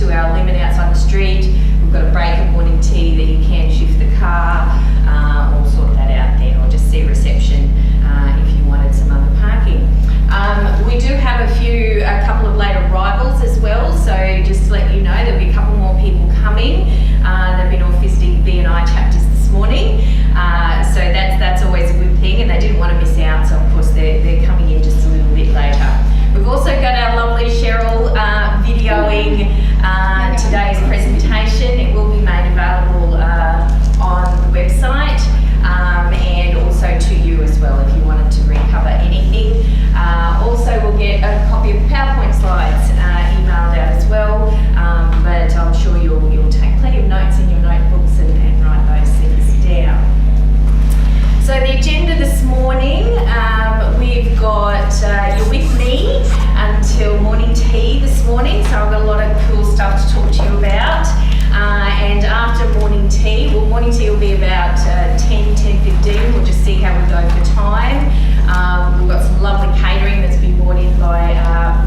to our limit outside the street. We've got a break at morning tea that you can shift the car, or sort that out then, or just see reception if you wanted some other parking. We do have a couple of late arrivals as well, so just to let you know, there'll be a couple more people coming. They've been all visiting B&I chapters this morning, so that's always a good thing, and they didn't want to miss out, so of course they're coming in just a little bit later. We've also got our lovely Cheryl videoing today's presentation. It will be made available on the website, and also to you as well if you wanted to recover anything. Also, we'll get a copy of PowerPoint slides emailed out as well, but I'm sure you'll take plenty of notes in your notebooks and write those things down. So the agenda this morning, we've got, you're with me until morning tea this morning, so I've got a lot of cool stuff to talk to you about. And after morning tea will be about 10:15. We'll just see how we go for time. We've got some lovely catering that's been brought in by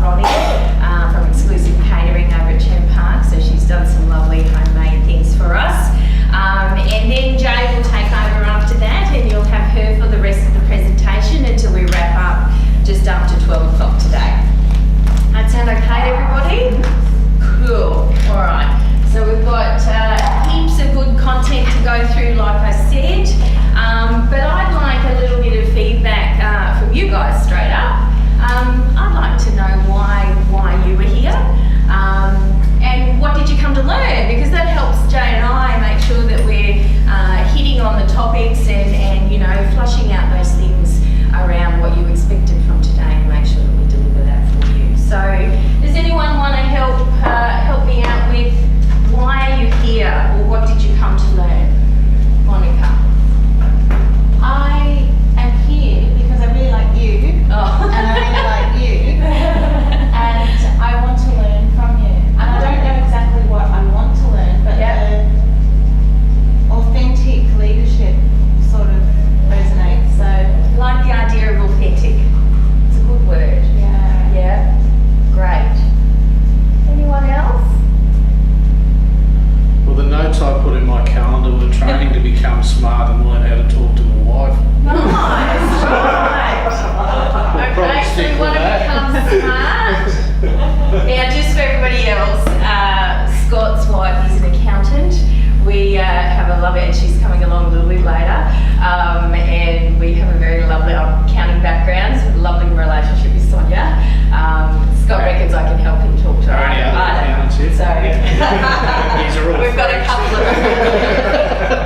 Ronnie from Exclusive Catering over at Chen Park, so she's done some lovely homemade things for us. And then Jay will take over after that, and you'll have her for the rest of the presentation until we wrap up just after 12 o'clock today. That sound okay to everybody? Cool. All right. So we've got heaps of good content to go through, like I said, but I'd like a little bit of feedback from you guys straight up. I'd like to know why you were here, and what did you come to learn, because that helps Jay and I make sure that we're hitting on the topics and you know, flushing out those things around what you expected from today and make sure that we deliver that for you. So does anyone want to help me out with why are you here, or what did you come to learn? Monica. I am here because I really like you, and I really like you, and I want to learn from you. And I don't know exactly what I want to learn, but the authentic leadership sort of resonates. So I like the idea of authentic. It's a good word. yeah. Yeah. Great. Anyone else? Well, the notes I put in my calendar were training to become smart and learn how to talk to my wife. Nice. Right. Okay, so we want to become smart. Now, just for everybody else, Scott's wife is an accountant. We have a lovely, and she's coming along a little bit later, and we have a very lovely accounting background, so a lovely relationship with Sonia. Scott reckons I can help him talk to her. Only other accountants here. So These are all we've got a freaks. couple of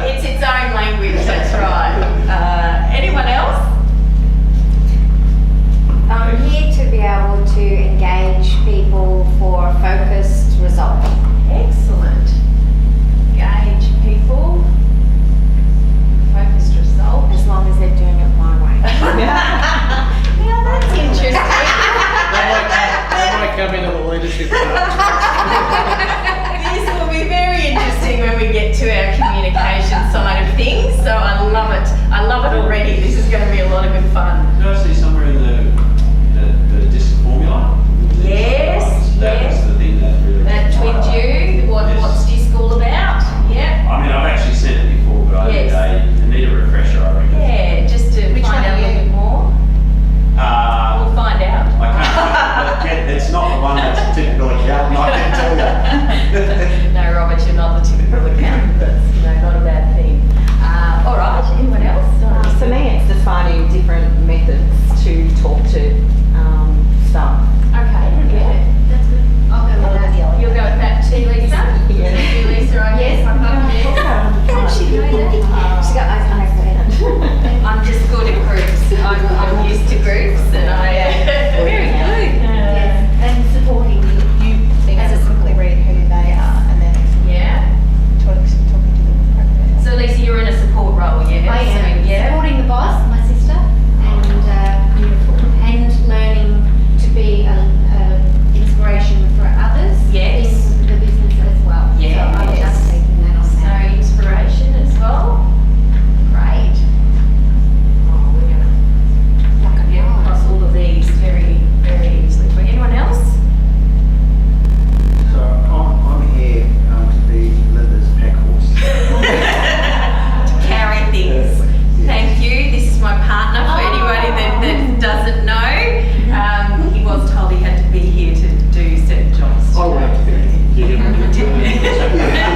it's its own language, that's right. Anyone else? I'm here to be able to engage people for a focused result. Excellent. Engage people. Focused result. As long as they're doing it my way. Now that's interesting. They might come into the leadership part. This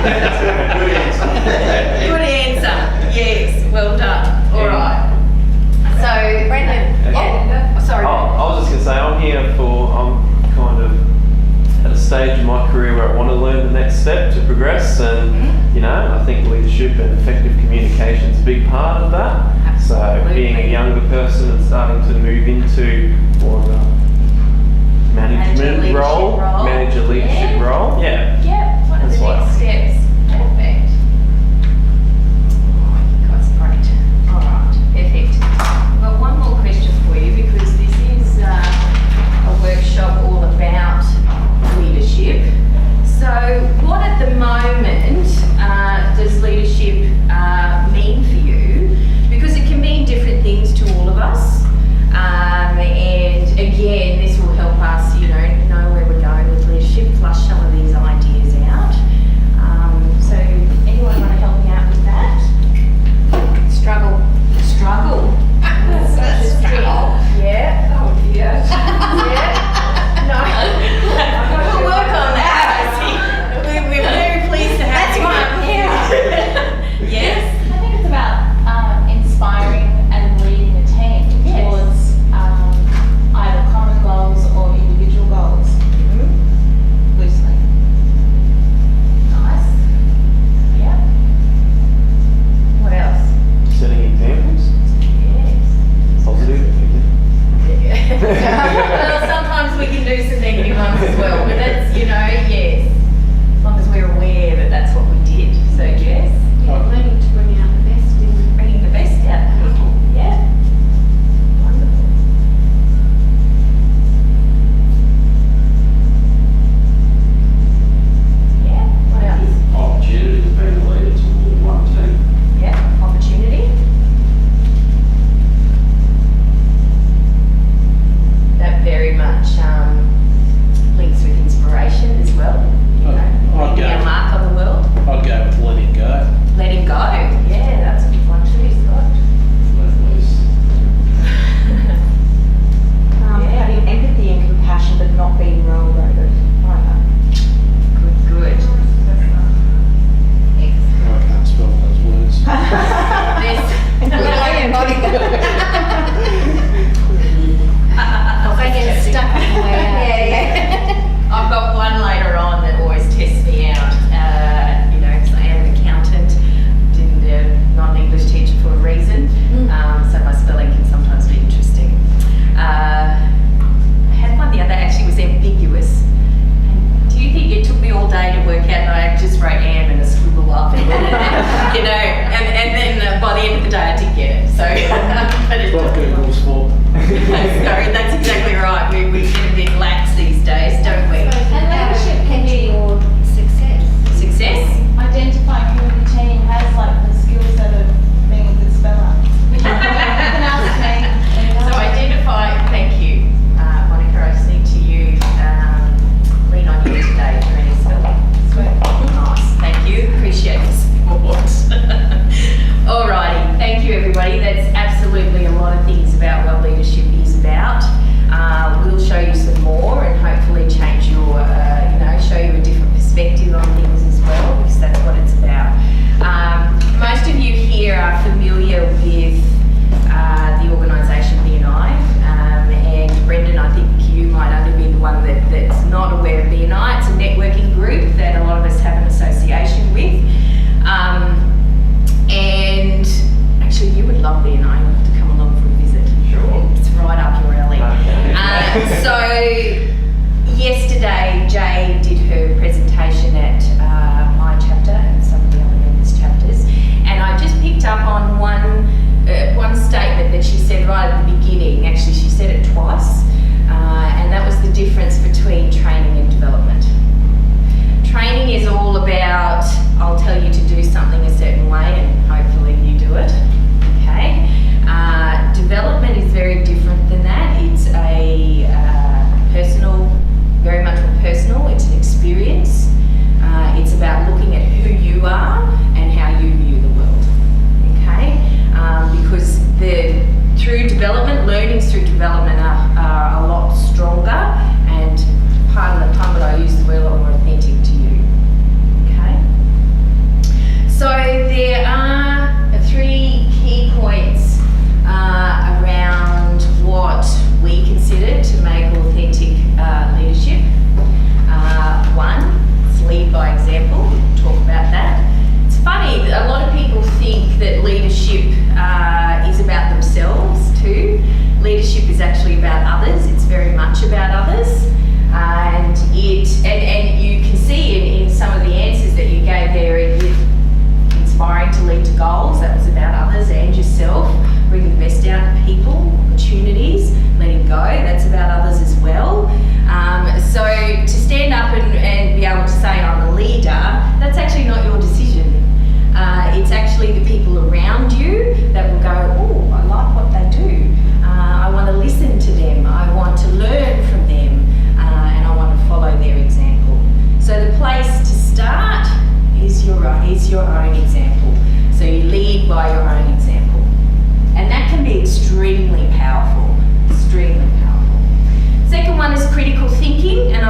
Good answer. Good answer. Yes, well done. All right. So, Brendan. oh, sorry. I was just going to say, I'm kind of at a stage in my career where I want to learn the next step to progress, and you know, I think leadership and effective communication is a big part of that. So being a younger person and starting to move into more of a management leadership role, role. manager leadership Yeah. role, yeah. Yeah, what are That's the why. next steps? Perfect. Oh, that's great. All right, perfect. I've got one more question for you because this is a workshop all about leadership. So what at the moment does leadership mean for you? Because it can mean different things to all of us. And again, this will help us, know where we're going with leadership, flush some of these ideas out. So anyone want to help me out with that? Struggle. Struggle. Such a struggle. Yeah. Oh dear. Yeah. No. We'll work on that. We're very pleased to have That's you why I'm here. Yes. I think it's about inspiring and leading a team Yes. towards either common goals or individual goals, loosely. Nice. Yeah. What else? Setting examples, Yes. positive. Well, sometimes we can do some negative ones as well, but that's, yes. As long as we're aware that that's what we did. So, yes. Learning to bring out the best in Bringing the best out of people. Yeah. Wonderful. Yeah. What else? Opportunity to be a leader to more than one team. Yeah. Opportunity. That very much links with inspiration as well. I'd Leaving our go. mark on the world. I'd go with letting go. Letting go. Yeah, that's a good one too, Scott. Let loose. Having empathy and compassion, but not being railroaded. Good, good. Excellent. I can't spell those words. They get stuck in the way. Yeah. I've got one later on that always tests me out. Because I am an accountant, didn't non-English teacher for a reason, so my spelling can sometimes be interesting. I had one the other actually was ambiguous. And do you think it took me all day to work out? And I just wrote am and a scribble up, and then by the end of the day I did get it. So, but it That's what took me a while. Google's for. So that's exactly right. We get a bit lax these days, don't we? And leadership can be Or success. Success. identifying who in the team has the skill set of being a good speller. You can ask me. So identify, thank you, Monica, I just need to lean on you today for any spelling. Nice, thank you, appreciate the support. Alrighty, thank you everybody. That's absolutely a lot of things about what leadership is about. We'll show you some more and hopefully change your, show you a different perspective on things as well, because that's what it's about. Most of you here are familiar with the organisation BNI, and Brendan, I think you might only be the one that's not aware of BNI. It's a networking group that a lot of us have an association with. And actually you would love BNI, you'll have to come along for a visit. Sure. It's right up your alley. Okay. So yesterday Jay did her presentation at my chapter and some of the other members' chapters, and I just picked up on one statement that she said right at the beginning. Actually, she said it twice, and that was the difference between training and development. Training is all about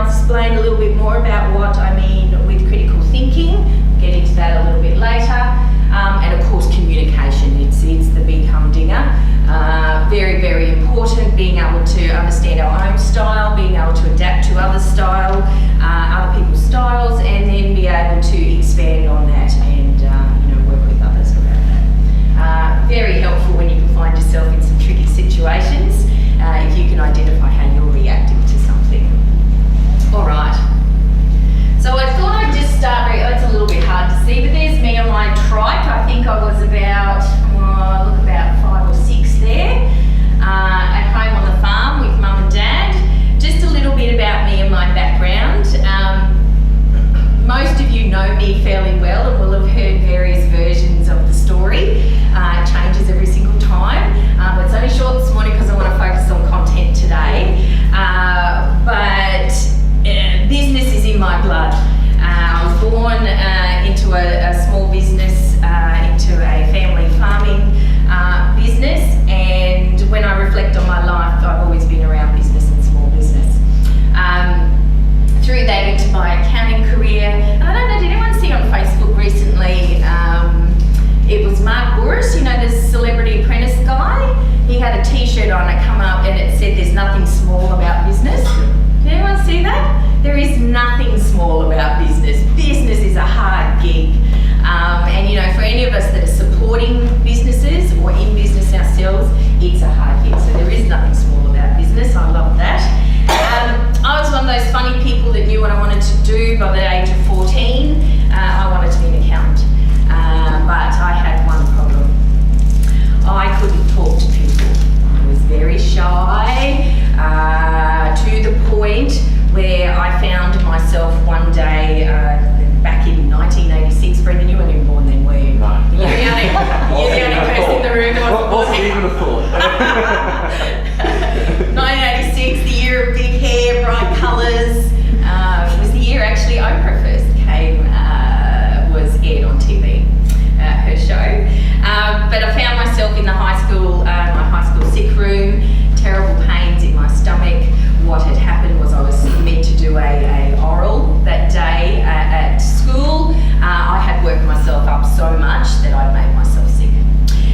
I'll explain a little bit more about what I mean with critical thinking. Get into that a little bit later. And of course, communication. It's the big humdinger. Very, very important, being able to understand our own style, being able to adapt to other people's styles, and then be able to expand on that and work with others around that. Very helpful when you can find yourself in some tricky situations, if you can identify how you're reacting to something. All right. So I thought I'd just start, it's a little bit hard to see, but there's me on my trike. I think I was about 5 or 6 there, at home on the farm with mum and dad. Just a little bit about me and my background. Most of you know me fairly well and will have heard various versions of the story. It changes every single time. It's only short this morning because I want to focus on content today. But business is in my blood. I was born into a small business, into a family farming business, and when I reflect on my life, I've always been around business and small business. Through that into my accounting career, and I don't know, did anyone see on Facebook recently, it was Mark Bouris, the Celebrity Apprentice guy? He had a t-shirt on it come up and it said there's nothing small about business. Did anyone see that? There is nothing small about business. Business is a hard gig. And for any of us that are supporting businesses or in business ourselves, it's a hard gig. So there is nothing small about business. I love that. I was one of those funny people that knew what I wanted to do by the age of 14. I wanted to be an accountant. But I had one problem. I couldn't talk to people. I was very shy, to the point where I found myself one day, back in 1986, Brendan, you weren't even born then, were you? No. You're the only person in the room who wasn't born Wasn't then. even a thought. 1986, the year of big hair, bright colours. It was the year actually Oprah first was aired on TV, her show. But I found myself in the my high school sick room, terrible pains in my stomach. What had happened was I was meant to do a oral that day at school. I had worked myself up so much that I'd made myself sick.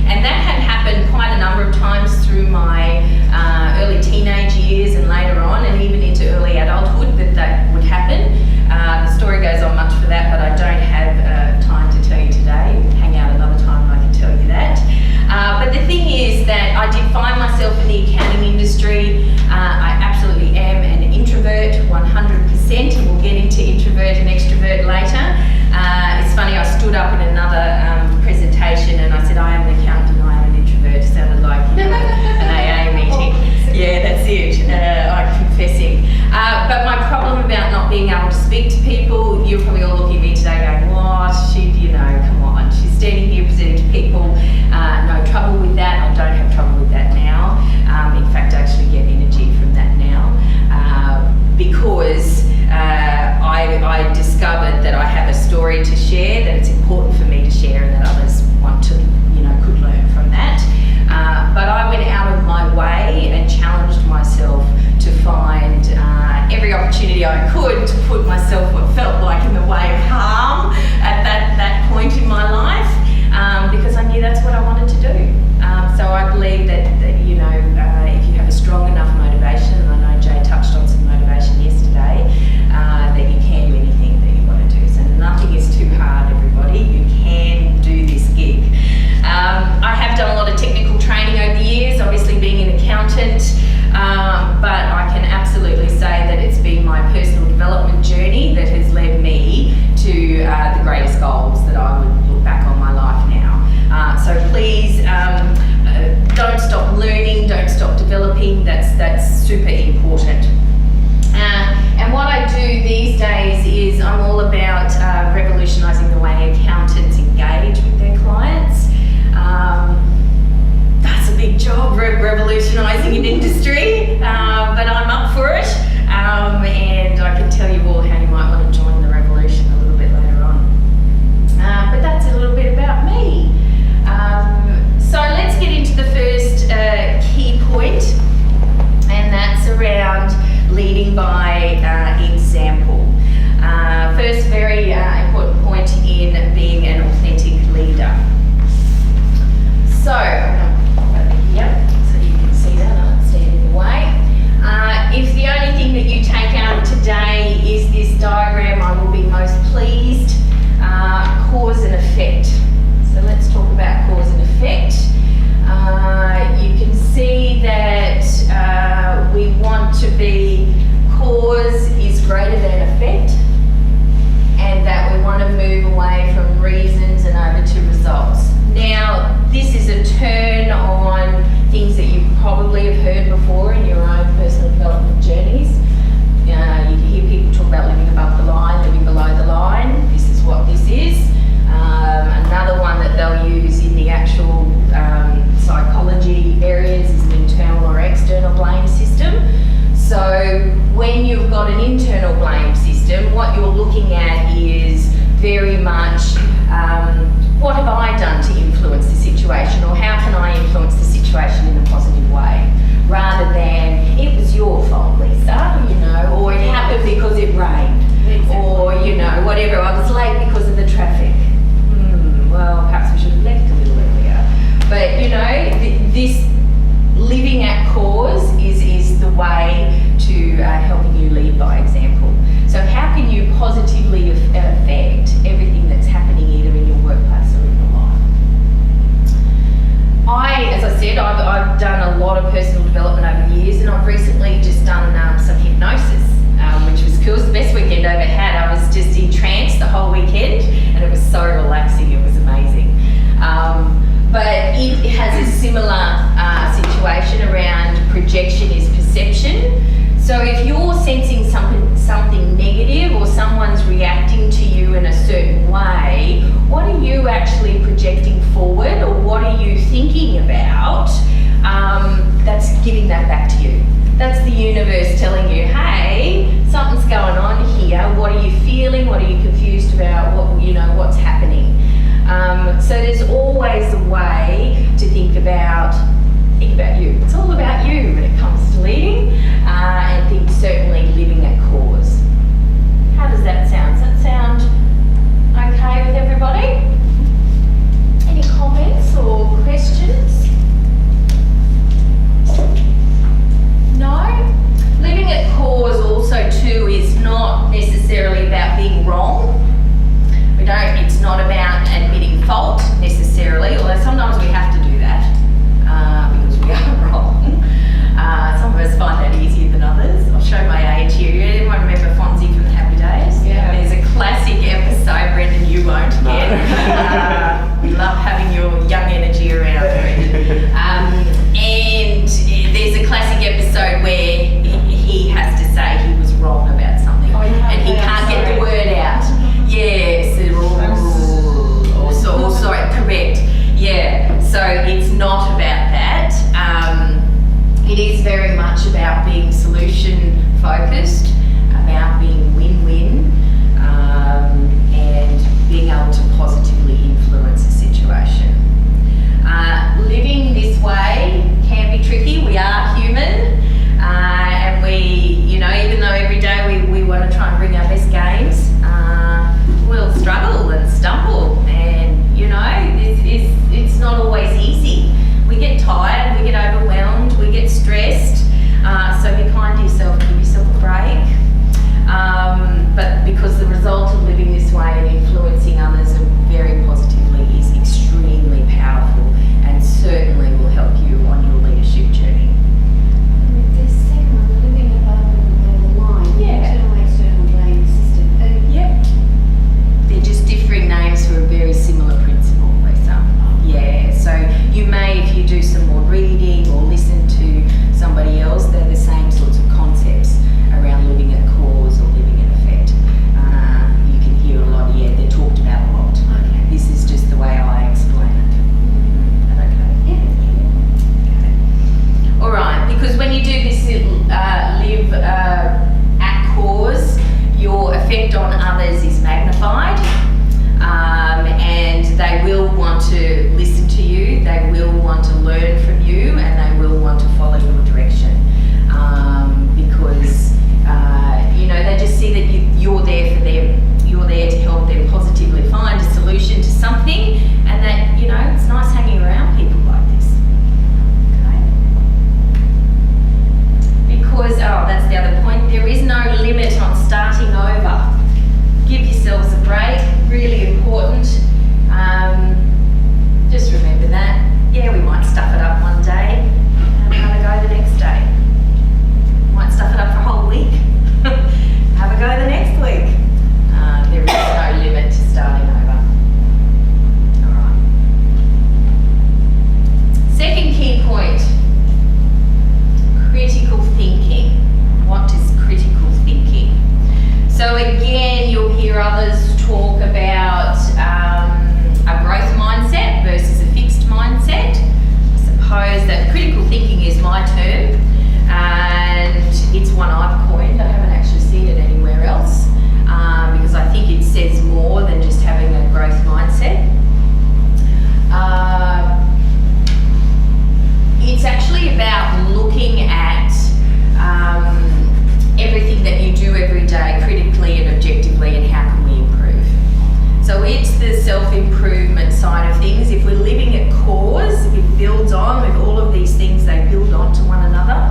And that had happened quite a number of times through my early teenage years and later on, and even into early adulthood, that would happen. The story goes on much for that, but I don't have time to tell you today. Hang out another time and I can tell you that. But the thing is that I did find myself in the accounting industry. I absolutely am an introvert, 100%, and we'll get into introvert and extrovert later. It's funny, I stood up in another presentation and I said, I am an accountant and I am an introvert. It sounded like an AA meeting. Yeah, that's it. I'm confessing. But my problem about not being able to speak to people, you're probably all looking at me today going, what? Come on. She's standing here presenting to people. No trouble with that. I don't have trouble with that now. In fact, I actually get energy from that now. Because I discovered that I have a story to share, that it's important for me to share, and that others want to, could learn from that. But I went out of my way and challenged myself to find every opportunity I could to put myself what felt like in the way of harm at that point in my life, because I knew that's what I wanted to do. So I believe that if you have a strong enough motivation, and I know Jay touched on some motivation yesterday, that you can do anything that you want to do. So nothing is too hard, everybody. You can do this gig. I have done a lot of technical training over the years, obviously being an accountant, but I can absolutely say that it's been my personal development journey that has led me to the greatest goals that I would look back on my life now. So please don't stop learning, don't stop developing. That's super important. And what I do these days is I'm all about revolutionising the way accountants engage with their clients. That's a big job, revolutionising an industry, but I'm up for it. And I can tell you all how you might want to join the revolution a little bit later on. But that's a little bit about me. So let's get into the first key point, and that's around leading by example. much what have I done to influence the situation, or how can I influence the situation in a positive way, rather than it was your fault, Lisa, you know, or it happened because it rained, or you know, whatever, I was late because of the traffic. Well, perhaps we should have left a little earlier. But you know, this living at cause is the way to helping you lead by example. So how can you positively affect everything that's happening either in your workplace or in your life? As I said, I've done a lot of personal development over the years, and I've recently just done some hypnosis, which was cool. It was the best weekend I ever had. I was just entranced the whole weekend, and it was so relaxing. It was amazing. But it has a similar situation around projection is perception. So if you're sensing something negative, or someone's reacting to you in a certain way, what are you actually projecting forward, or what are you thinking about that's giving that back to you? That's the universe telling you, hey, something's going on here. What are you feeling? What are you confused about? What's happening? So there's always a way to think about you. It's all about you when it comes to leading, and think certainly living at cause. How does that sound? Does that sound okay with everybody? Any comments or questions? No? Living at cause also too is not necessarily about being wrong. It's not about admitting fault necessarily, although sometimes we have to do that because we are wrong. Some of us find self-improvement side of things, if we're living at cause, if it builds on with all of these things, they build on to one another.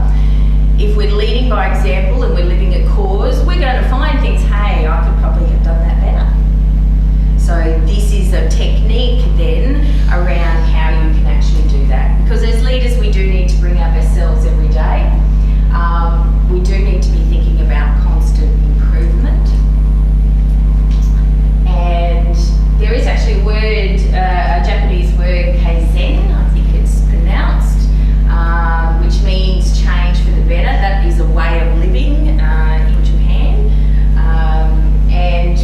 If we're leading by example and we're living at cause, we're going to find things, hey, I could probably have done that better. So this is a technique then around how you can actually do that. Because as leaders, we do need to bring our best selves every day. We do need to be thinking about constant improvement. And there is actually a word, a Japanese word, kaizen, I think it's pronounced, which means change for the better. That is a way of living in Japan. And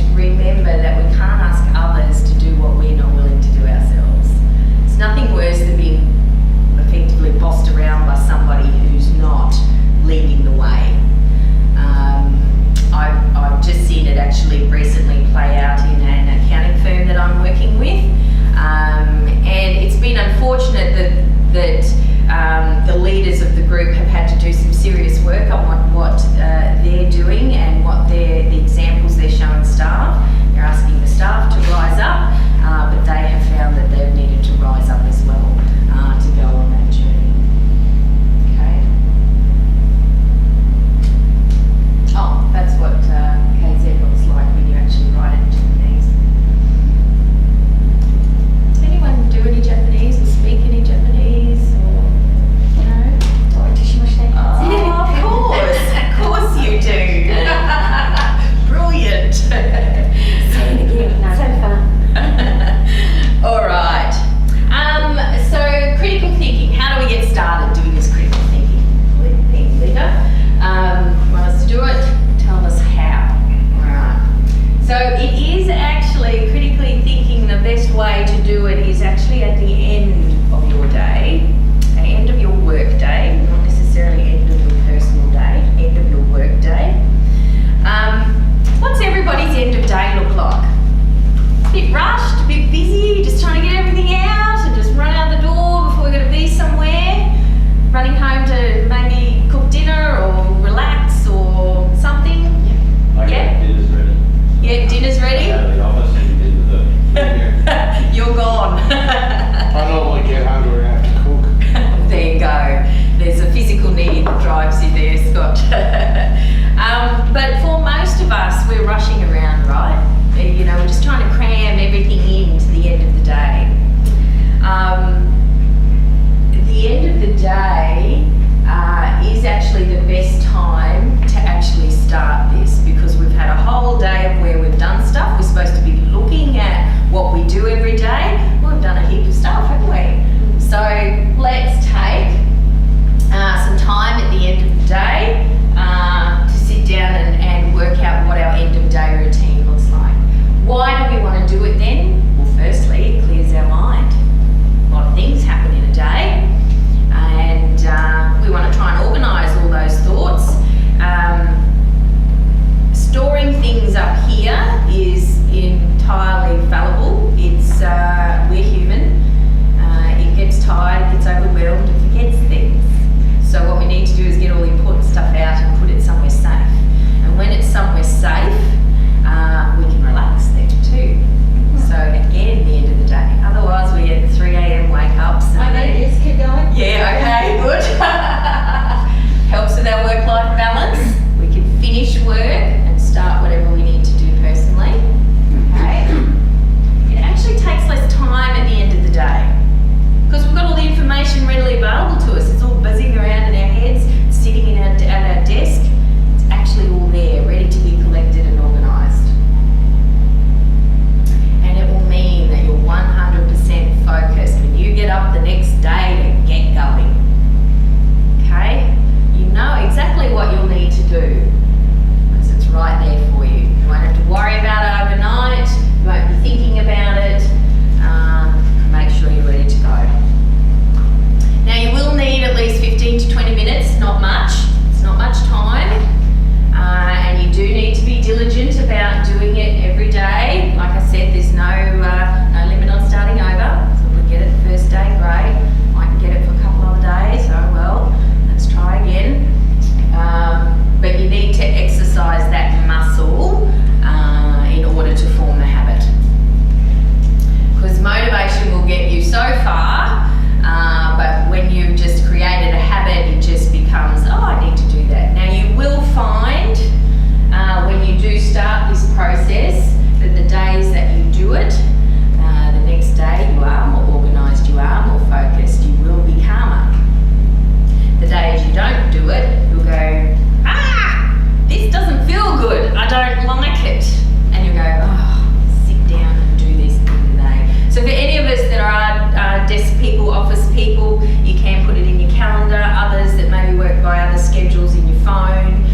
people, you can put it in your calendar. Others that maybe work by other schedules in your phone,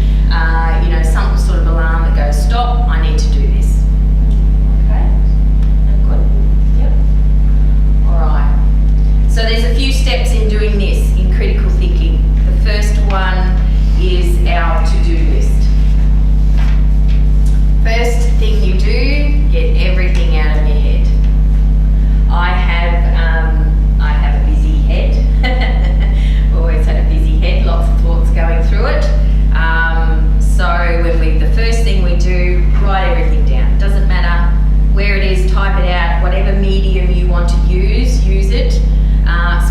you know, some sort of alarm that goes, stop, I need to do this. Okay, good? Yep. All right. So there's a few steps in doing this in critical thinking. The first one is our to-do list. First thing you do, get everything out of your head. I have a busy head. Always had a busy head, lots of thoughts going through it. So the first thing we do, write everything down. Doesn't matter where it is, type it out. Whatever medium you want to use it.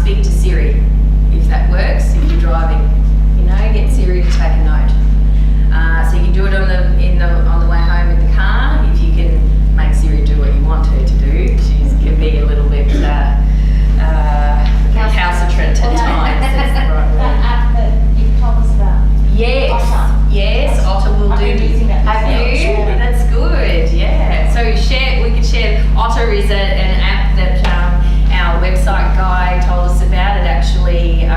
Speak to Siri if that works. If you're driving, you know, get Siri to take a note. So you can do it on the way home in the car. If you can make Siri do what you want her to do, she can be a little bit recalcitrant at times. That's the right word. That app that you told us about. Yes, Otter. yes, Otter will I've do. been using that Have myself. you? Yeah. That's good. Yeah. So we could share. Otter is an app that our website guy told us about. It actually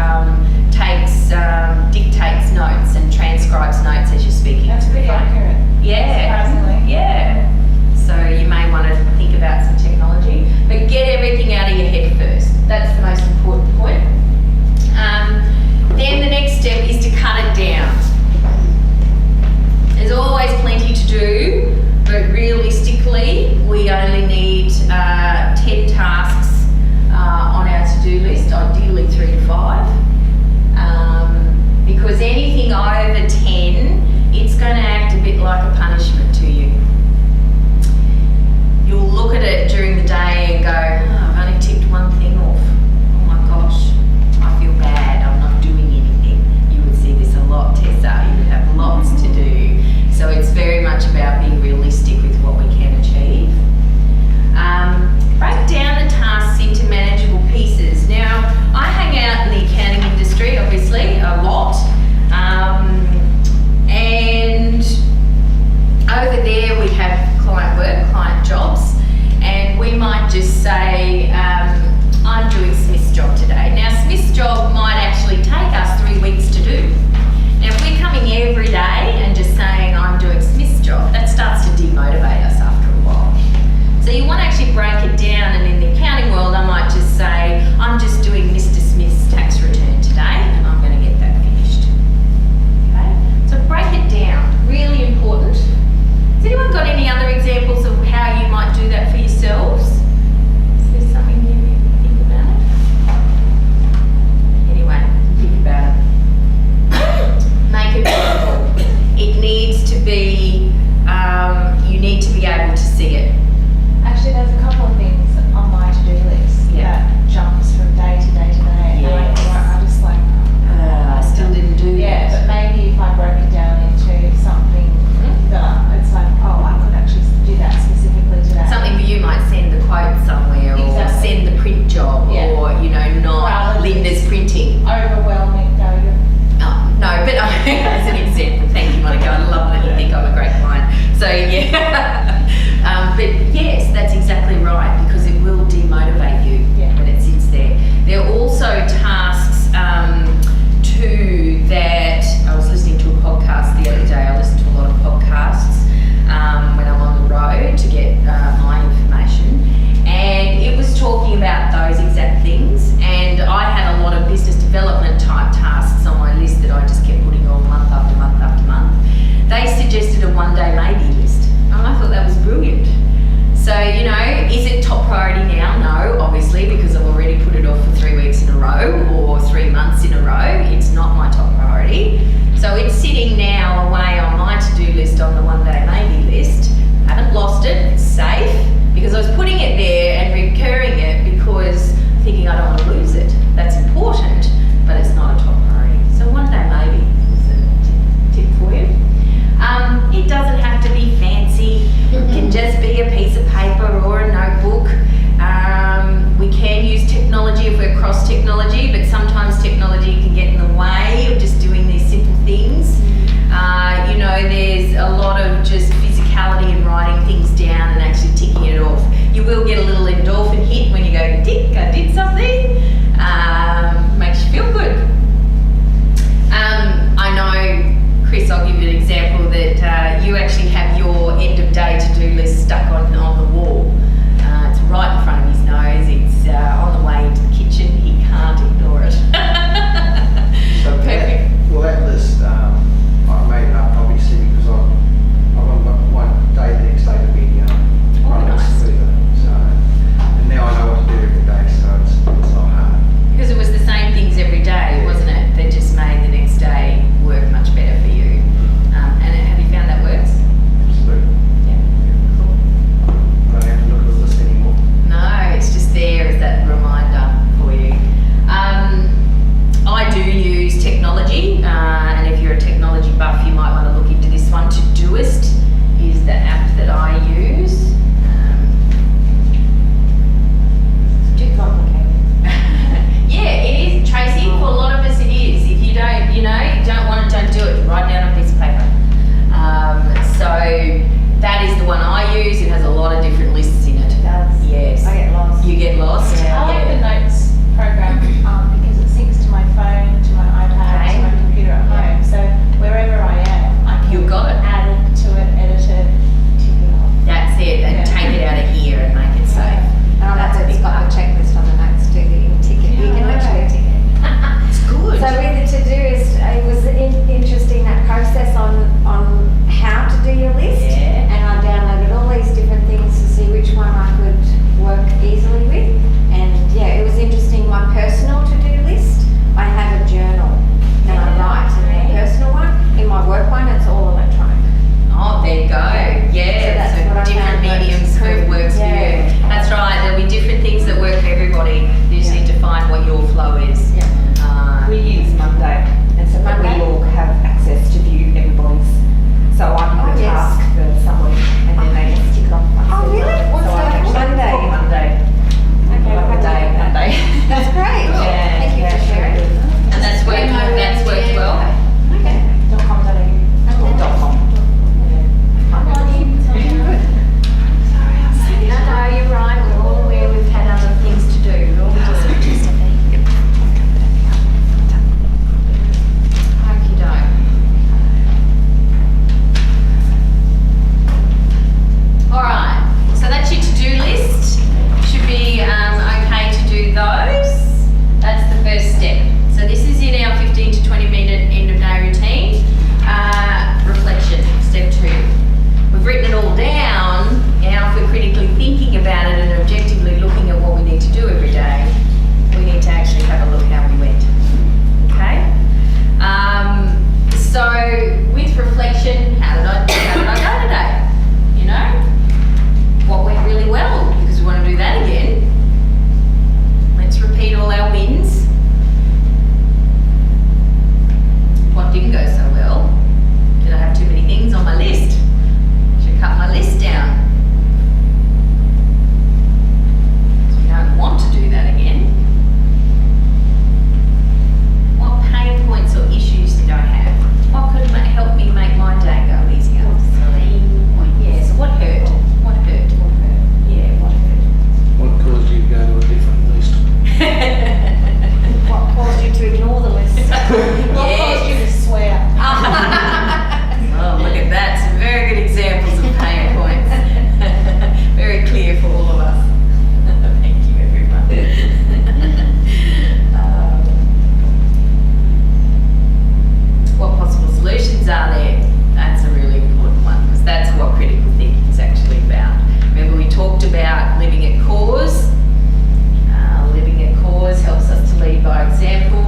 dictates notes and transcribes notes as you're speaking. That's to the pretty phone. accurate. Yeah. Surprisingly. Yeah. So you may want to think about some technology, but get everything out of your head first. That's the most important point. Then the next step is to cut it down. There's always plenty to do, but realistically, we only need 10 tasks on our to-do list, ideally 3 to 5. Because anything over 10, it's going to act a bit like a punishment to you. You'll look at it during the day and go, oh, I've only ticked one thing off. Oh my gosh, I feel bad, I'm not doing anything. You would see this a lot, Tessa. You would have lots to do. So it's very much about being realistic with what we can achieve. Break down the tasks into manageable pieces. Now, I hang out in the accounting industry, obviously, a lot. And over there we have client work, client jobs, and we might just say, I'm doing Smith's job today. Now, Smith's job might actually take us 3 weeks to do. Now, if we're coming every day and just saying, I'm doing Smith's job, that starts to demotivate us after a while. So you want to actually break it down, and in the accounting world, I might just say, I'm just doing Mr. Smith's tax return today, and I'm going to get that finished. Okay? So break it down, really important. Has anyone got any other examples of how you might do that for yourselves? Is there something you think about it? Anyway, think about it. Make it visible. It needs to be, you need to be able to see it. Actually, there's a couple of things on my to-do list Yeah. that jumps from day to day to day. Yes. And I just like, I still didn't do yeah, that. but maybe if I broke it down into something that it's like, oh, I could actually do that specifically today. Something that you might send the quote somewhere, or Exactly. send the print job, Yeah. or not Rather than Linda's printing. overwhelming, No, but as an example, thank you, Monica. I love that you think I'm a great client. So yeah, but yes, that's exactly right, because it will demotivate you when it sits there. There are also tasks too that I was listening to a podcast the other day. I listen to a lot of podcasts when I'm on the road to get my information, and it was talking about those exact things. And I had a lot of business development type tasks on my list that I just kept putting on month after month after month. They suggested a one-day maybe list, and I thought that was brilliant. So, is it top priority now? No, obviously, because I've already put it off for 3 weeks in a row or 3 months in a row. It's not my top priority. So it's sitting now away on my to-do list on the one-day maybe list. I haven't lost it, it's safe, because I was putting it there and recurring it because thinking I don't want to lose it. That's important, but it's not a top priority. So one day maybe is a tip for you. It doesn't have to be fancy. It can just be a piece of paper or a notebook. We can use technology if we're cross technology, but sometimes technology can get in the way of just doing these simple things. There's a lot of just physicality in writing things down and actually ticking it off. You will get a little endorphin hit when you go, tick, I did something. Chris, I'll give you an example that you actually have your end of day to-do list stuck on the wall. It's right in front of his nose. It's on the way into the kitchen. He can't ignore it. So Perfect. that list, I made it up obviously because I want my day the next day to be running nice. smoother. So, and now I know what to do every day, so it's not hard. Because it was the same things every day, wasn't it? That just made the next day work much better for you. And have you found that works? Absolutely. Yeah. Cool. I don't have to look at the list anymore. No, it's just there as that reminder for you. I do use technology, and if you're a technology buff, you might want to look into this one. Todoist is the app that I use. It's too complicated. Yeah, it is, Tracy. For a lot of us, it is. If you don't, you don't want it, don't do it. Write it down on a piece of paper. So that is the one I use. It has a lot of different lists in it. It does. Yes. I get lost. You get lost. I like the notes program because it syncs to my phone, to my iPad, Okay. to my computer at home. So wherever I am, I can You've got it. add it to it, edit it, tick it off. That's it. And Yeah. take it out of here and make it safe. And I That's love a that it's big got part. the checklist on the notes too, that you can tick it. You Yeah, can I literally know. tick it. It's good. So with the Todoist, it was interesting that process on how to do your list. Yeah. And I downloaded all these different things to see which one I could work easily with. And yeah, it was interesting. My personal to-do list, I have a journal and I write. In my personal one, in my work one, it's all electronic. Oh, there you go. Yeah, that's so what I different found works mediums for- works for yeah. you. That's right. There'll be different things that work for everybody. You just Yeah. need to find what your flow is. Yeah. We use Monday, and so that Monday? we all have access to view everybody's. So I can Oh, put a yes. task for someone, and then they just tick it off. once Oh, they're really? done. What's so I that? can actually Monday? call Monday. Okay, Like a day, Monday. That's great. Yeah, Thank you yeah, for sharing. And that's worked well. Okay. .com.au. .com. No, you're right. We're all aware we've had other things to do. We're all doing. Okey-doke. All right, so that's your to-do list. Should be okay to do those. That's the first step. So this is in our 15 to 20 minute end of day routine. Reflection, step 2. We've written it all down. Now if we're critically thinking about it and objectively looking at what we need to do every day, we need to actually have a look how we went. Okay? So with reflection, how did I go today? You know? What went really well? Because we want to do that again. Let's repeat all our wins. What didn't go so well? Did I have too many things on my list? Should cut my list down. So we don't want to do that again. What pain points or issues did I have? What could help me make my day go easier? Yeah, so what hurt? What hurt? Yeah, what hurt? What caused you to go to a different list? What caused you to ignore the list? What caused you to swear? Oh, look at that. Some very good examples of pain points. Very clear for all of us. Thank you, everyone. What possible solutions are there? That's a really important one because that's what critical thinking is actually about. Remember we talked about living at cause. Living at cause helps us to lead by example.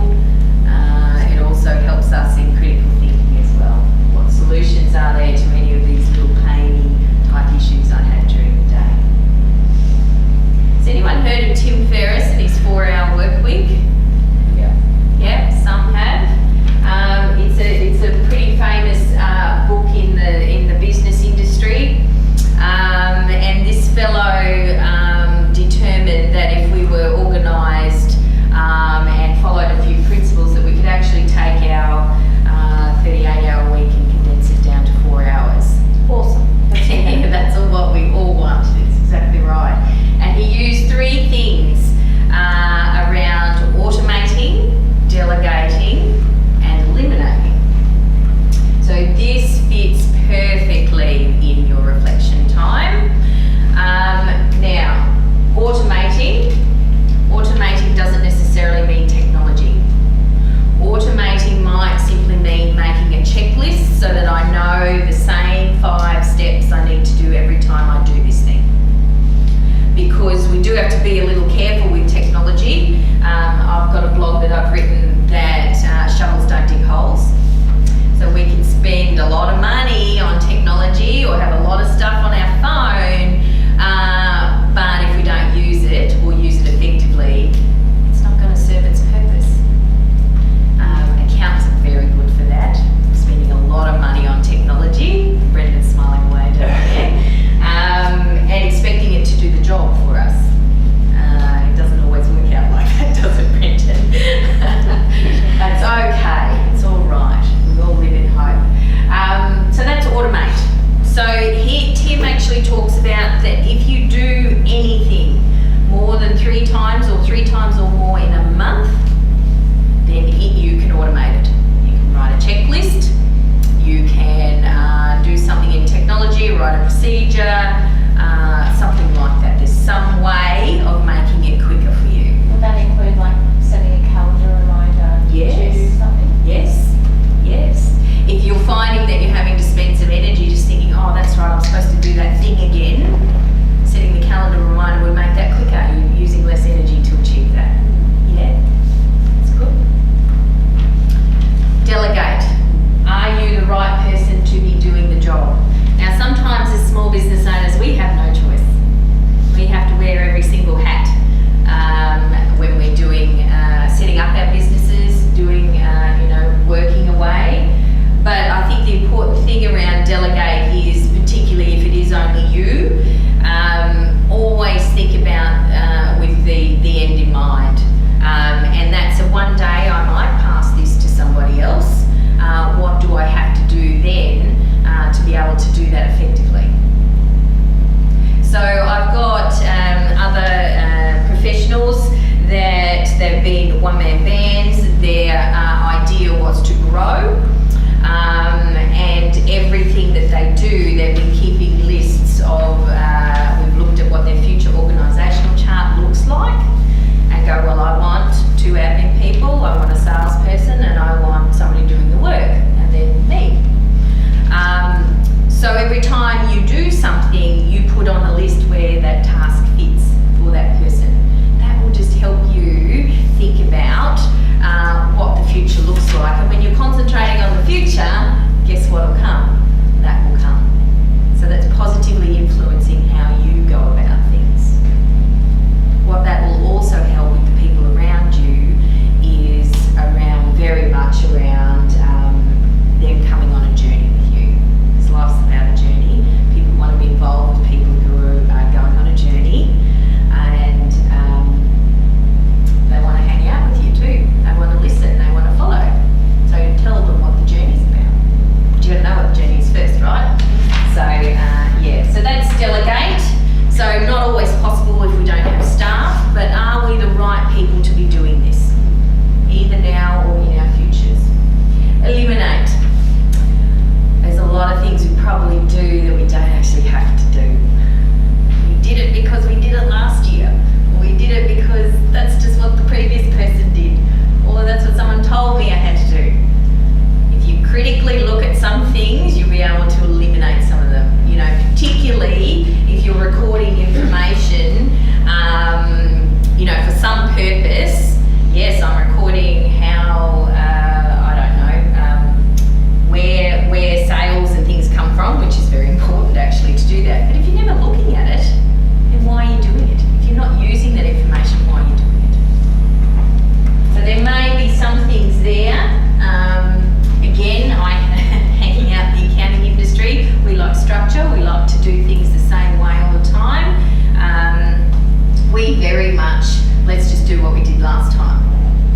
It also helps us in critical thinking as well. What solutions are there to any of these little painy type issues I had during the day? Has anyone heard of Tim Ferriss and his 4-hour work week? Yeah, some have. It's a pretty famous book in the business industry, and this fellow determined that if we were organised and followed a few principles, that we could actually take our 38-hour week and condense it down to 4 hours. Awesome. Yeah, that's all what we all want. It's exactly right. And he used 3 things around automating, delegating, and eliminating. So to be a little careful with technology. I've got a blog that I've written that shovels don't dig holes. So we can spend a lot of money on technology or have a lot of stuff on our phone, but if we don't use it or use it effectively, it's not going to serve its purpose. Accountants are very good for that, spending a lot of money on technology. Brendan's smiling away down there. And expecting it to do the job for us. It doesn't always work out like that, does it, Brendan? That's okay. It's all right. We all live in hope. So that's automate. So here Tim actually talks about that if you do anything more than 3 times or 3 times or more in a month, then you can automate it. You can write a checklist. You can do something in technology, write a procedure, something like that. There's some way of making it quicker for you. Would that include like setting a calendar reminder to do something? Yes, yes. If you're finding that you're having to spend some energy just thinking, oh, that's right, I'm supposed to do that thing again, setting the calendar reminder would make that quicker. You're using less energy to achieve that. Yeah, that's good. Delegate. Are you the right person to be doing the job? Now, sometimes as small business owners, we have no choice. We have to wear every single hat when we're doing, setting up our businesses, doing, working away. But I think the important thing around delegate is, particularly if it is only you, always think about with the end in mind. And that's a one day I might pass this to somebody else. What do I have to do then to be able to do that effectively? So I've got other professionals that they've been one-man bands. Their idea was to grow, and everything that they do, they've been keeping lists of, we've looked at what their future organisational chart looks like, and go, well, I want 2 admin people, I want a salesperson, and I want somebody doing the work, and then me. So every time you do something, you put on a list where that task fits for that person. That will just help you think about what the future looks like. And when you're concentrating on the future, guess what will come? That will come. So that's positively influencing how you go about things. What that will also help with the people around you is very much around them coming on a journey with you. Because life's about a journey. People want to be involved with people who are going on a journey, and they want to hang out with you too. They want to listen, they want to follow. So tell them what the journey's about. But you got to know what the journey is first, right? So so that's delegate. So not always possible if we don't have staff, but are we the right people to be doing this, either now or in our futures? Eliminate. There's a lot of things we probably do that we don't actually have to do. We did it because we did it last year. Or we did it because that's just what the previous person did. Or that's what someone told me I had to do. If you critically look at some things, you'll be able to eliminate some of them. Particularly if you're recording information, for some purpose. Yes, I'm recording how, where sales and things come from, which is very important actually to do that. But if you're never looking at it, then why are you doing it? If you're not using that information, why are you doing it? So there may be some things there. Again, hanging out in the accounting industry, we like structure, we like to do things the same way all the time. We very much, let's just do what we did last time,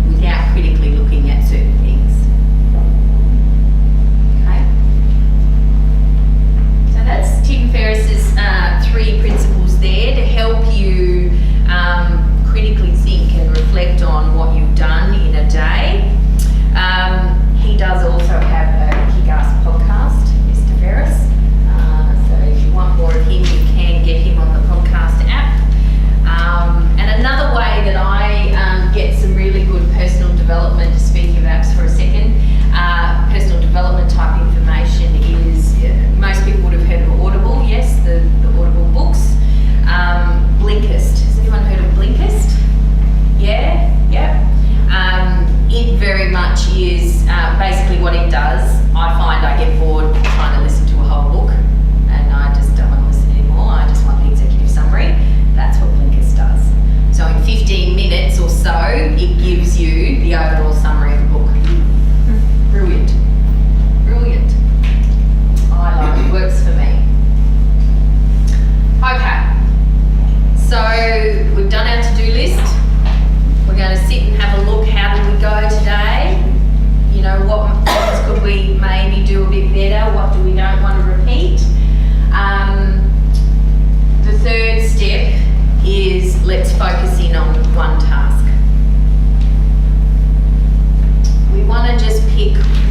without critically looking at certain things. Okay? So that's Tim Ferriss's 3 principles there to help you critically think and reflect on what you've done in a day. He does also have a kick-ass podcast, Mr. Ferriss. So if you want more of him, you can get him on the podcast app. And another way that I get some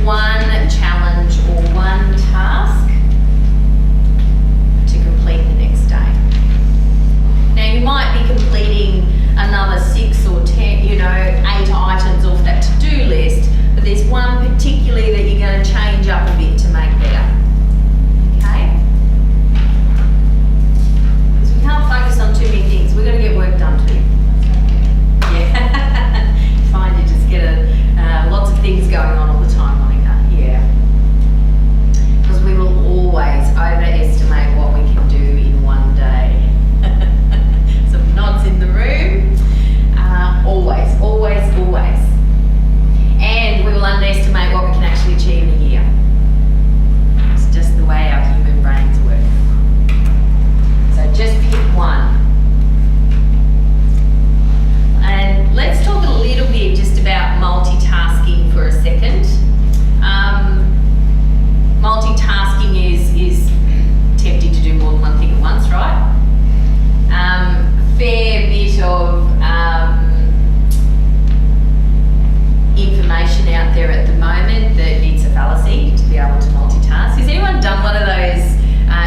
one challenge or one task to complete the next day. Now you might be completing another 6 or 10, 8 items off that to-do list, but there's one particularly that you're going to change up a bit to make better. Okay? Because we can't focus on too many things. We've got to get work done too. Yeah. You find you just get lots of things going on all the time, Monica. Yeah. Because we will always overestimate what we can do in one day. Some nods in the room. Always, always, always. And we will underestimate what we can actually achieve in a year. It's just the way our human brains work. So just pick one. And let's talk a little bit just about multitasking for a second. Multitasking is tempting to do more than one thing at once, right? Fair bit of information out there at the moment that it's a fallacy to be able to multitask. Has anyone done one of those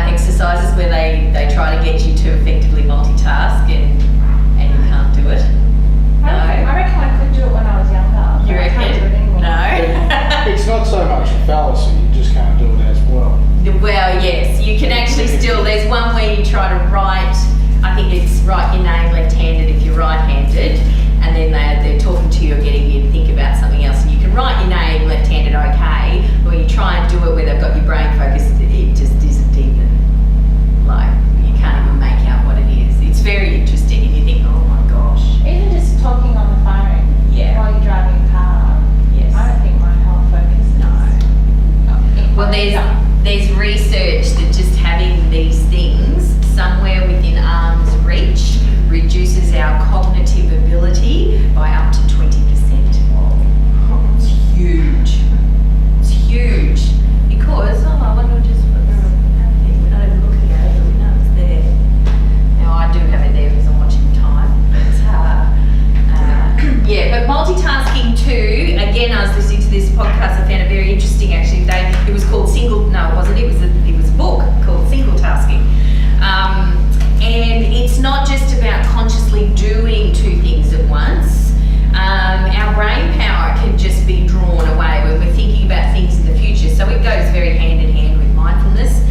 exercises where they try to get you to effectively multitask and you can't do it? I reckon I could do it when I was younger. You but I can't do it reckon? anymore. No? It's not so much a fallacy, you just can't do it as well. Well, yes, you can actually still, there's one where you try to write, I think it's write your name left-handed if you're right-handed, and then they're talking to you or getting you to think about something else, and you can write your name left-handed okay, but when you try and do it where they've got your brain focused, it just isn't even, like, you can't even make out what it is. It's very interesting, and you think, oh my gosh. Even just talking on the phone Yeah. while you're driving a car. Yes. I don't think my whole focus is. Well, there's research that just having these things somewhere within arm's reach reduces our cognitive ability by up to 20%. It's huge. It's huge. Because, I wonder just, we're not even looking at it, but we know it's there. Now, I do have it there because I'm watching time. But multitasking too, again, I was listening to this podcast, I found it very interesting actually. It was called it was a book called Single Tasking. And it's not just about consciously doing 2 things at once. Our brain power can just be drawn away when we're thinking about things in the future. So it goes very hand in hand with mindfulness.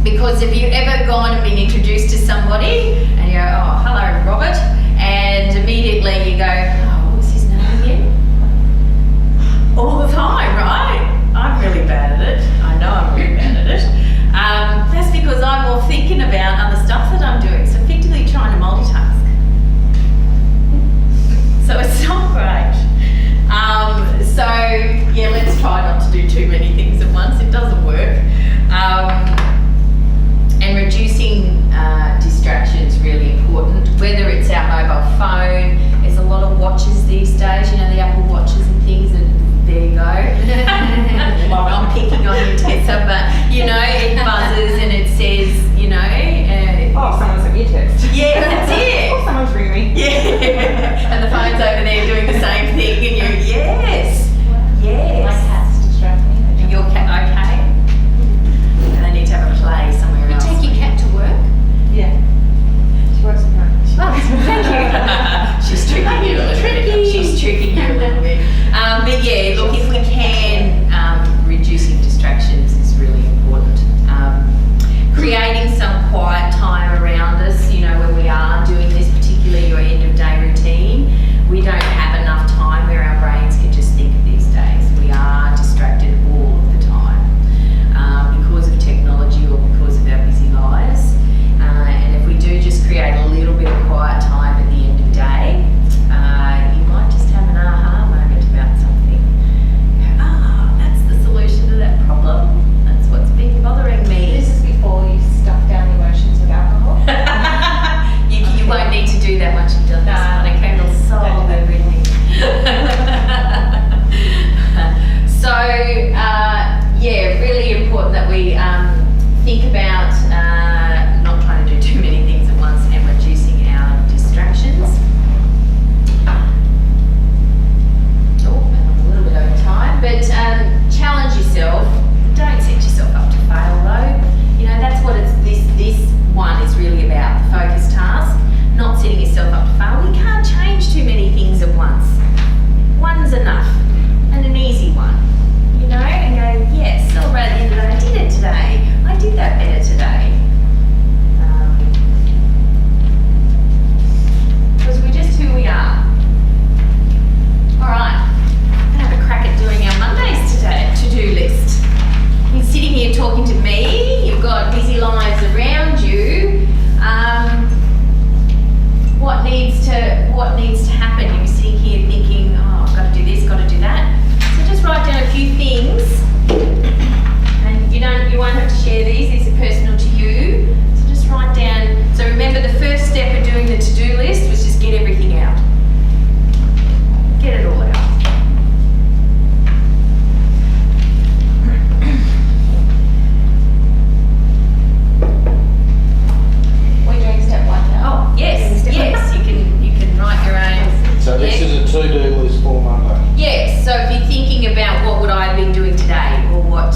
Because have you ever gone and been introduced to somebody and you go, oh, hello, Robert, and immediately you go, oh, what was his name again? All the time, right? I'm really bad at it. I know I'm really bad at it. That's because I'm all thinking about other stuff that I'm doing. So effectively trying to multitask. So it's not great. Let's try not to do too many things at once. It doesn't work. And reducing distractions really important. Whether it's our mobile phone, there's a lot of watches these days. The Apple Watches and things. And there you go. I'm picking on you, Tessa, but it buzzes and it says, Oh, someone sent me a text. Yeah, that's it. Oh, someone's ringing me. Yeah, and the phone's over there doing the same thing, and you're yes. My cats distract me. Your cat okay? And they need to have a play somewhere else. Take your cat to work. Yeah. She works at home. Oh, thank you. She's tricking you a little bit. She's tricking you a little bit. But yeah, look, if we can, reducing distractions is really important. Creating some quiet time around us, when we are doing this, particularly your end of day routine, we don't have enough time where our brains can just think these days. We are distracted all of the time because of technology or because of our busy lives. And if we do just create a little bit of quiet time at the end of day, you might just have an aha moment about something. That's the solution to that problem. That's what's been bothering me. This is before you stuff down emotions with alcohol. You won't need to do that once you've done this Nah. one. Okay, it'll solve everything. Really important that we think about not trying to do too many things at once and reducing our distractions. Oh, and I'm a little bit over time, but not far. We can't change too many things at once. One's enough, and an easy one. You know, and go, yes, celebrate the end of the day. I did it today. I did that better today. Because we're just who we are. All right, I'm gonna have a crack at doing our Mondays today, to-do list. You're sitting here talking to me, you've got busy lives around you. What needs to happen? You're sitting here thinking, oh, I've got to do this, got to do that. So just write down a few things, and you won't have to share these are personal to you. So just write down. So remember, the first step of doing the to-do list was just get everything out. Get it all out. We're doing step 1 now. Oh, yes, yes, you can write your own. So this Yeah. is a to-do list for Monday. Yes, so if you're thinking about what would I have been doing today, or what,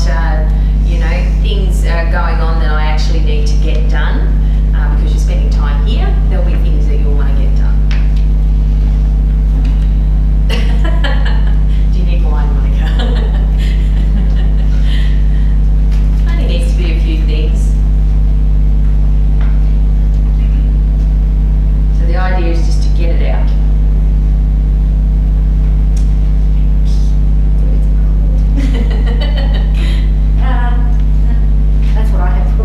things are going on that I actually need to get done, because you're spending time here, there'll be things that you'll want to get done. Do you need wine, Monica? Only needs to be a few things. So the idea is just to get it out. That's what I have.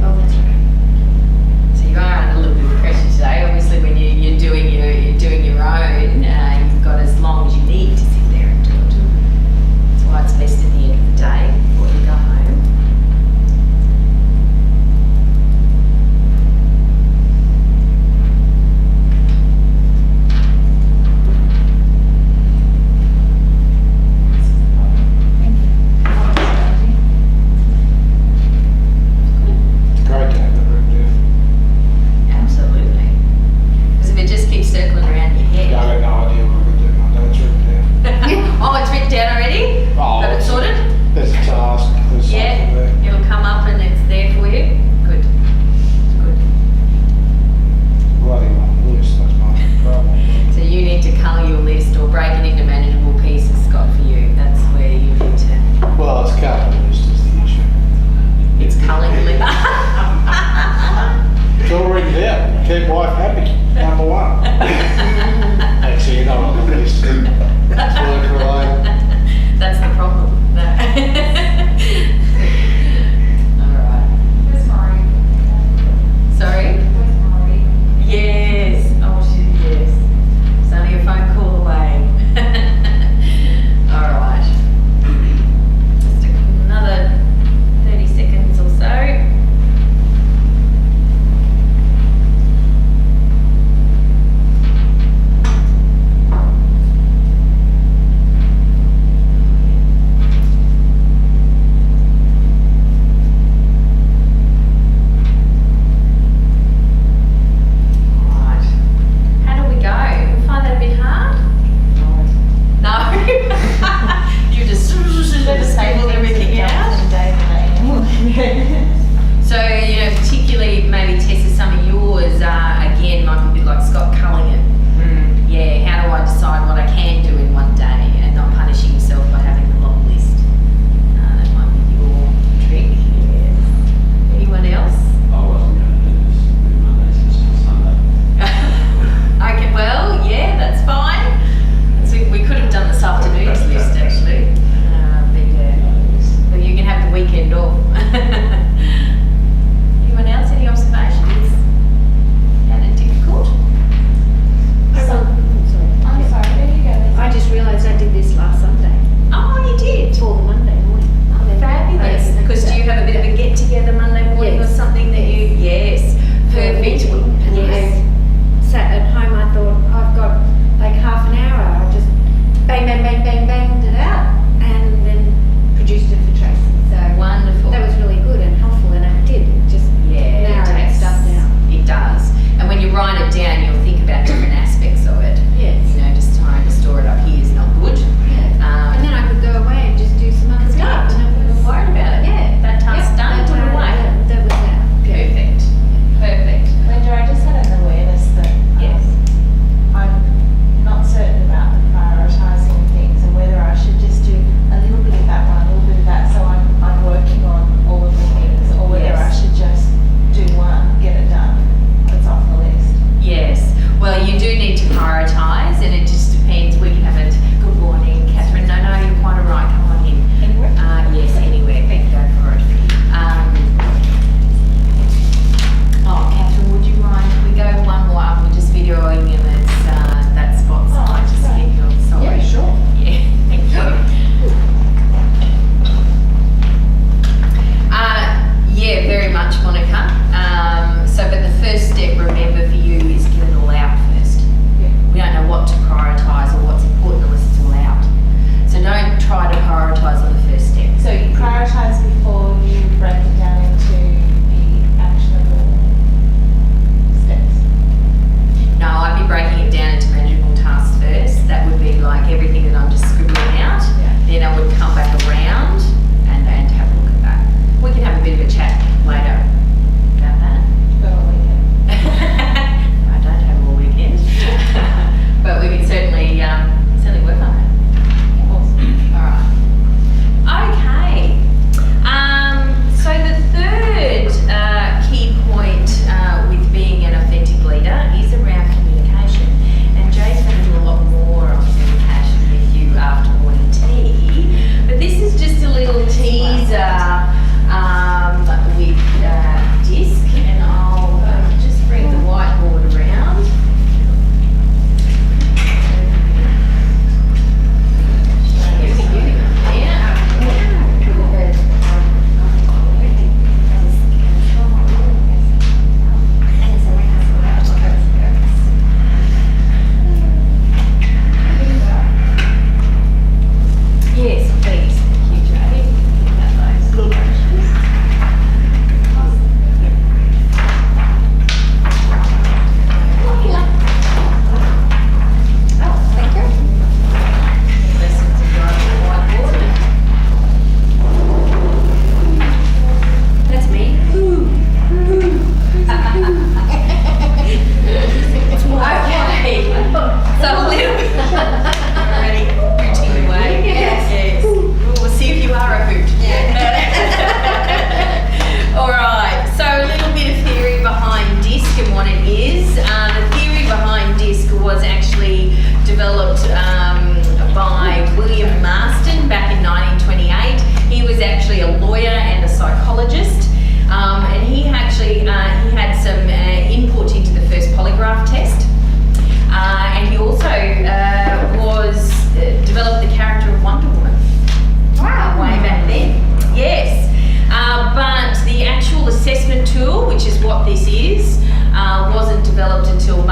Oh, that's right. So you are under a little bit of pressure today. Obviously, when you're doing your own, you've got as long as you need to sit there and do it. That's why it's best at the end of the day before you go home.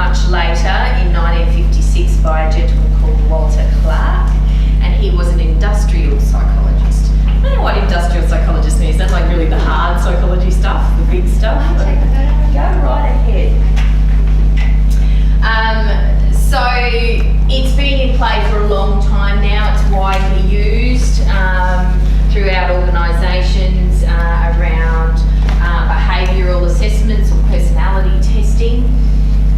much later in 1956 by a gentleman called Walter Clark, and he was an industrial psychologist. I don't know what industrial psychologist means. That's like really the hard psychology stuff, the big stuff. Go right ahead. So it's been in play for a long time now. It's widely used throughout organisations around behavioural assessments or personality testing.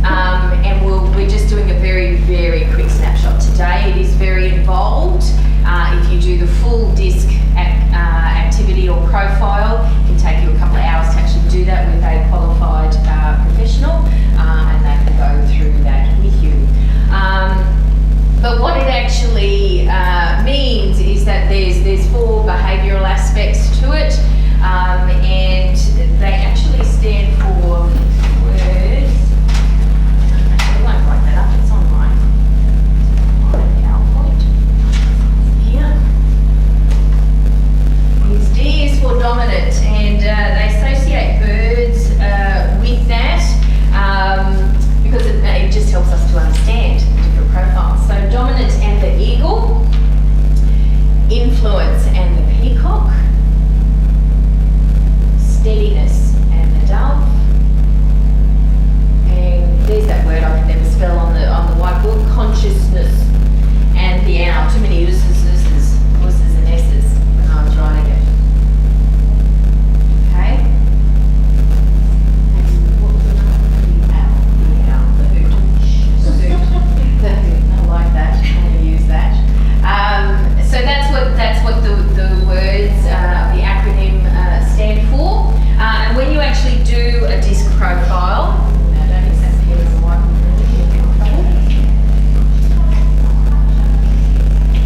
And we're just doing a very, very quick snapshot today. It is very involved. If you do the full DISC activity or profile, it can take you a couple of hours to actually do that with a qualified professional, and they can go through that with you. But what it actually means is that there's 4 behavioural aspects to it, and they actually stand for words. I won't write that up, it's on my PowerPoint. Here. D is for dominant, and they associate birds with that because it just helps us to understand different profiles. So dominant and the eagle, influence and the peacock, steadiness and the dove, and there's that word I can never spell on the whiteboard, consciousness and the owl. Too many U's and S's when I was writing it. Okay. What was another? The owl, the hoot. The hoot. I like that. I'm going to use that. So that's what the words, the acronym stand for. And when you actually do a DISC profile, now don't exactly get it on the whiteboard.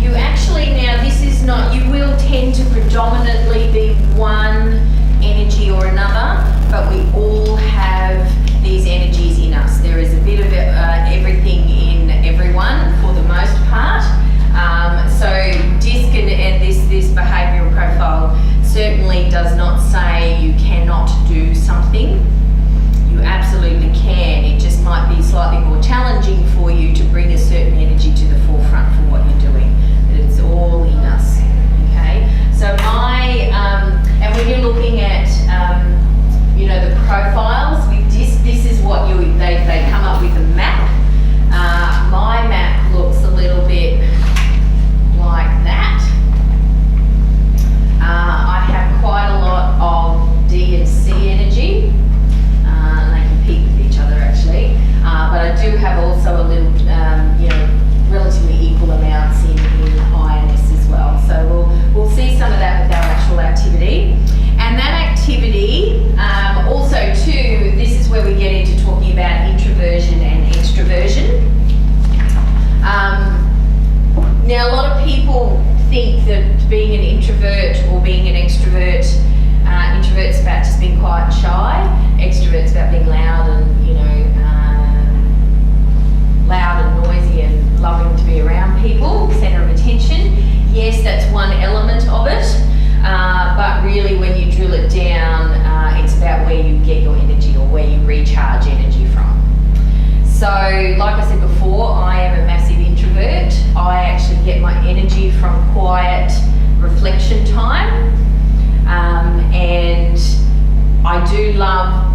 You actually, now this is not, you will tend to predominantly be one energy or another, but we all have these energies in us. There is a bit of everything in everyone for the most part. So DISC and this behavioural profile certainly does not say you cannot do something. You absolutely can. It just might be slightly more challenging for you to bring a certain energy to the forefront for what you're doing. But it's all in us. Okay. So and when you're looking at the profiles with DISC, this is what they come up with a map. My map looks a little bit like that. I have quite a lot of D and C energy, and they compete with each other actually. But I do have also a little, relatively equal amounts in I and S as well. So we'll see some of that with our actual activity. And that activity, also too, this is where we get into talking about introversion and extroversion. Now a lot of people think that being an introvert or being an extrovert, introvert's about just being quiet and shy, extrovert's about being loud and loud and noisy and loving to be around people, centre of attention. Yes, that's one element of it, but really when you drill it down, it's about where you get your energy or where you recharge energy from. So, like I said before, I am a massive introvert. I actually get my energy from quiet reflection time, and I do love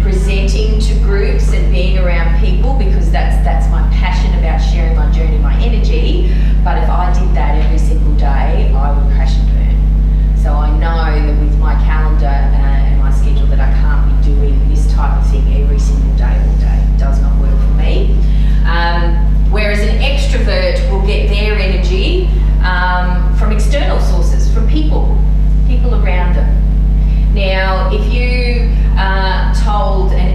presenting to groups and being around people because that's my passion about sharing my journey, my energy. But if I did that every single day, I would crash and burn. So I know that with my calendar and my schedule that I can't be doing this type of thing every single day, all day. It does not work for me. Whereas an extrovert will get their energy from external sources, from people around them. Now, if you told an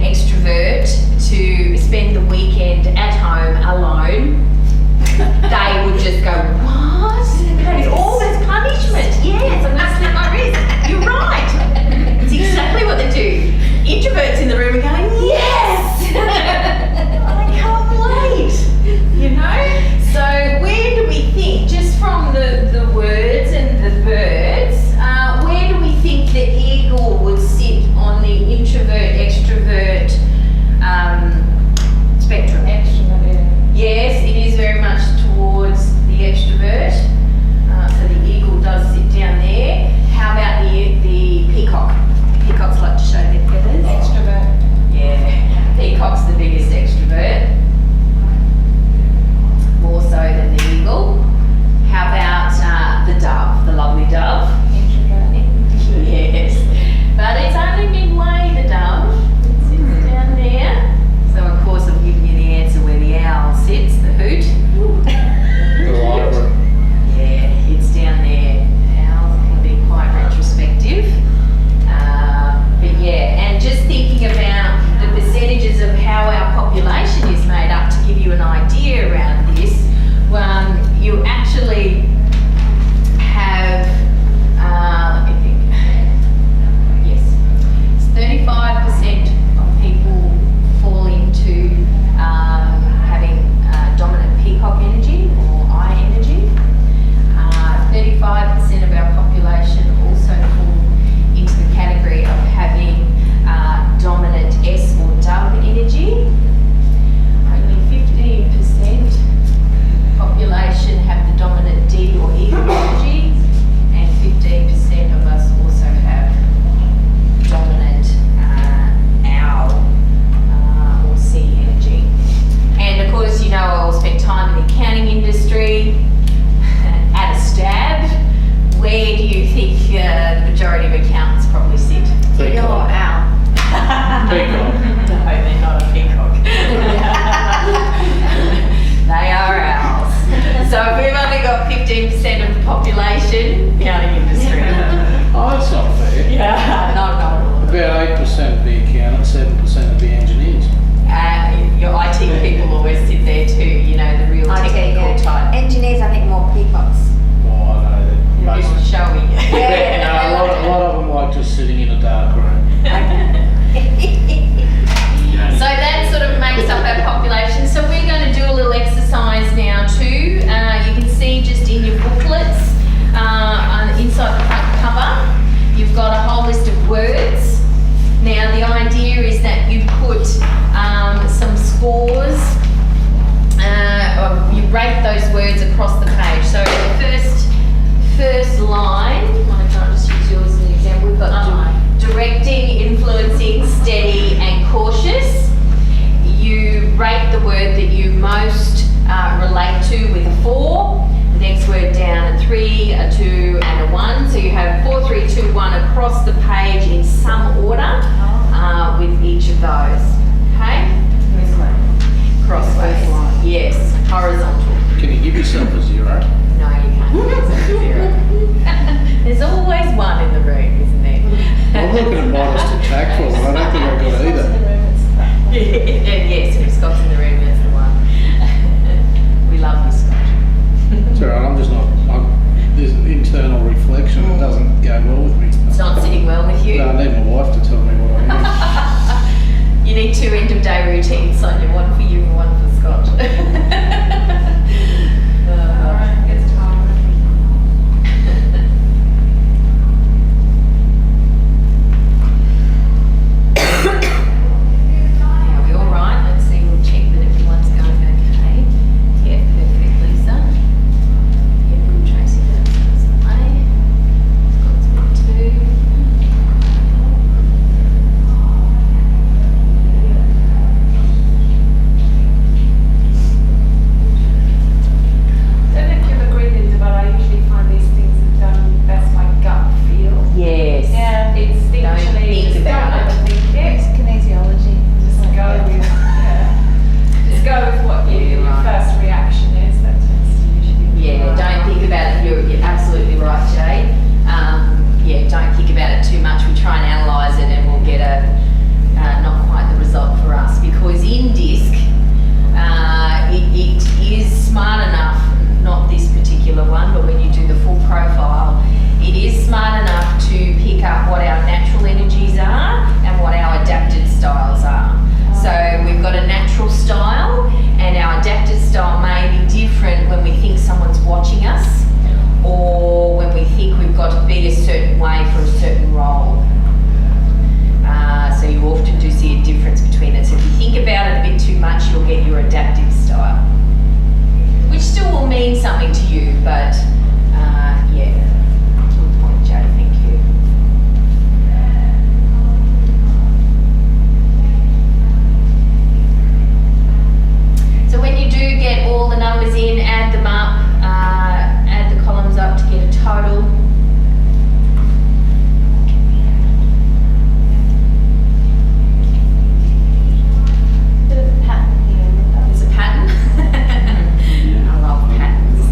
relate to with a 4. The next word down, a 3, a 2, and a 1. So you have 4, 3, 2, 1 across the page in some order with each of those. Okay? Crossways. Yes, horizontal. Can you give yourself a 0? No, you can't. Zero. There's always 1 in the room, isn't there? I'm looking at minus to tack for them. I don't think I got either. Yes, if Scott's in the room, that's the one. We love you, Scott. It's alright, I'm just not, there's an internal reflection that doesn't go well with me. It's not sitting well with you. No, I need my wife to tell me what I am. You need 2 end of day routines, Sonia. One for you and one for Scott. Are we all right? Let's see. We'll check that everyone's going okay. Yeah, perfect, Lisa. Yeah, good, Tracy. That's the way. Scott's good too. Don't know if you've agreed, Linda, but I usually find these things are done best by gut feel. Yes. Yeah, instinctually. Don't think just about don't it. overthink it. It's kinesiology. Just go with, just go with what Yeah, your right. first reaction is. That tends to usually be Yeah, right. don't think about it. You're absolutely right, Jade. Yeah, don't think about it too much. We try and analyse it and we'll get a not quite the result for us, because in DISC, it is smart enough, not this particular one, but when you do the full profile, it is smart enough to pick up what our natural energies are and what our adapted styles are. So we've got a natural style, and our adapted style may be different when we think someone's watching us, or when we think we've got to be a certain way for a certain role. So you often do see a difference between it. So if you think about it a bit too much, you'll get your adaptive style, which still will mean something to you, but yeah, good point, Jade, thank you. So when you do get all the numbers in, add them up, add the columns up to get a total. Bit of a pattern here. There's a pattern. I love patterns.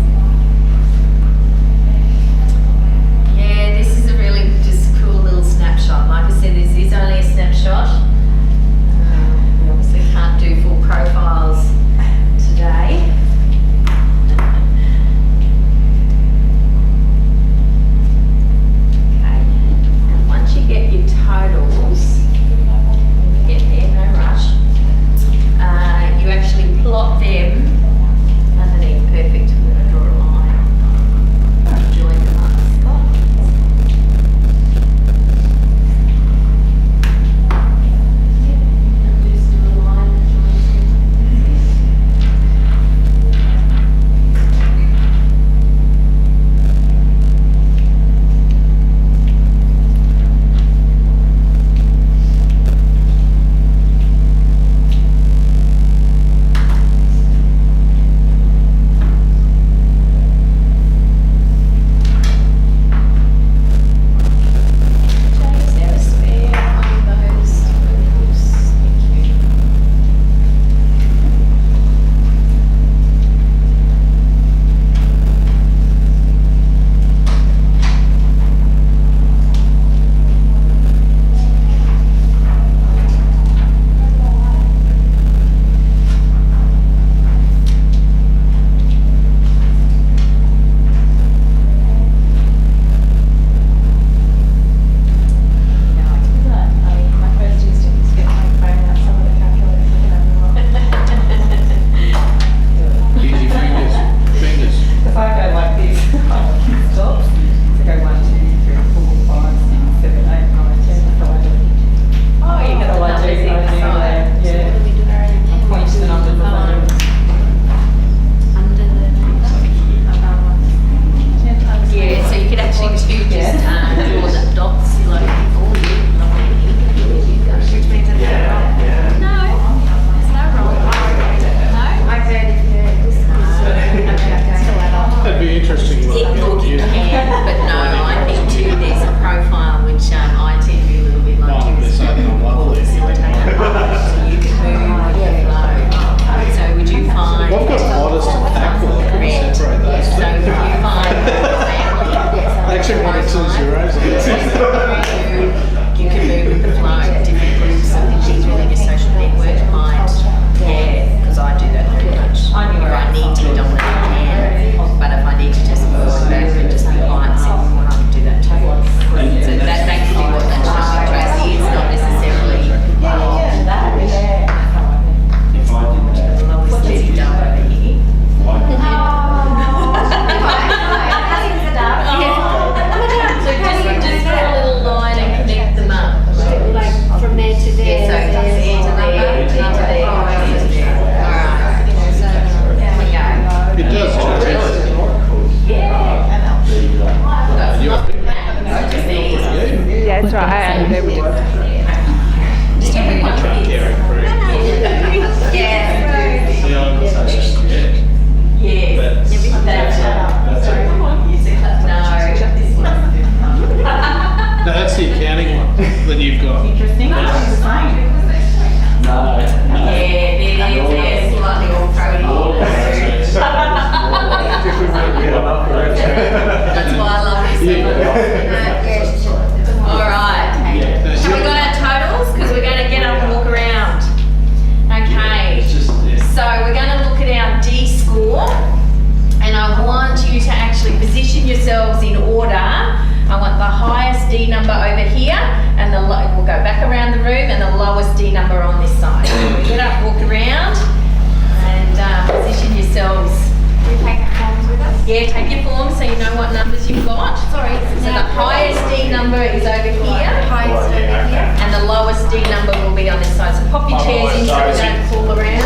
in so we don't pull around.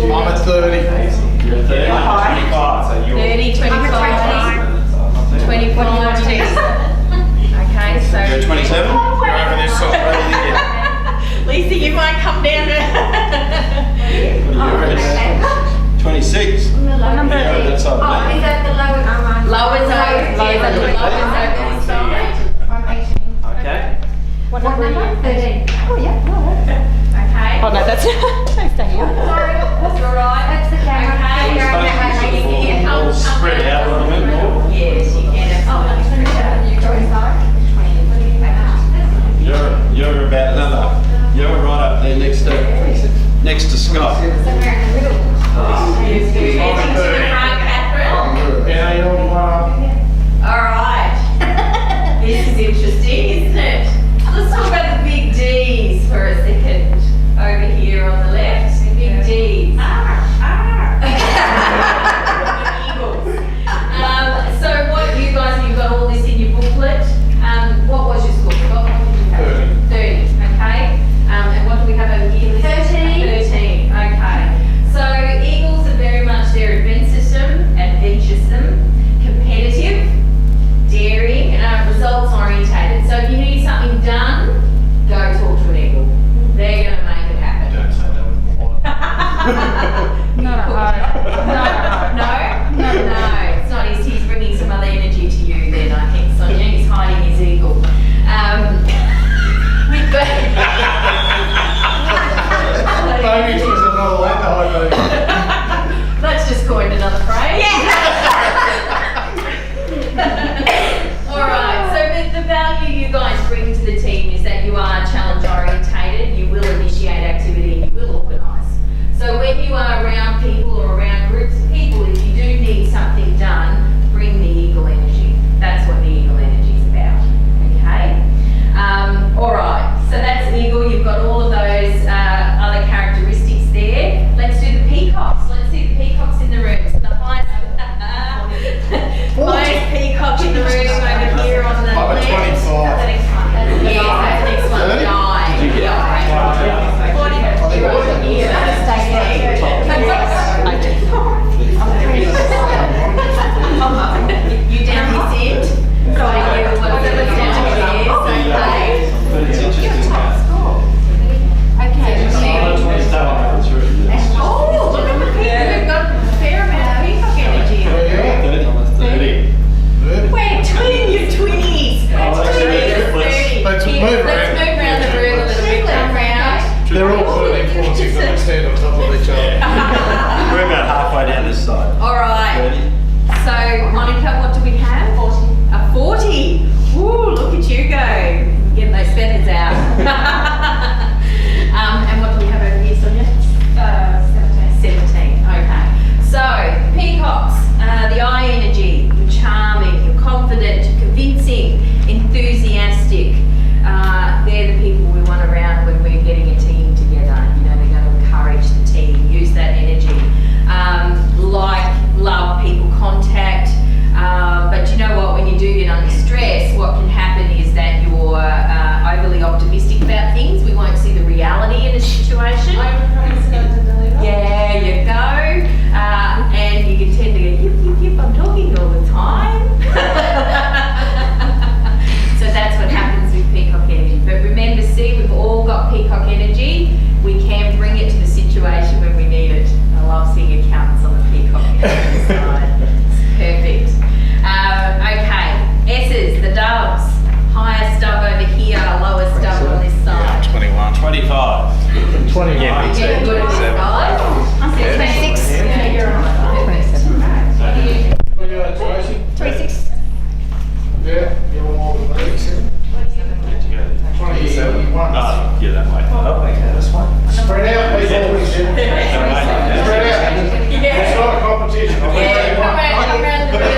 I'm at 30. You're at 30, High. 25, so you're. 30, 25, 25. Okay, so. You're 27? You're over this side. Lisa, you might come down to. What are you at? 26? What number Yeah, are you? that's Oh, up is there. that the lower? Lower zone, yeah, the lower zone side. I'm 18. Okay. What number are you? 13. Oh, yeah. Oh, Okay. no, that's stay here. Sorry. That's all right. That's the camera. Okay. You're on that way. All spread out a little bit more. Yes, you can. Absolutely spread out. You're about another, you're right up there next to Scott. Somewhere in the middle. Heading to the front, Catherine. Yeah, you're All right. This is interesting, isn't it? Let's talk about the big D's for a second. Over here on the left, the big D's. Eagles. So what you guys, you've got all this in your booklet. What was your score? What did you have? 30. Okay. And what do we have over here? 13. 13. Okay. So Eagles are very much their adventuresome, competitive, daring, results orientated. So if you need something done, go talk to an eagle. They're going to make it happen. Don't say that with No, No, it's not. He's bringing some other energy to you then, I think, Sonia. He's hiding his eagle. Maybe she's another one. Let's just coin another phrase. All right, so the value you guys bring to the team is that you are challenge orientated, you will initiate activity, and you will organise. So when you are around people or around groups of people, if you do need something done, bring the eagle energy. That's what the eagle energy is about, okay? All right, so that's eagle. You've got all of those other characteristics there. Let's do the peacocks. Let's see the peacocks in the room. So the highest peacock in the room over here on the I'm at left. 25. That's the next one. That's the next one. Really? Nine. Did you get Yeah. 40. You're over here. You down this end. So you whatever down here. Okay. But it's interesting how. Okay. Oh, look at the peacock. We've got a fair amount of peacock energy. Yeah. 30. Wait, you're twinnies. Let's move Let's around. move around the room a little bit. Come round. They're all sort of influencing them to stand on top of each other. We're about halfway down this side. All right. 30. So, Monica, what do we have? 40. A 40. Woo, look at you go. Getting those feathers out. And what do we have over here, Sonia? 17. Okay. So, peacocks, the eye energy. You're charming, you're confident, you're convincing, enthusiastic. They're the people we want around when we're getting a team together. You know, they're going to encourage the team, use that energy. Love people contact. But you know what, when you do get under stress, what can happen is that you're overly optimistic about things. We won't see the reality in a situation. Yeah, you go. And you can tend to go, yip, I'm talking all the time. So that's what happens with peacock energy. But remember, see, we've all got peacock energy. We can bring it to the situation when we need it. I love seeing accountants on the peacock energy side. It's perfect. Okay, S's, the doves. Highest dove over here, lowest dove on this side. 21. 25. 21. Yeah, good at this, guys. I'm 26. Yeah, you're on. Perfect. What are you at, Tracy? 26. Yeah, you're more than me. 21. Oh, yeah, that way. Oh, okay, that's fine. Spread out, people. Spread out. It's not a competition. Yeah, come around the room.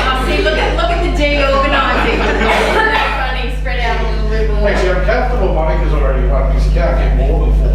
Oh, see, look at the D organising. Isn't that funny? Spread out a little bit more. Actually, I'm comfortable, Monica's already won because you can't get more than 4.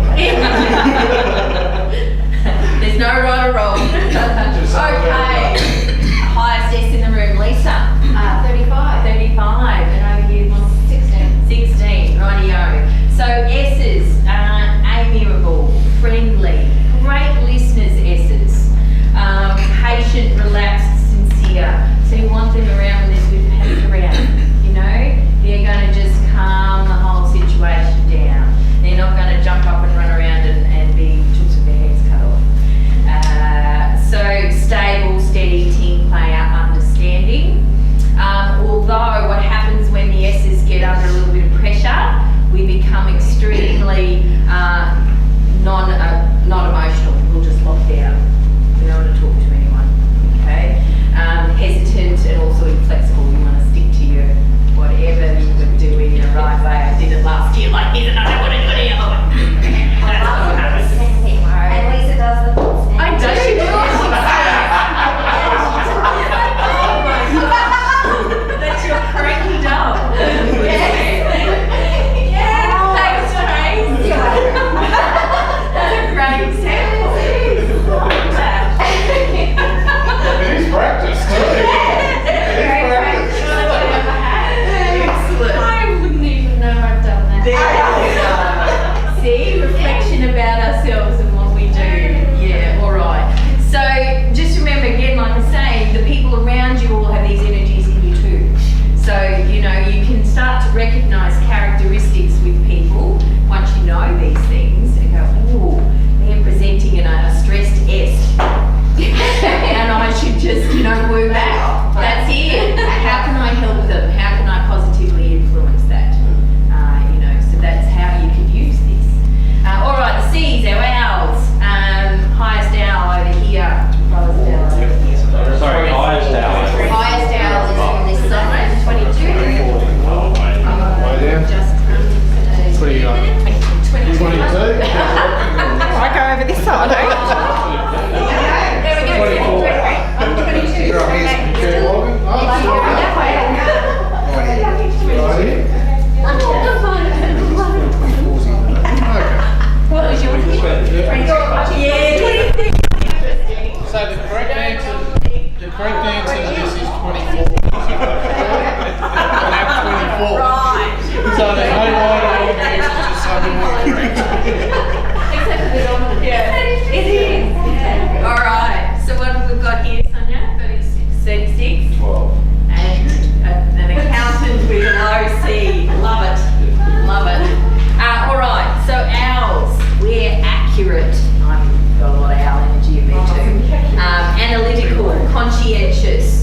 I'm got a lot of owl energy in me too. Analytical, conscientious,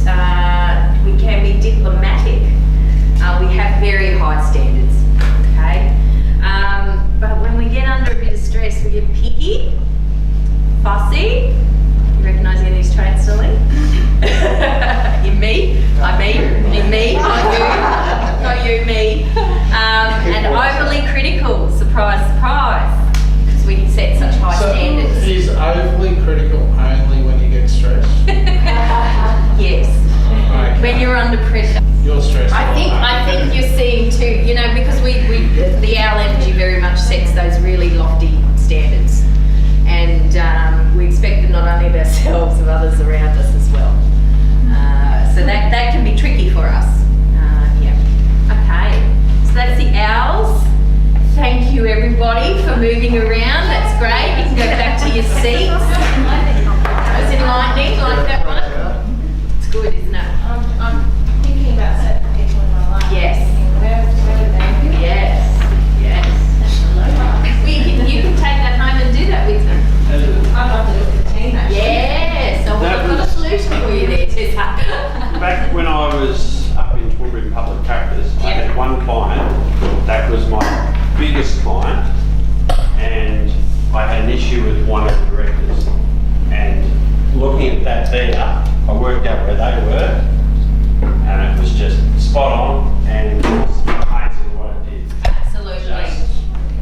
we can be diplomatic. We have very high standards, okay? But when we get under a bit of stress, we get picky, fussy. You recognise any of these traits, Celine? In me, in me, not you, me. And overly critical, surprise, surprise, because we set such high standards. Is overly critical only when you get stressed? Yes, Okay. when you're under pressure. You're stressed. I think you're seeing too, you know, because the owl energy very much sets those really lofty standards. And we expect them not only of ourselves, of others around us as well. So that can be tricky for us. Yeah. Okay. So that's the owls. Thank you everybody for moving around. That's great. You can go back to your seats. Was it enlightening? Like that one? It's good, isn't it? I'm thinking about certain people in my life. Yes. Thinking, where would they be? Yes. Yes. Well, you can take that home and do that with them. I'd love to do it with the team actually. Yeah. So That we've got a was- solution for you there, Tessa. Back when I was up in Toowoomba Public Practice, I had one client that was my biggest client, and I had an issue with one of the directors. And looking at that there, I worked out where they were, and it was just spot on, and it was amazing what it did. Absolutely. Just,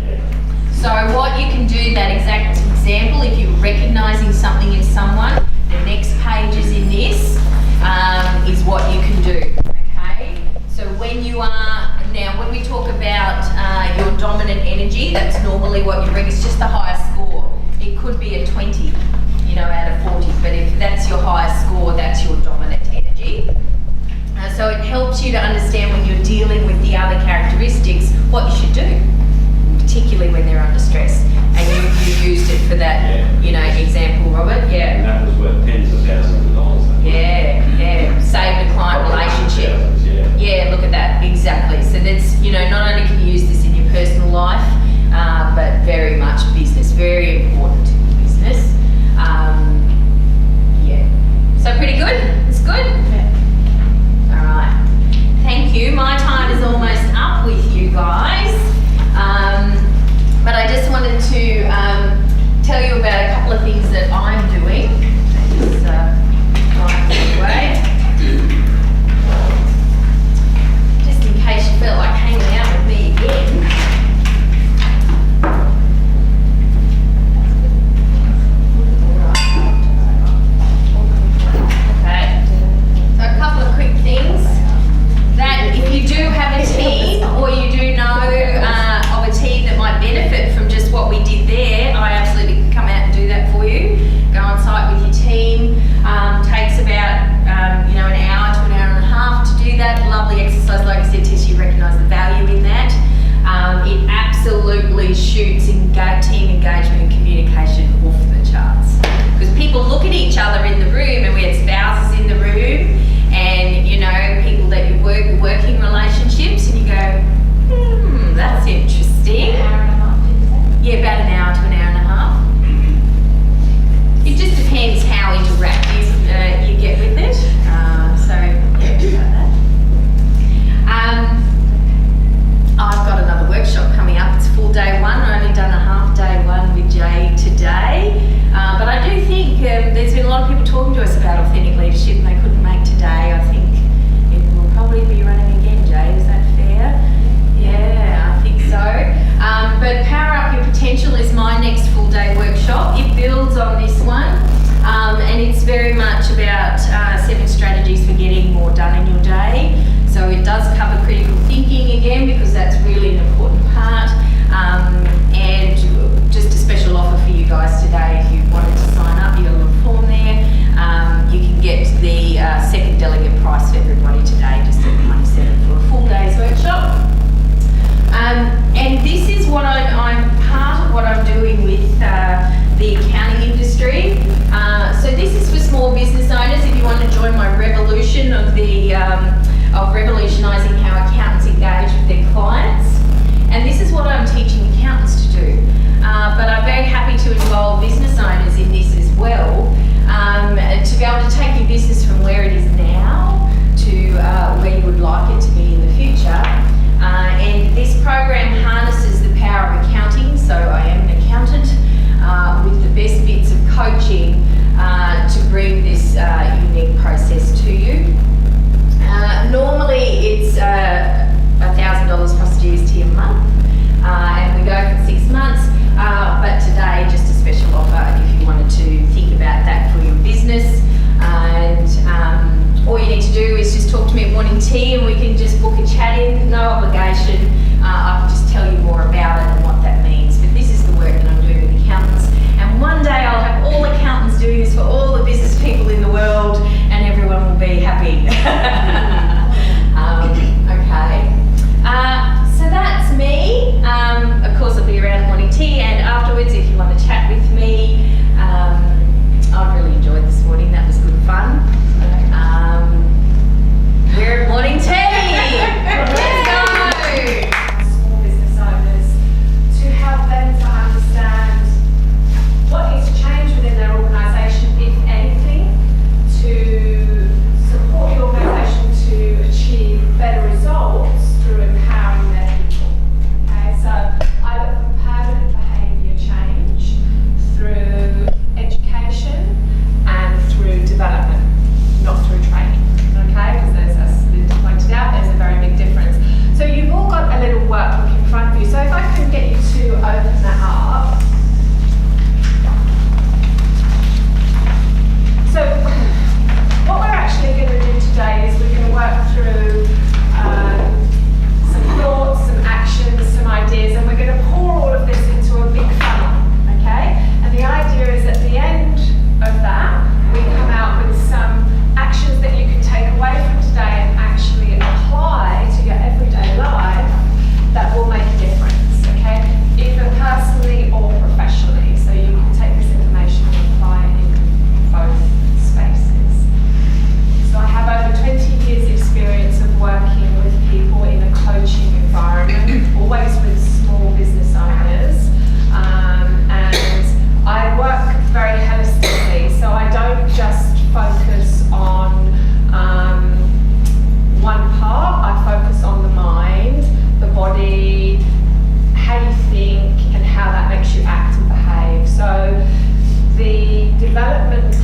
yeah. So what you can do, that exact example, if you're recognising something in someone, the next page is in this, is what you can do, okay? So when you are, now when we talk about your dominant energy, that's normally what you bring, it's just the highest score. It could be a 20, you know, out of 40, but if that's your highest score, that's your dominant energy. So it helps you to understand when you're dealing with the other characteristics, what you should do, particularly when they're under stress. And you used it for that, Yeah. you know, example, Robert. And Yeah, that was worth tens of thousands of dollars. yeah. Saved a client relationship. Thousands, yeah. Yeah, look at that, exactly. So that's, you know, not only can you use this in your personal life, but very much business, very important in business. Yeah. So pretty good? It's good? All right. Thank you. My time is almost up with you guys. But I just wanted to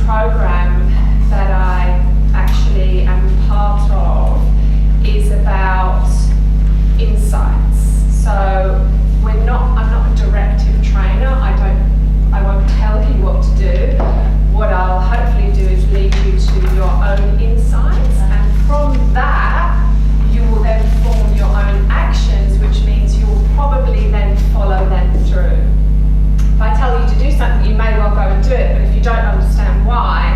program that I actually am part of is about insights. So I'm not a directive trainer. I won't tell you what to do. What I'll hopefully do is lead you to your own insights, and from that you will then form your own actions, which means you'll probably then follow them through. If I tell you to do something, you may well go and do it, but if you don't understand why,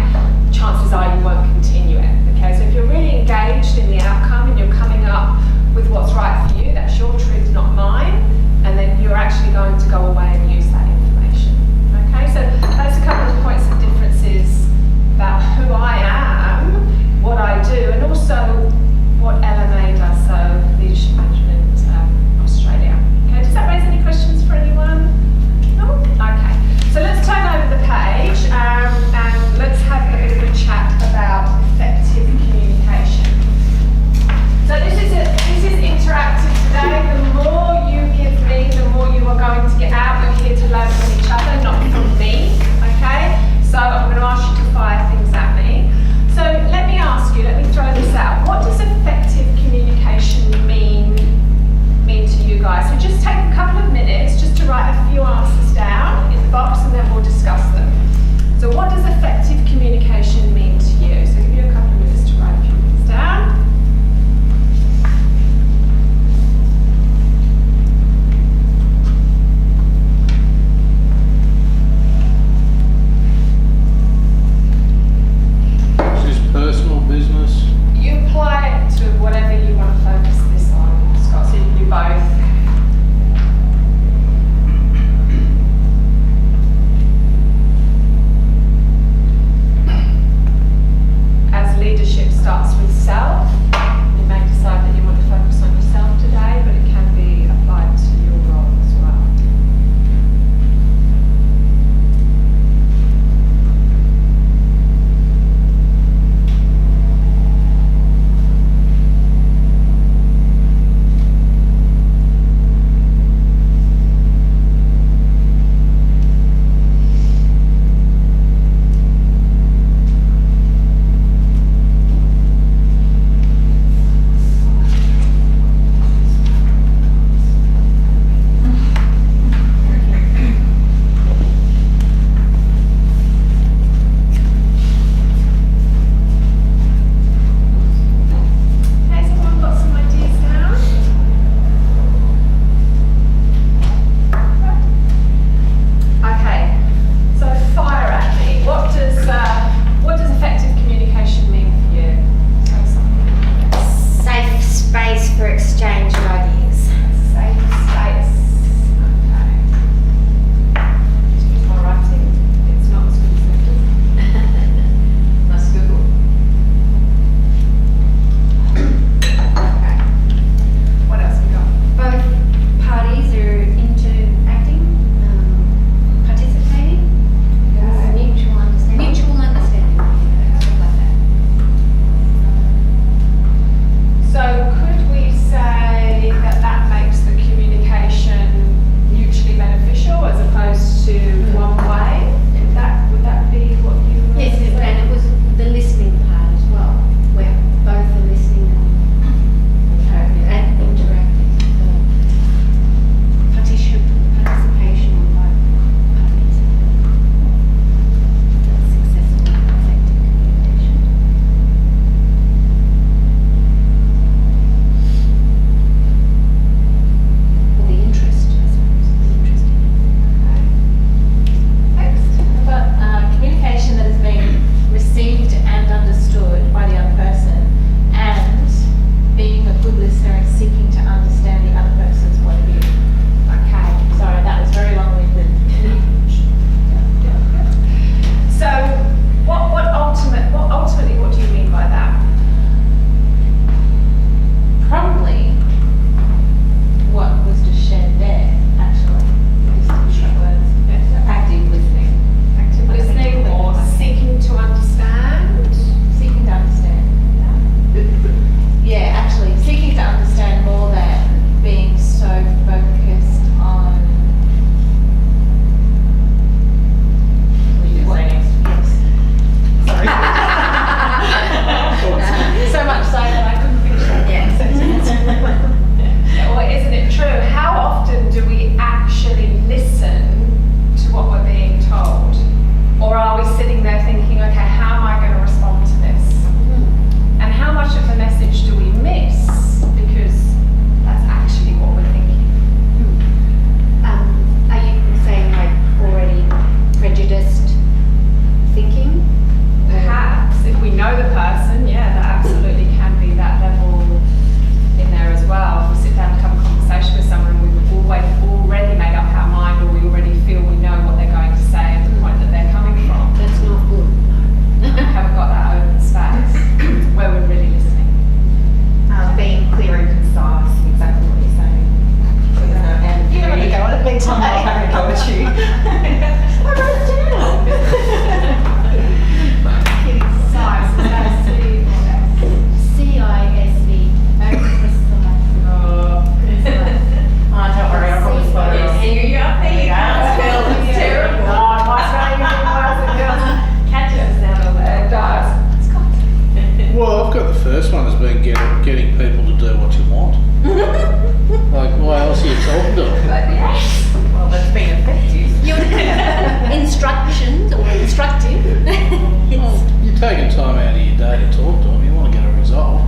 day to talk to them. You want to get a result.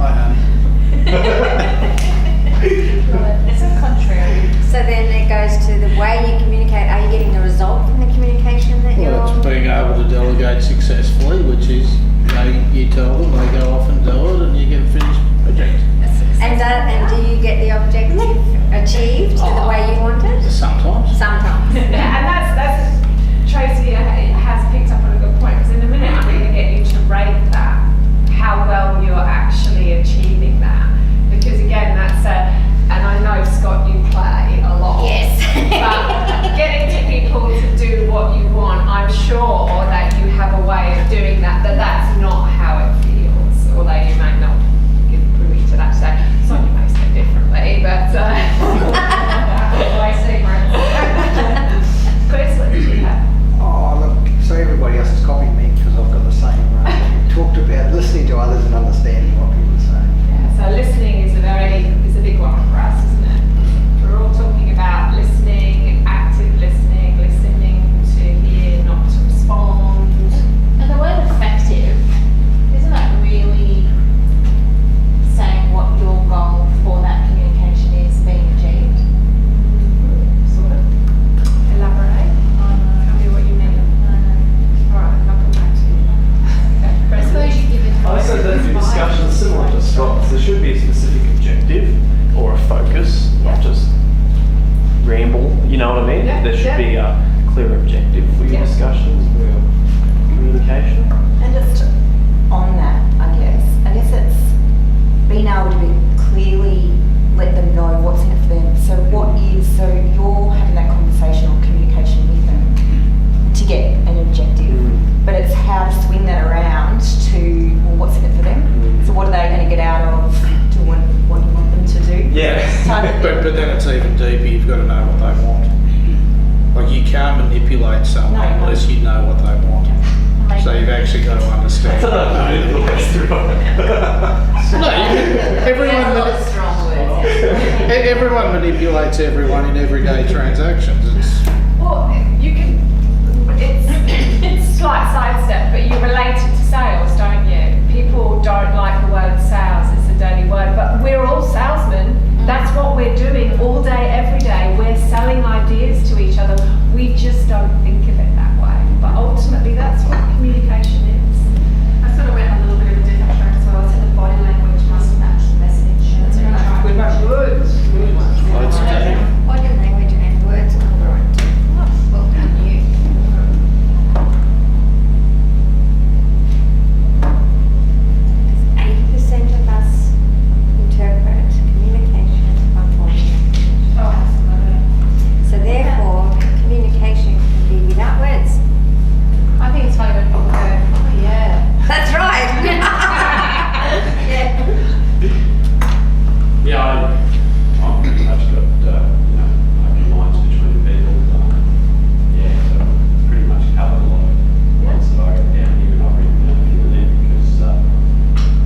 Hi, honey. It's a contrary. So then it goes to the way you communicate. Are you getting a result from the communication that Well, it's you're? being able to delegate successfully, which is, you tell them, they go off and do it, and you get a finished project. And do you get the objective achieved the way you want it? Sometimes. Sometimes. Yeah, and that's Tracy has picked up on a good point, because in a minute I'm going to get you to rate that, how well you're actually achieving that. Because again, and I know Scott, you play a lot. Yes. But getting to people to do what you want, I'm sure that you have a way of doing that, that's not how it feels, although you might not give privy to that today. Sonia may say differently, but Chris, what did you have? Oh, look, so everybody else is copying me because I've got the same. You talked about listening to others and understanding what people are saying. Yeah, so listening is a big one for us, isn't it? We're all talking about listening, active listening, listening to hear, not to respond. And the word effective, isn't that really saying what your goal for that communication is being achieved? Sort of. Elaborate. Tell me what you mean. All right, I'll come back to you. Okay, I Chris. suppose you give it. I said that the discussion is similar to Scott's. There should be a specific objective or a focus, not just ramble, you know what I mean? Yeah, There should yeah. be a clear objective for your Yeah. discussions, for your communication. And just on that, I guess it's being able to be clearly let them know what's in it for them. So so you're having that conversation or communication with them to get an objective, but it's how to swing that around to, well, what's in it for them? So what are they going to get out of doing what you want them to do? Yeah. Type of thing. But then it's even deeper, you've got to know what they want. Like, you can't manipulate someone No, you can't. unless you know what they want. So you've actually got to understand. I don't know the best No, everyone, Strong words. everyone manipulates everyone in everyday transactions. It's, Well, you can, it's slight sidestep, but you relate it to sales, don't you? People don't like the word sales, it's a dirty word, but we're all salesmen. That's what we're doing all day, every day. We're selling ideas to each other. We just don't think of it that way. But ultimately, that's what communication is. I sort of went a little bit of a different track as well. I said the body language must match the message. That's right. Good words. it's deep. Body language and words congruent. Well done, you. 80% of us interpret communication by body language. Oh, absolutely. So therefore, communication can be without words. I think it's funny when people go, oh yeah. That's right. Yeah. Yeah, I'm pretty much got, open lines between people. Yeah, so pretty much covered a lot of ones that I wrote down here, and I've written down a few of them because,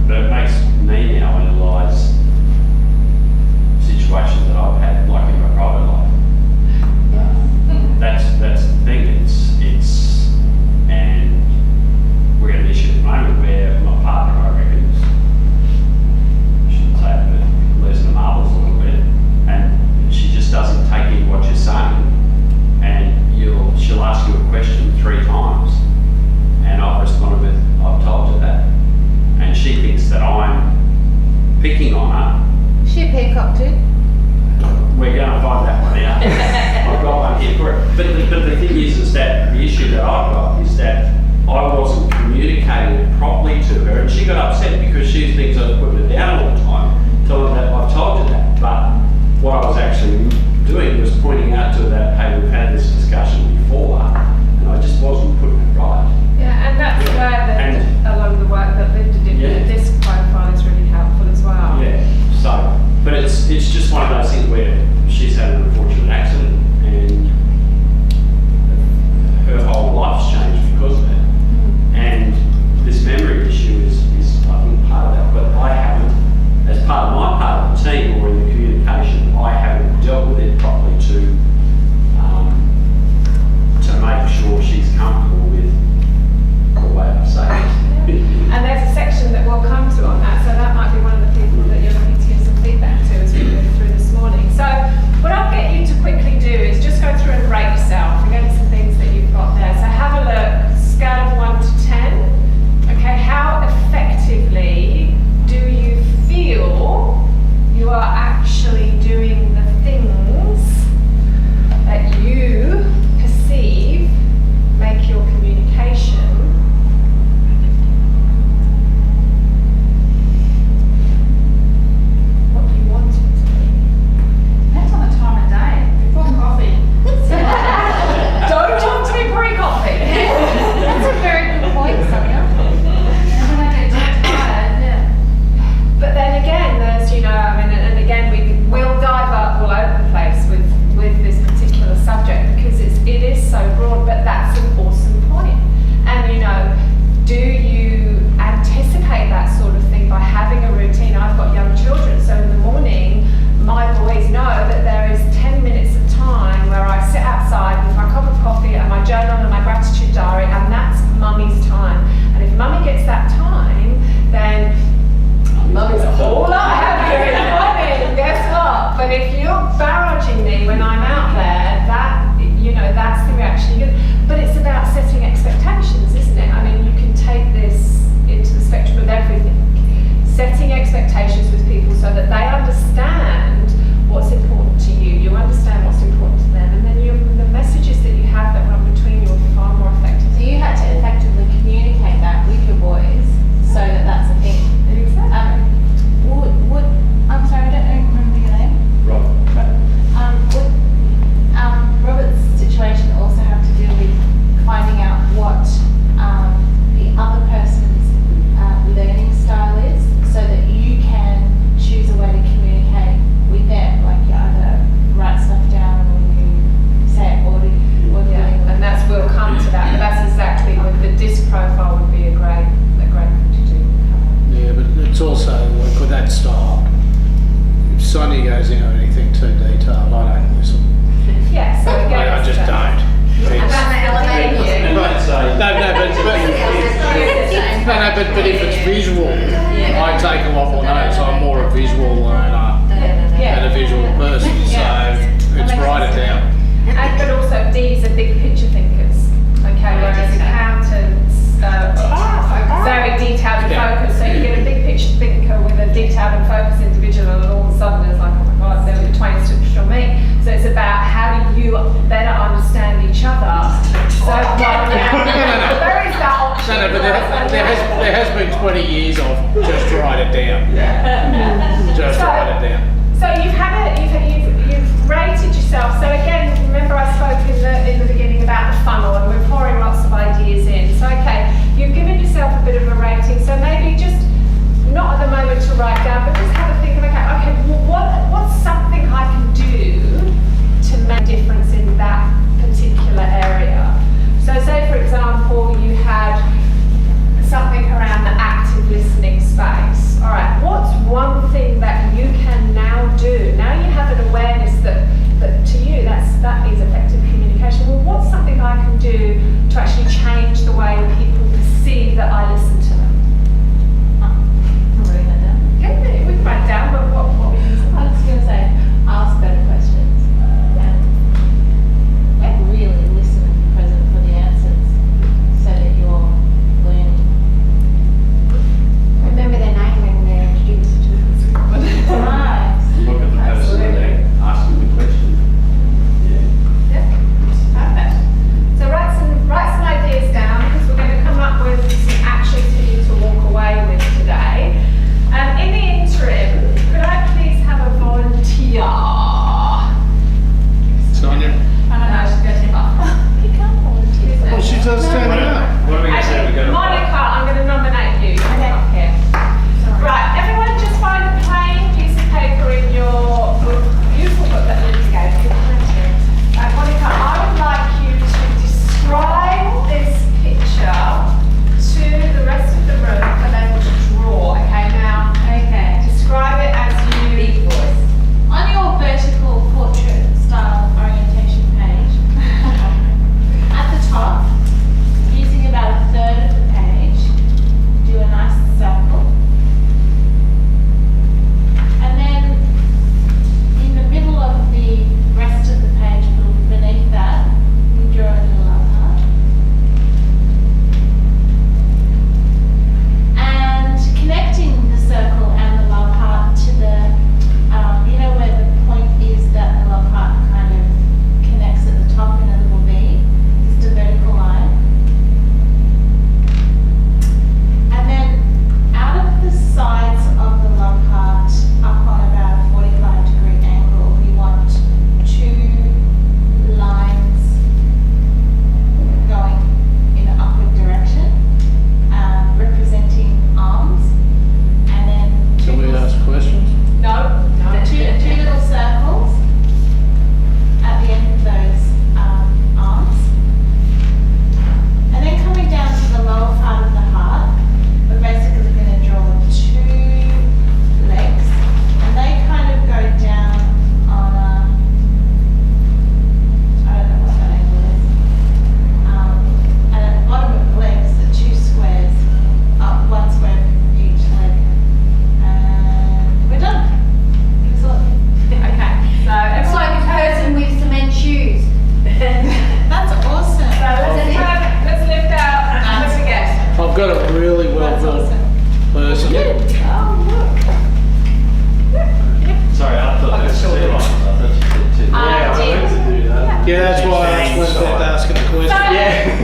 but it makes me now analyse situations that I've had, like in my private life. That's the thing, and we're at an issue at the moment where my partner, I reckon, I shouldn't say it, but losing the marbles a little bit, and she just doesn't take in what you're saying, and she'll ask you a question 3 times, and I've responded with, I've told you that, and she thinks that I'm picking on her. Is she a peacock too? We're going to find that one out. I've got one here for it. But the thing is that the issue that I've got is that I wasn't communicating it properly to her, and she got upset because she thinks I was putting her down all the time, telling her that I've told you that. But what I was actually doing was pointing out to her that, hey, we've had this discussion before, and I just wasn't putting it right. Yeah, and that's where along the work that Linda did with the disc profile is really helpful as well. Yeah, so, but it's just one of those things where she's had an unfortunate accident, and her whole life's changed because of it. And this memory issue is I think part of that, but so broad, but that's an awesome point. And you know, do you anticipate that sort of thing by having a routine? I've got young children, so in the morning, my boys know that there is 10 minutes of time where I sit outside with my cup of coffee and my journal and my gratitude diary, and that's mummy's time. And if mummy gets that time, then mummy's a whole lot happier in the morning, guess what? But if you're barraging me when I'm out there, that, you know, that's the reaction you get. But it's about setting expectations, isn't it? I mean, you can take this into the spectrum of everything. Setting expectations with people so that they understand what's important to you, you understand what's important to them, and then the messages that you have that run between you are far more effective. So you had to effectively communicate that with your boys so that that's a thing. Exactly. I'm sorry, I don't remember your name. Rob. Would Robert's situation also have to do with finding out what the other person's learning style is, so that you can choose a way to communicate with them, like you either write stuff down or you say it audibly. Yeah, and that's, we'll come to that, but that's exactly with the disc profile would be a great thing to do. Yeah, but it's also like with that style, if Sonia goes into anything too detailed, I don't listen. Yeah, so again, I just don't. It's- but if it's visual, I take a lot more notes. I'm more a visual learner than a visual person, so it's write it down. And but also D's are big picture thinkers, okay, whereas accountants very detailed and focused. So you get a big picture thinker with a detailed and focused individual, and all of a sudden it's like, oh my God, they're the twain shall meet. So it's about how do you better understand each other. So there is that option. No, but there has been 20 years of just write it down. Just write it down. So you've rated yourself. So again, remember I spoke in the beginning about the funnel, and we're pouring lots of ideas in. So okay, you've given yourself a bit of a rating. So maybe just not at the moment to write down, but just have a think of okay, well, what's something I can do to make a difference in that particular area. So say for example you had something around the active listening space. All right, what's one thing that you can now do? Now you have an awareness that to you that is effective communication. Well, what's something I can do to actually change the way people perceive that I listen to them? I'm writing that down. Okay, we can write down, but what we can say. I was going to say, ask better questions and really listen and be present for the answers so that you're learning. Remember their name when they're introduced to us. Nice. Look at the person there, asking the question. Yeah. Perfect. So write some ideas down, because we're going to come up with some action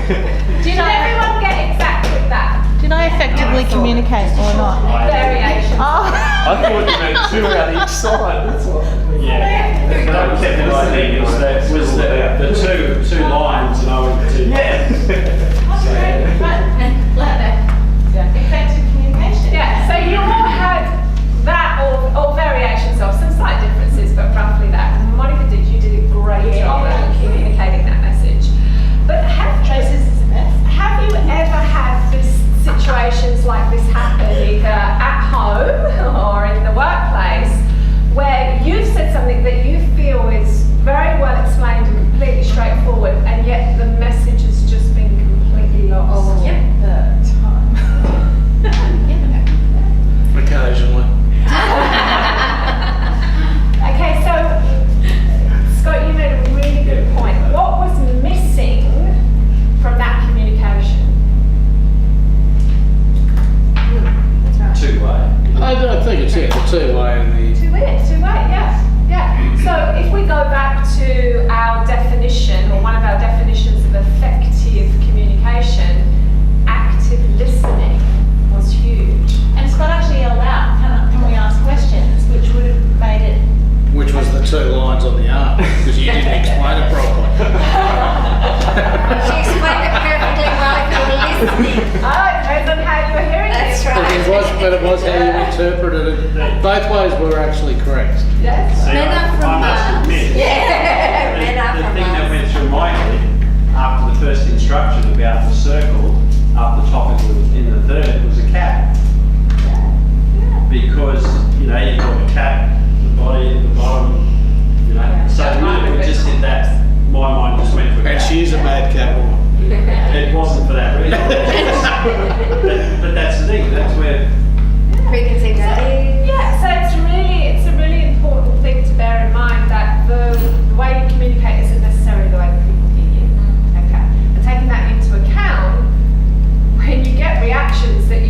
Did everyone get exactly that? Did I effectively communicate or not? Variation. Oh. I thought you meant two out each side, that's what. Yeah. What I kept listening was the two lines and I went to. Yeah. Effective communication. Yeah, so you all had that or variations of some slight differences, but roughly that. And Monica you did a great job at communicating that message. But have you ever had situations like this happen either at home or in the workplace where you've said something that you feel is very well explained and completely straightforward and yet the message has just been completely lost? All the time. Occasionally. Okay, so Scott, you made a really good point. What was missing from that communication? Two-way. I think it's the two-way and the. Two-way, yeah. So if we go back to our definition, or one of our definitions of effective communication, active listening was huge. And Scott actually yelled out, can we ask questions, which would have made it. Which was the two lines on the arm, because you didn't explain it properly. She explained it perfectly well if you were listening. Oh, it depends on how you were hearing That's it. right. But it was how you interpreted it. Both ways were actually correct. Yes. See, Men are from I must Mars. admit, Yeah, men are the from thing that Mars. went through my head after the first instruction about the circle, up the top in the third was a cat. Because, you've got the cat, the body at the bottom, So really, we just did that. My mind just went to a And cat. she's a mad cat woman. It wasn't for that reason. but that's the thing, that's where Preconceived ideas. Yeah, so it's a really important thing to bear in mind that the way you communicate isn't necessarily the way that people hear you. Okay. And taking that into account, when you get reactions that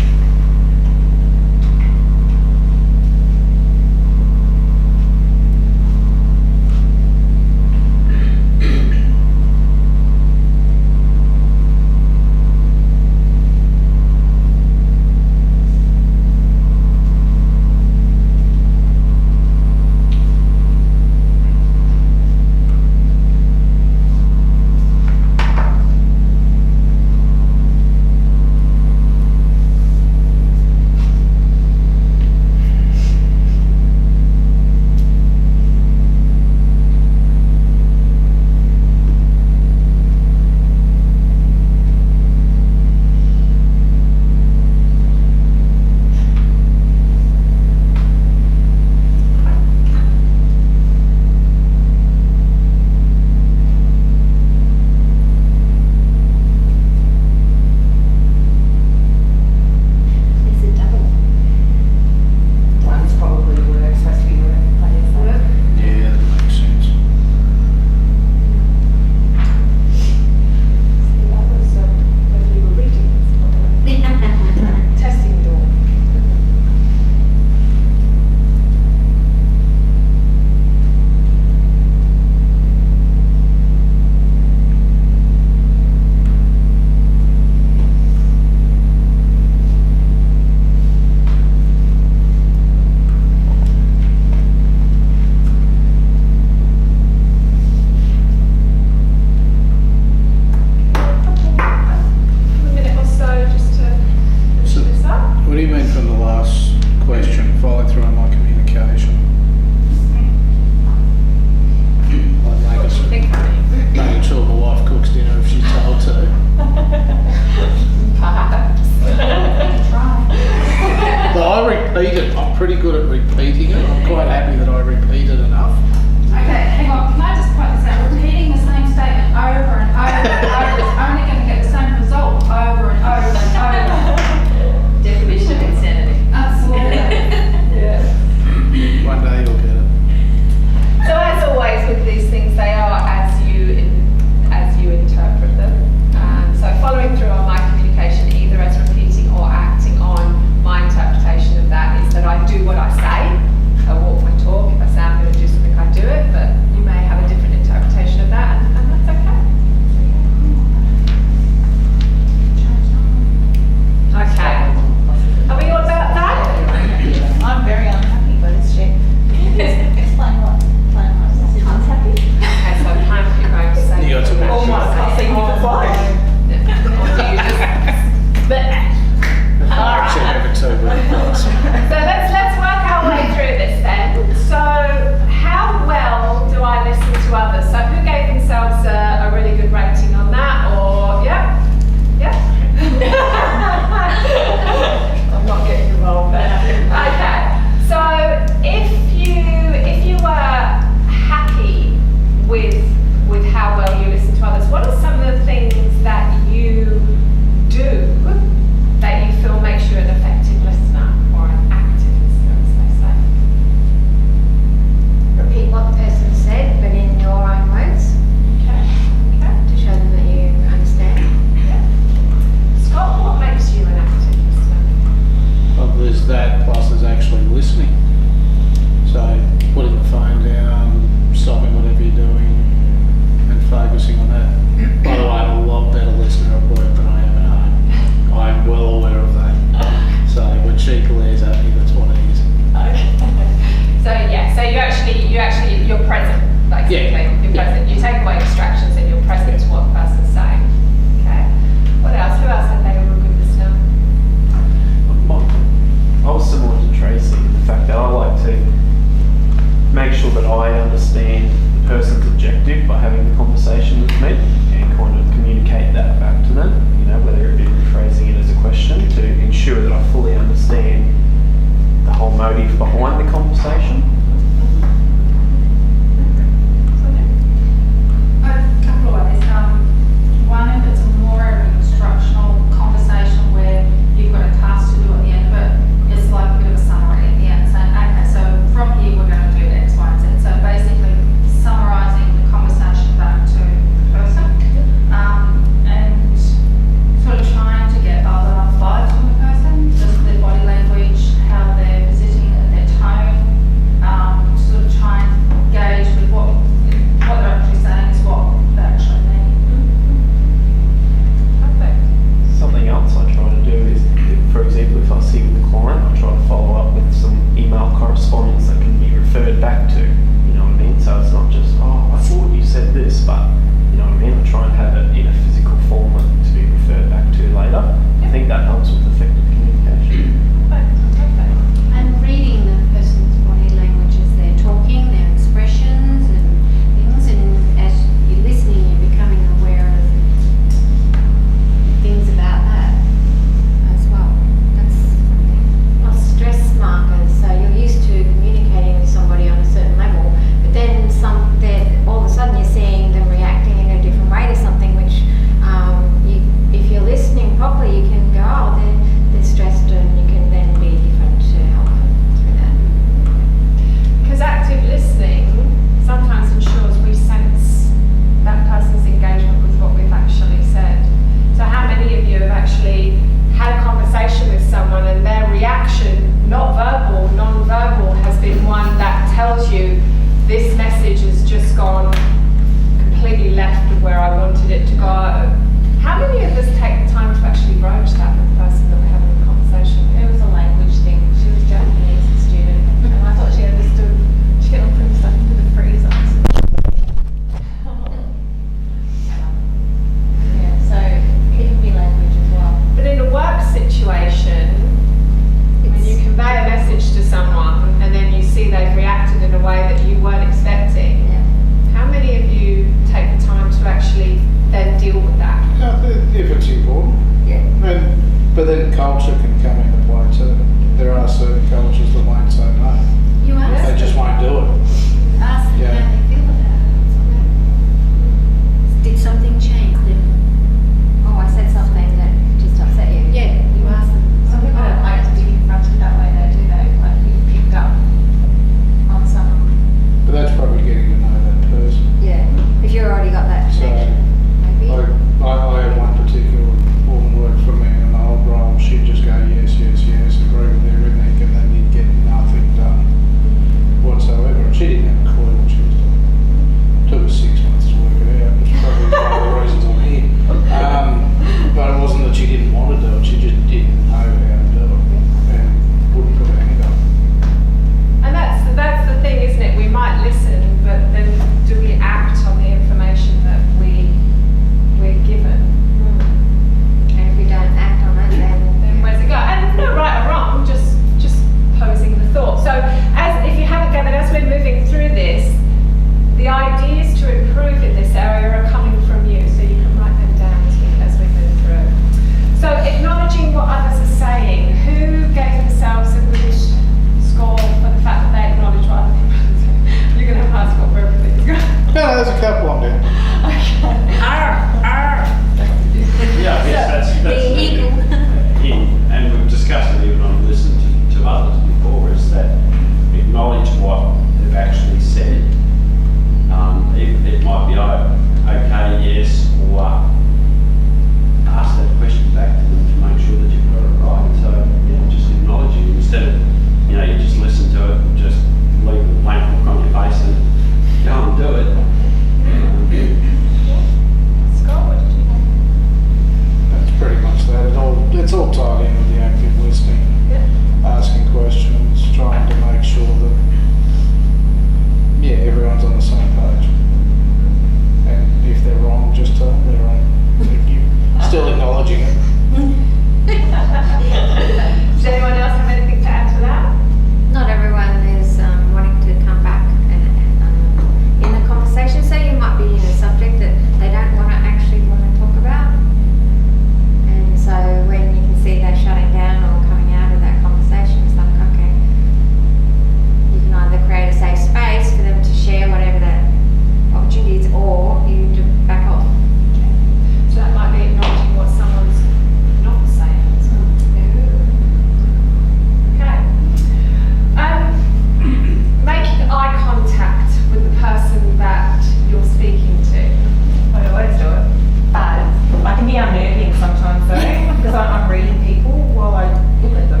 sometimes though, because I'm reading people while I look at them.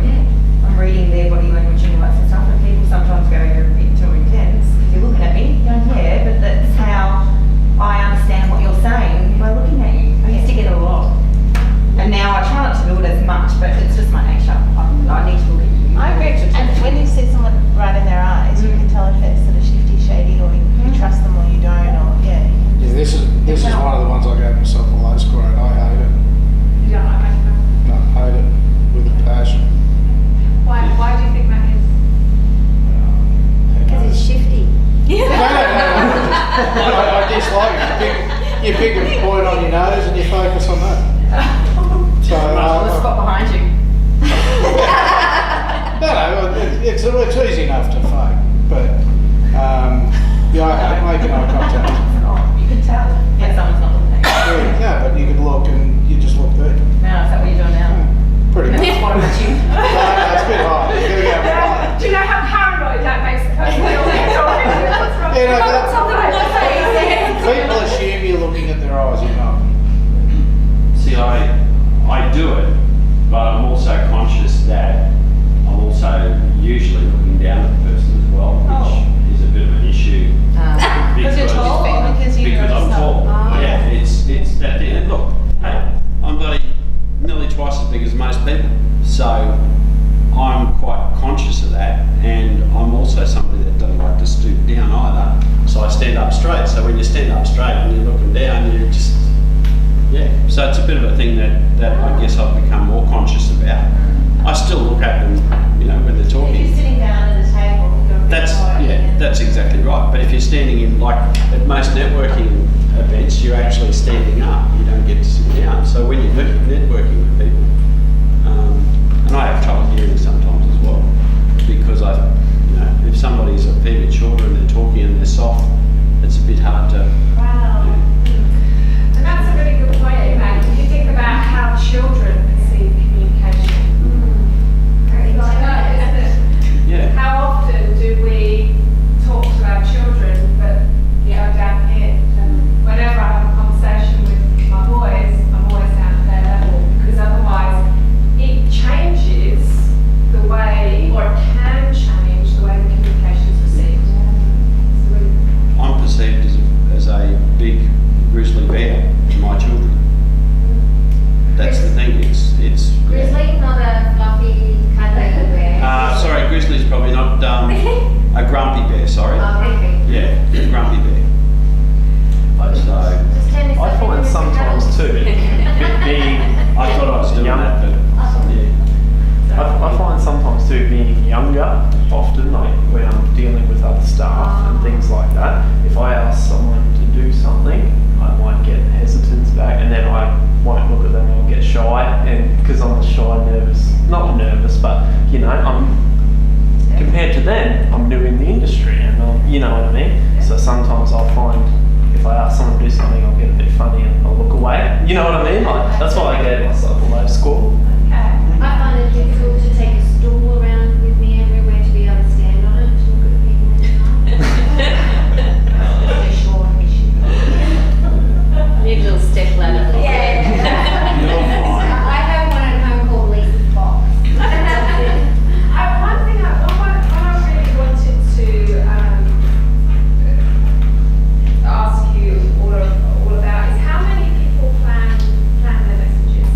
I'm reading their body language and all that sort of stuff, and people sometimes go, you're a bit too intense. If you're looking at me, going, yeah, but that's how I understand what you're saying by looking at you. I used to get a lot. And now I try not to do it as much, but it's just my nature. I need to look at you. I agree. And when you see someone right in their eyes, you can tell if it's sort of shifty, shady, or you trust them or you don't, or yeah. Yeah, this is one of the ones I gave myself a low score at. I hate it. You don't like making them. I hate it with a passion. Why do you think that is? Because it's shifty. No. I dislike it. You pick a point on your nose and you focus on that. So, On the spot behind you. no, it's easy enough to fake, but yeah, I hate making eye contact. Oh, you can tell. Yeah, someone's not looking at you. Yeah, but you could look and you just look there. Now, is that what you're doing now? Pretty much. That's what I'm at you. No, it's a bit high. Here we go. Do you know how paranoid that makes a person feel? What's wrong? Yeah, no, Something on my face. people assume you're looking at their eyes, you're not. See, I do it, but I'm also conscious that I'm also usually looking down at the person as well, which is a bit of an issue. Because you're tall or because you Because I'm notice tall. that? Yeah, it's that thing. And look, hey, I'm bloody nearly twice as big as most people, so I'm quite conscious of that. And I'm also somebody that doesn't like to stoop down either, so I stand up straight. So when you stand up straight and you're looking down, you just so it's a bit of a thing that I guess I've become more conscious about. I still look at them, when they're If you're talking. sitting down at a table, you're a bit lower. That's exactly right. But if you're standing in, like at most networking events, you're actually standing up. You don't get to sit down. So when you're networking with people, and I have trouble hearing sometimes as well, because if somebody's a fair bit shorter and they're talking and they're soft, it's a bit hard to. Wow. And that's a really good point you make. If you think about how children perceive communication. Yeah. How often do we talk to our children, but down here? Whenever I have a conversation with my boys, I'm always down at their level, because otherwise it changes the way, or it can change the way the communication is received. So I'm perceived as a big grizzly bear to my children. That's the thing. It's. Grizzly, not a fluffy, cuddly bear. Sorry, grizzly's probably not a grumpy bear. Sorry. Okay. Yeah, a grumpy bear. So Just turn this I up find and sometimes too, being I thought I was doing young, that, but yeah. I find sometimes too being younger, often like when I'm dealing with other staff and things like that, if I ask someone to do something, I might get hesitance back and then I won't look at them, I'll get shy, and because I'm a shy, not nervous, but I'm compared to them, I'm new in the industry and you know what I mean? So sometimes I'll find if I ask someone to do something, I'll get a bit funny and I'll look away. You know what I mean? Like, that's why I gave myself a low score. I find it difficult to take a stool around with me everywhere to be able to stand on it to look at people in the car. They're short and issue. Need a little step ladder. You're fine. I have one at home called Lisa's box. One thing I really wanted to ask you all about is how many people plan their messages?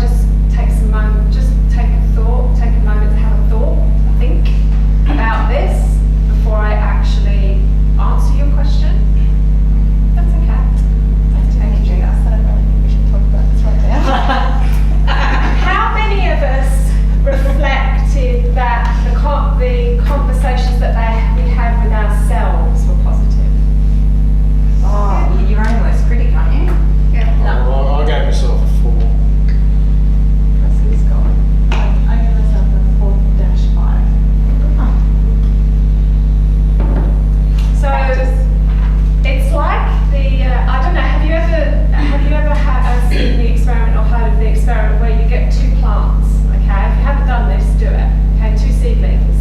just take a moment to have a thought, think about this before I actually answer your question? That's okay. That's okay. Thank you. I don't really think we should talk about this right now. How many of us reflected that the conversations that we had with ourselves were positive? Oh, you're your own worst critic, aren't you? Well, I gave myself a 4. He's gone. I give myself a 4-5. So it's like I don't know. Have you ever seen the experiment or heard of the experiment where you get 2 plants? Okay, if you haven't done this, do it. Okay, 2 seedlings,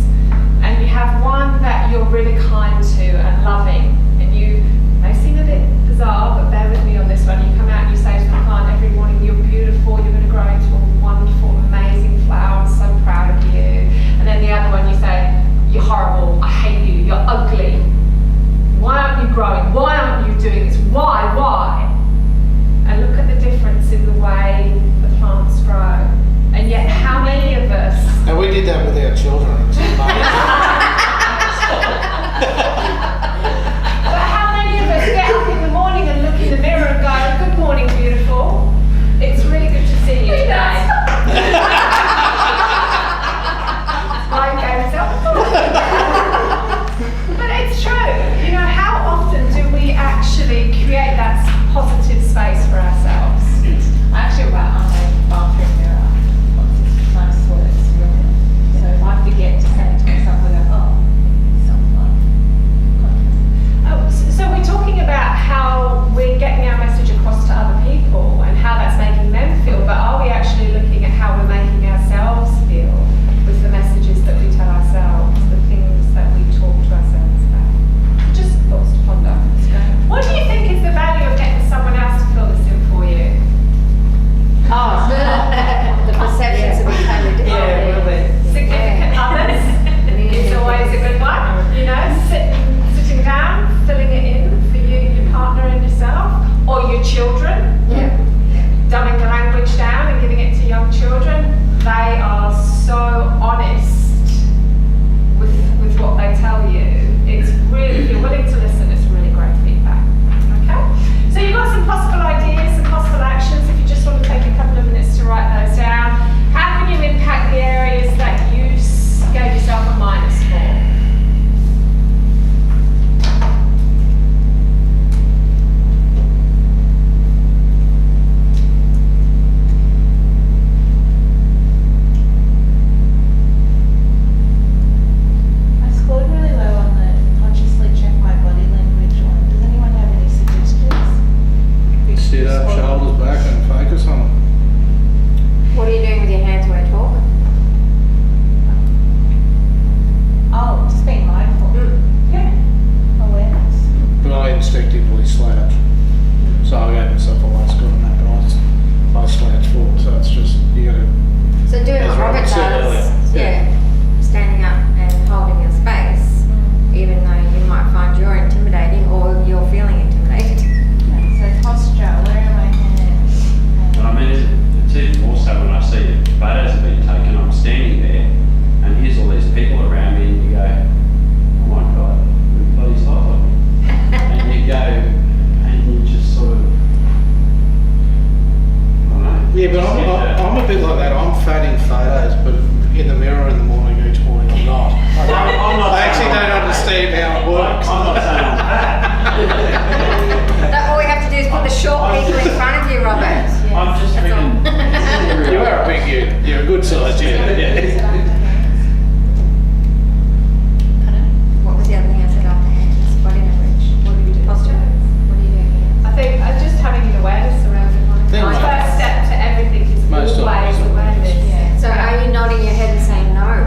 and you have one that you're really kind to and loving, and you may seem a bit bizarre, but bear with me on this one. You come out and you say to the plant every morning, "You're beautiful. You're going to grow into a wonderful, amazing flower. I'm so proud of you." And then the other one, you say, "You're horrible. I hate you. You're ugly. Why aren't you growing? Why aren't you doing this? Why? And look at the difference in the way the plants grow. And yet, how many of us? And we did that with our children. It's amazing. But how many of us get up in the morning and look in the mirror and go, "Good morning, beautiful. It's really good to see you today." I gave myself a 4. But it's true. You know, how often do we actually create that positive space for ourselves? I actually write on my bathroom mirror lots of nice words. So if I forget to say it to myself, I go, "Oh, self-love." So we're talking about how we're getting our message across to other people and how that's making them feel, but are we actually looking at how we're making ourselves feel with the messages that we tell ourselves, the things that we talk to ourselves about? Just thoughts to ponder. What do you think is the value of getting someone else to fill this in for you? Oh, the perceptions will be totally different. Significant others is always a good one. You know, sitting down, filling it in for you, your partner and yourself, or your children. Yeah. Dumbing the language down and giving it to young children. They are so honest with what they tell you. It's really, if you're willing to listen, it's really great feedback. Okay? So you've got some possible ideas, some possible actions. If you just want to take a couple of minutes to write those down. How can you impact the areas that you gave yourself a minus for? I scored really low on the consciously check my body language one. Does anyone have any suggestions? Sit up, shoulders back, and focus on it. What are you doing with your hands when you talk? Oh, just being mindful. Yeah. Awareness. But I instinctively slouch. So I gave myself a 1 score on that, but I slouch forward. So it's just, you gotta. So doing As what Robert Robert said does, earlier, yeah, standing up and holding your space, even though you might find you're intimidating or you're feeling intimidated. So posture, where are my hands? But I mean, it's even more so when I see the photos have been taken, I'm standing there, and here's all these people around me, and you go, "Oh my God, who bloody style of me?" And you go, and you just sort of, I don't know. Yeah, but I'm a bit like that. I'm fatting photos, but in the mirror in the morning each morning I'm not. I actually don't understand how it works. I'm not saying I'm fat. All we have to do is put the short people in front of you, Robert. I'm just That's all. thinking. You are a big unit. You're a good size unit. Yeah. What was the other thing I said after hands? Body language. What do you do? Posture. What do you do? I think just having an awareness around it. Think The about first step to everything is Most of it always is awareness. Yeah. So are you nodding your head and saying no?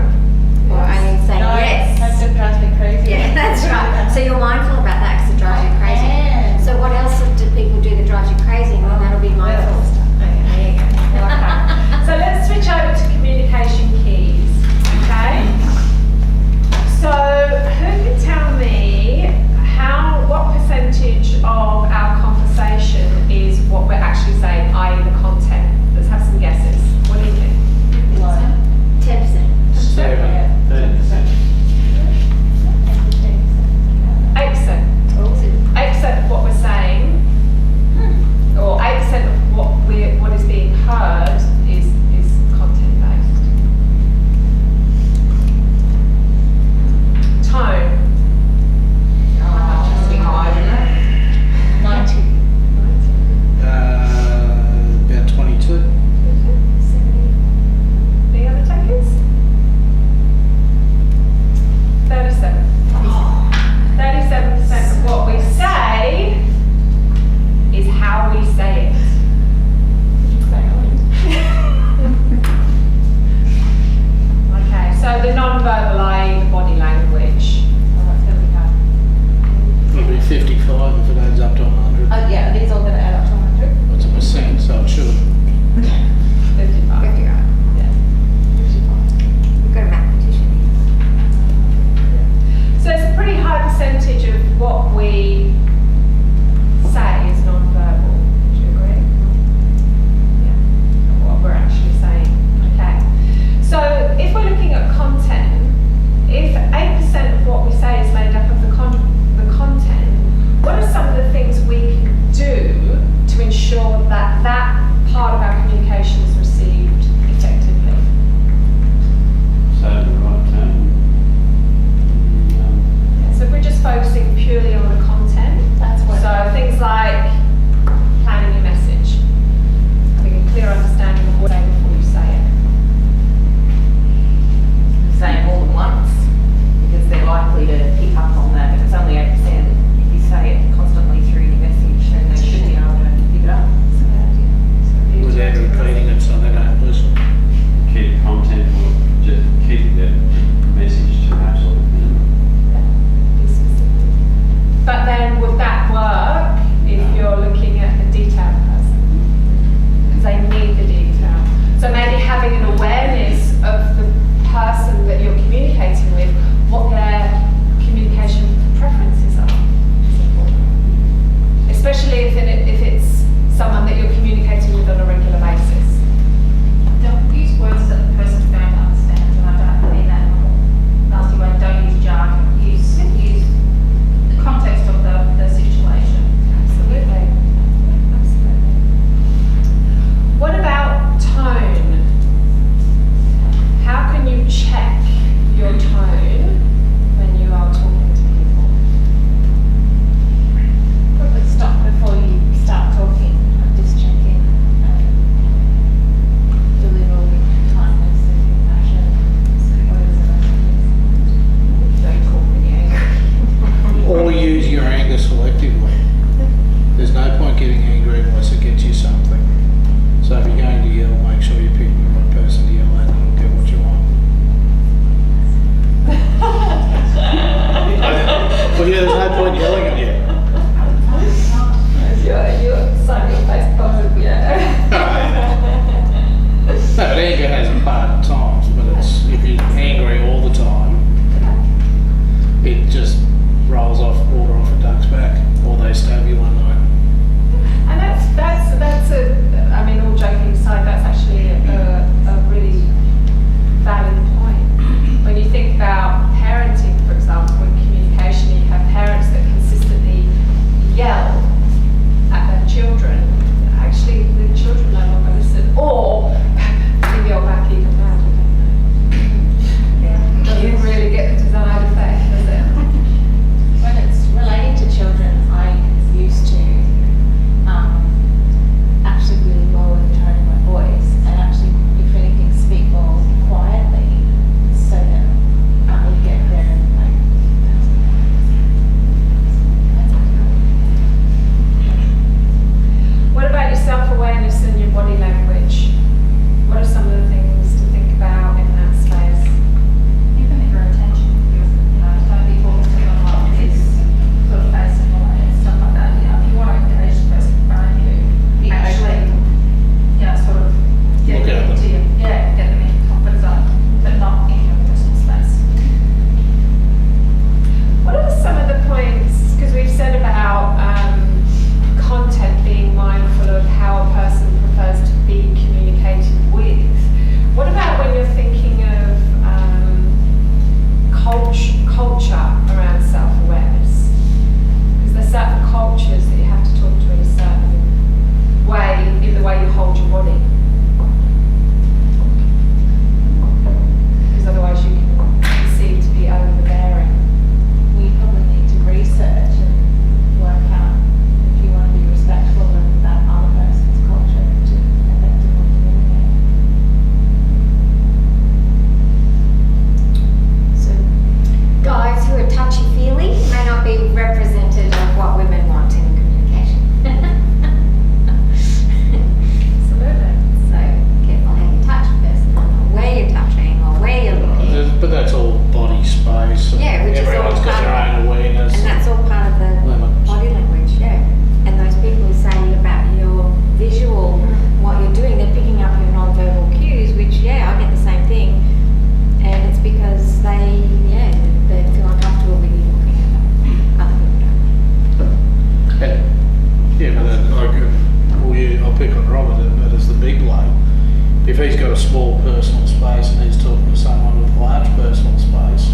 if he's got a small personal space and he's talking to someone with large personal space,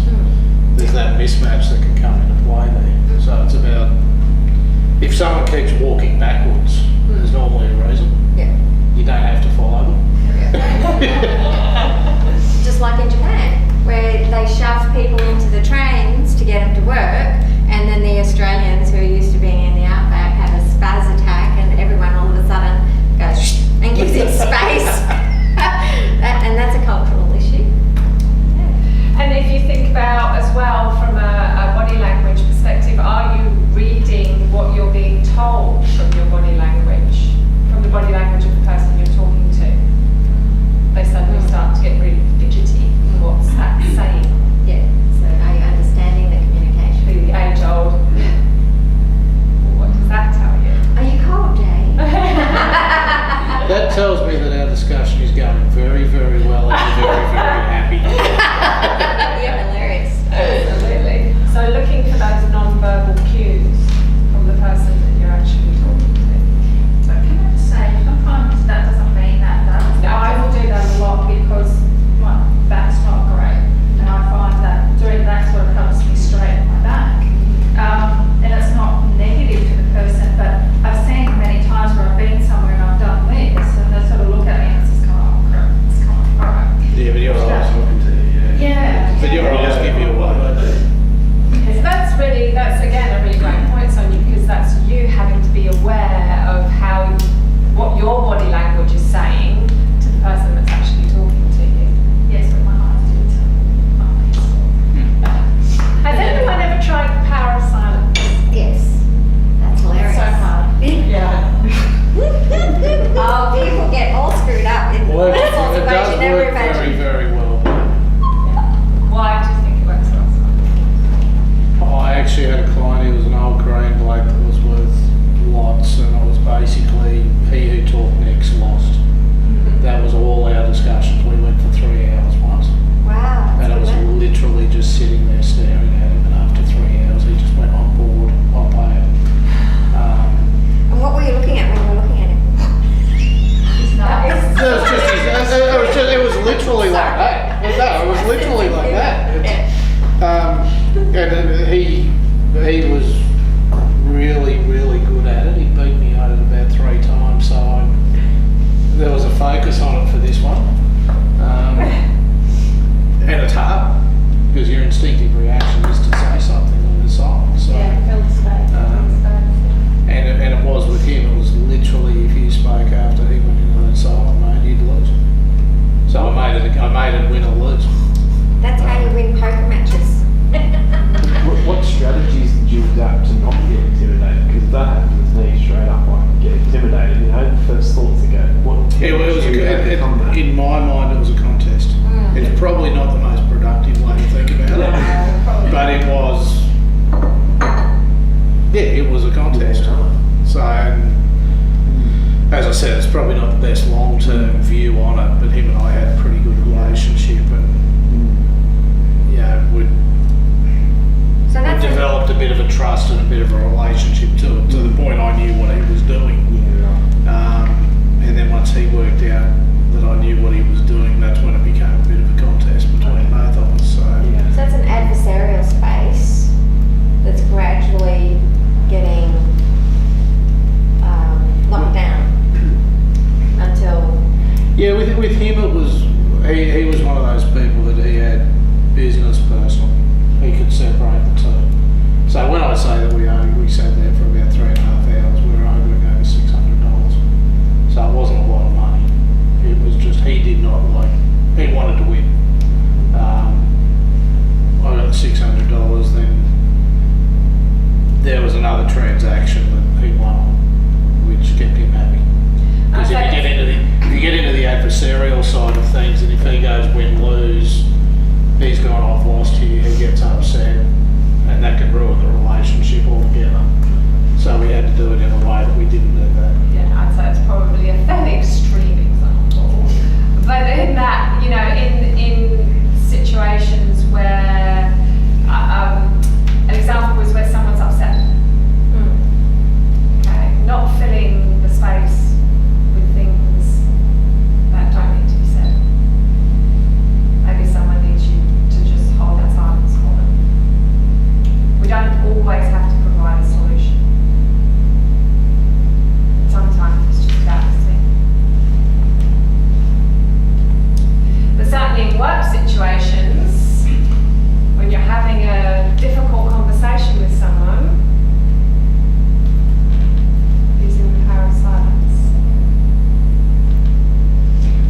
there's that mismatch that can come into play there. So it's about, if someone keeps walking backwards, there's normally a reason. Yeah. You don't have to follow them. Just like in Japan, where they shove people into the trains to get them to work, and then the Australians who are used to being in the outback have a spaz attack, and everyone all of a sudden goes shh and gives it space. And that's a cultural issue. And if you think about as well from a body language perspective, are you reading what you're being told from your body language, from the body language of the person you're talking to? They suddenly start to get really fidgety. What's that saying? Yeah. So are you understanding the communication? The age old. What does that tell you? Are you cold, Jay? That tells me that our discussion is going very, very well and you're very, very happy. You're hilarious. Absolutely. So looking for those non-verbal cues from the person that you're actually talking to. But can I just say, sometimes that doesn't mean that does. No. I will do that a lot because my back's not great. And I find that doing that sort of helps me straighten my back. And it's not negative to the person, but I've seen many times where I've been somewhere and I've done this, and they sort of look at me and it's just kind of, oh crap, it's kind of, alright. Yeah, but your eyes, Talking to you, yeah. Yeah. but your eyes give you away. So that's again a really great point, Sonia, because that's you having to be aware of what your body language is saying to the person that's actually talking to you. Yes, but my eyes do tell. Has anyone ever tried the power of silence? Yes. That's hilarious. So hard. Yeah. Oh, people get all screwed up in Well, all sorts of it ways does you never work very, imagined. very well. Why do you think it works well? I actually had a client, he was an old green bloke that was worth lots, and it was basically he who talked next lost. That was all our discussions. We went for 3 hours once, Wow. and it was literally just sitting there staring at him, and after 3 hours he just went, I'm bored, I'll pay it. And what were you looking at when you were looking at him? It was literally like that. No, it was literally like that. And he was really, really good at it. He beat me at it about 3 times, so there was a focus on it for this one. And it's hard, because your instinctive reaction is to say something when there's silence. So, Fill the space. and it was with him, it was literally if you spoke after he went into that silent mode, you'd lose. So I made it win or lose. That's how you win poker matches. What strategies did you adapt to not get intimidated? Because that happened with me straight up. I get intimidated. You know, the first thoughts that go, what? It was overcome that? in my mind, it was a contest. It's probably not the most productive way to think about it, but it was. Yeah, it was a contest. So, as I said, it's probably not the best long-term view on it, but him and I had a pretty good relationship, and we So that's developed a bit of a trust and a bit of a relationship to it, to the point I knew what he was doing. And then once he worked out that I knew what he was doing, that's when it became a bit of a contest between both of us. So that's an adversarial space that's gradually getting locked down until. yeah, with him it was he was one of those people that he had business personal. He could separate the two. So when I say that we sat there for about 3.5 hours, we were arguing over $600. So it wasn't a lot of money. It was just he did not he wanted to win. I got the $600, then there was another transaction that he won on, which kept him happy. Because if you get into the adversarial side of things, and if he goes win-lose, he's gone, I've lost here, he gets upset, and that can ruin the relationship altogether. So we had to do it in a way that we didn't do that. Yeah, I'd say it's probably a fairly extreme example. But in that, in situations where, an example was where someone's upset. Okay, not filling the space with things that don't need to be said. work situations, when you're having a difficult conversation with someone, using the power of silence.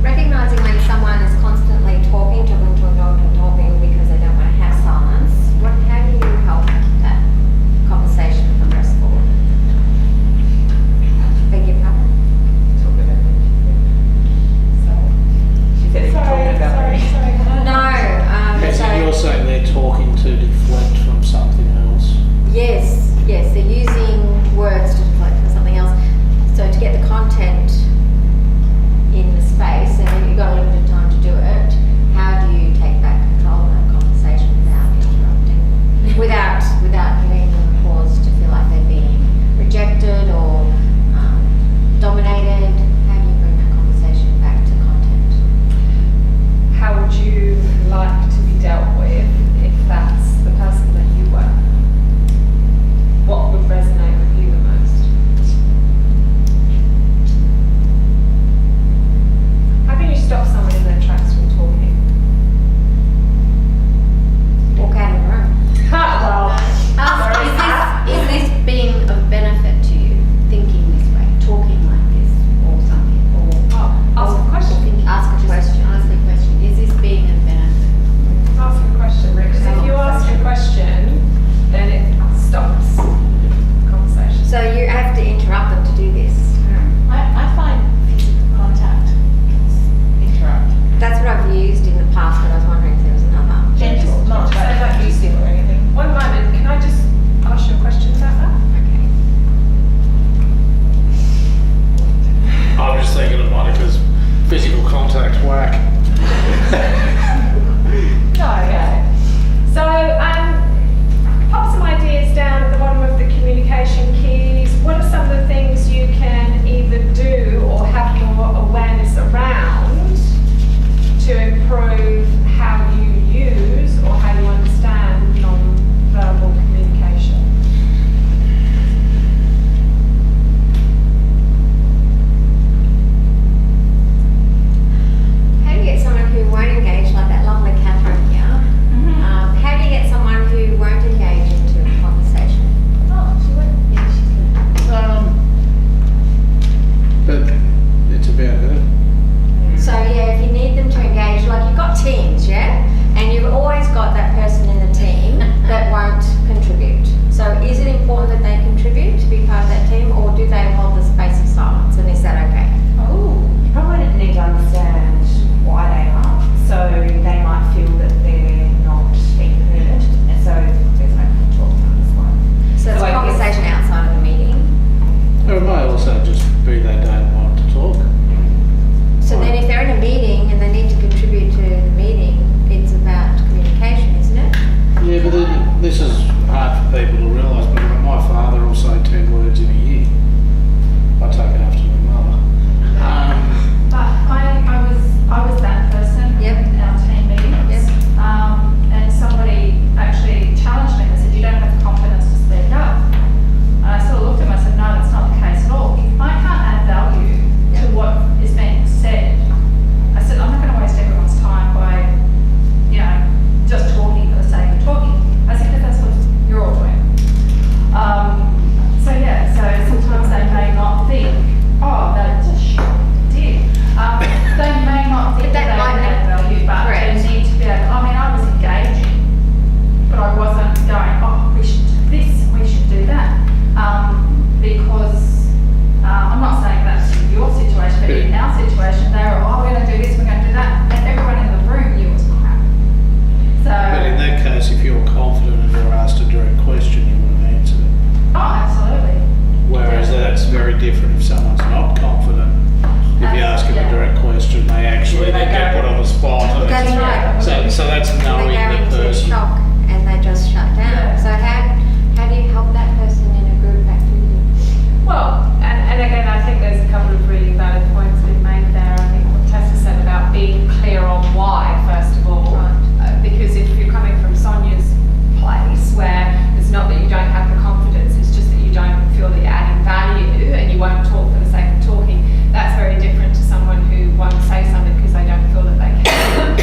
Recognizing when someone is constantly talking because they don't want to have silence, how do you help that conversation progress forward? Beg your pardon? Talk about it. She said it's talking about me. No, So so, you're saying they're talking to deflect from something else? yes, they're using words to deflect from something else. So to get the content in the space, and you've got a limited time to do it, how do you take back control of that conversation without interrupting? Without giving them pause to feel like they're being rejected or dominated? How do you bring that conversation back to content? How would you like to be dealt with if that's the person that you were? What would resonate with you the most? How can you stop someone in their tracks from talking? Walk out of the room. Well, Is this being of benefit to you, thinking this way, talking like this, or something, or ask a question. ask a question? Ask the question. Is this being of benefit? Ask a question, Rick. 'Cause if you ask a question, then it stops the conversation. So you have to interrupt them to do this. I find physical contact interrupt. That's what I've used in the past, but I was wondering if there was another. Gentle, not Just say like that. abusive or anything. One moment, can I just ask you a question about that? Okay. I was just thinking of Monica's physical contact whack. Okay. So, pop some ideas down at the bottom of the communication keys. What are some of the things you can either do or have more awareness around to improve how you use or how you understand non-verbal communication? How do you get someone who won't engage, like that lovely Catherine here? How do you get someone who won't engage into a conversation? Oh, she went. Yeah, she's good. But it's about her. So yeah, if you need them to engage, like you've got teams, yeah? And you've always got that person in the team that won't contribute. So is it important that they contribute to be part of that team, or do they hold the space of silence, and is that okay? Oh, you probably need to understand why they are. So they might feel that they're not being heard, and so there's no talk about this one. So it's So a I guess- conversation outside of the meeting. Or it may also just be they don't want to talk. So then if they're in a meeting and they need to contribute to the meeting, it's about communication, isn't it? Yeah, but this is hard for people to realise, but like my father will say 10 words in a year. I take after my mother. But I was that person Yep. in our team meetings. Yep. And somebody actually challenged me and said, you don't have the confidence to speak up. And I sort of looked at them and I said, no, that's not the case at all. If I can't add value to what is being said, I said, I'm not going to waste everyone's time by, just talking for the sake of talking. I said, because that's what you're all doing. So sometimes they may not think, oh, that's a shit idea. They may not think But that that might they add be value, but correct. they need to be able, I was engaging, but I wasn't going, oh, we should do this, we should do that. Because I'm not saying that's your situation, but in our situation, they were, oh, we're going to do this, we're going to do that, and everyone in the room knew it was crap. But in So, that case, if you're confident and you're asked a direct question, you would have answered it. oh, absolutely. Whereas that's very different if someone's not confident. If you ask them a direct question, they actually then get put on the spot. And That's it's- right. So that's They knowing go the into person. shock and they just shut down. Yeah. So how do you help that person in a group activity? Well, and again, I think there's a couple of really valid points being made there. I think what Tessa said about being clear on why, first of all. Because if you're coming from Sonia's place, where it's not that you don't have the confidence, it's just that you don't feel that you're adding value and you won't talk for the sake of talking, that's very different to someone who won't say something because they don't feel that they can.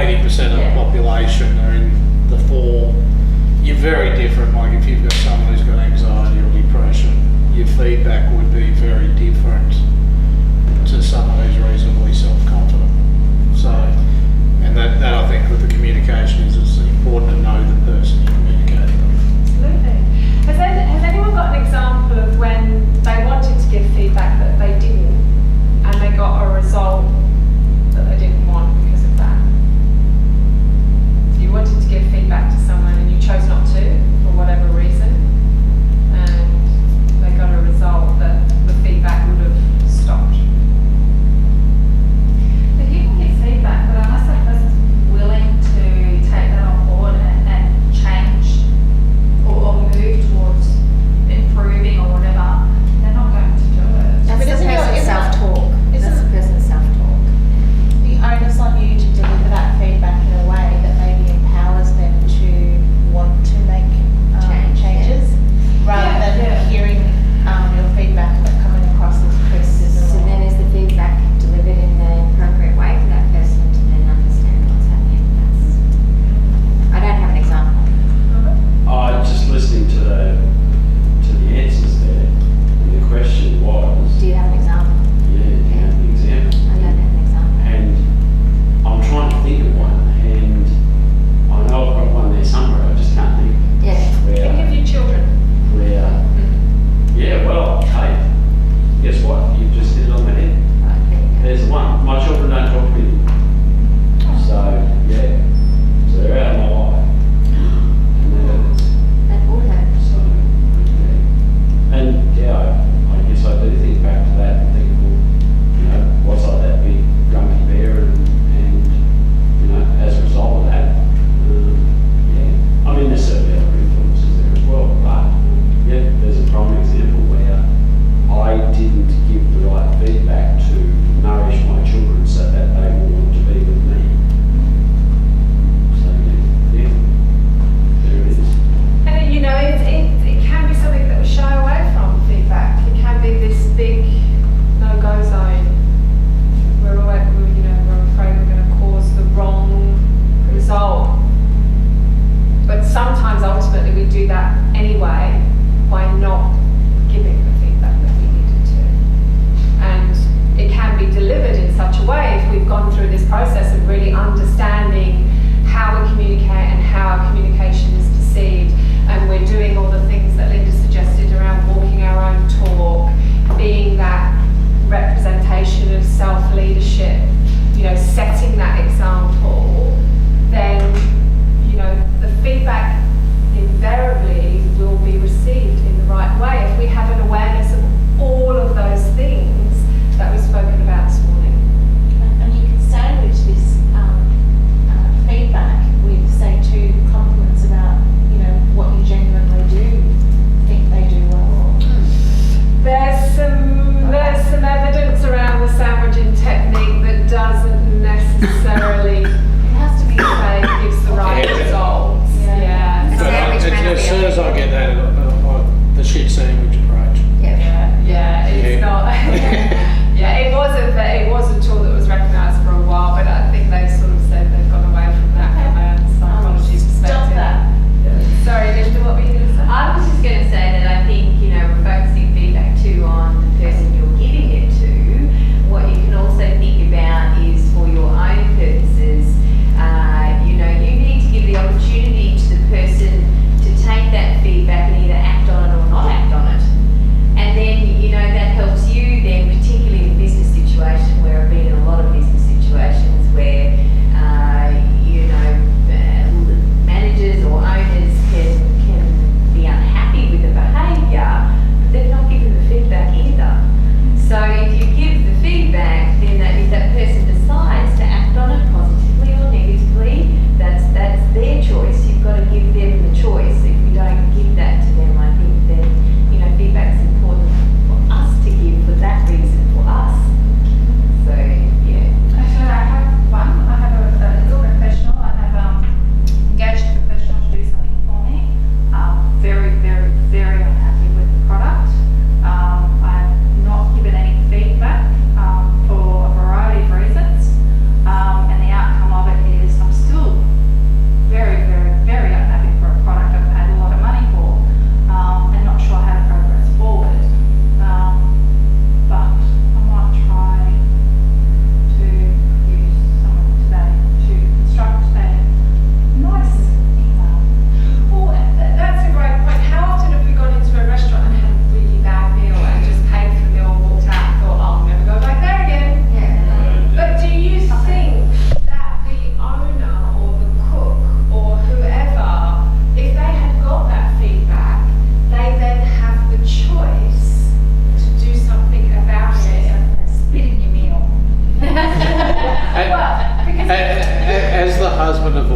80% of the population are in the form. You're very different, like if you've got someone who's got anxiety or depression, your feedback would be very different to someone who's reasonably self-confident. So, and that I think with the communication is it's important to know the person you're communicating with. Absolutely. Has anyone got an example of when they wanted to give feedback but they didn't, and they got a result that they didn't want because of that? You wanted to give feedback to someone and you chose not to for whatever reason, and they got a result that the feedback would have stopped. But you can give feedback, but unless that person's willing to take that on board and change or move towards improving or whatever, they're not going to do it. That's But the isn't your- person's isn't- self-talk. That's isn't- the person's self-talk. The onus on you to deliver that feedback in a way that maybe empowers them to want to make changes, rather Yeah, than yeah. hearing your feedback but coming across as criticism. So or- then is the feedback delivered in the appropriate way for that person to then understand what's happening? I don't have an example. Just listening to the answers there, and the question was, Do you have an example? yeah, do you have an example? I don't have an example. And I'm trying to think of one, and I know I've got one there somewhere, I just can't think Yeah. Think of where, your children. yeah, well, hey, guess what? You've just hit it on the head. Right, there you go. There's the one. My children don't talk to me anymore. So, yeah. So they're out of my life. And That would hurt. so, yeah. And, yeah, I guess I do think back to that and think, well, you know, was I that big grumpy bear and you know, as a result of that, yeah. I mean, there's certainly other influences there as well, but, yeah, there's a prime example where I didn't give the right feedback to nourish my children so that they will want to be with me. So, yeah, there it is. And you know, it can be something that we shy away from feedback. It can be this big no-go zone. We're afraid we're going to cause the wrong result. But sometimes, ultimately, we do that anyway by not giving the feedback that we needed to. And it can be delivered in such a way if we've gone through this process of really understanding how we communicate and how our communication is perceived, and we're doing all the things that Linda suggested around walking our own talk, being that representation of self-leadership, you know, setting that example, then, you know, the feedback invariably will be received in the right way if we have an awareness of all of those things that we've spoken about this morning. And you can sandwich this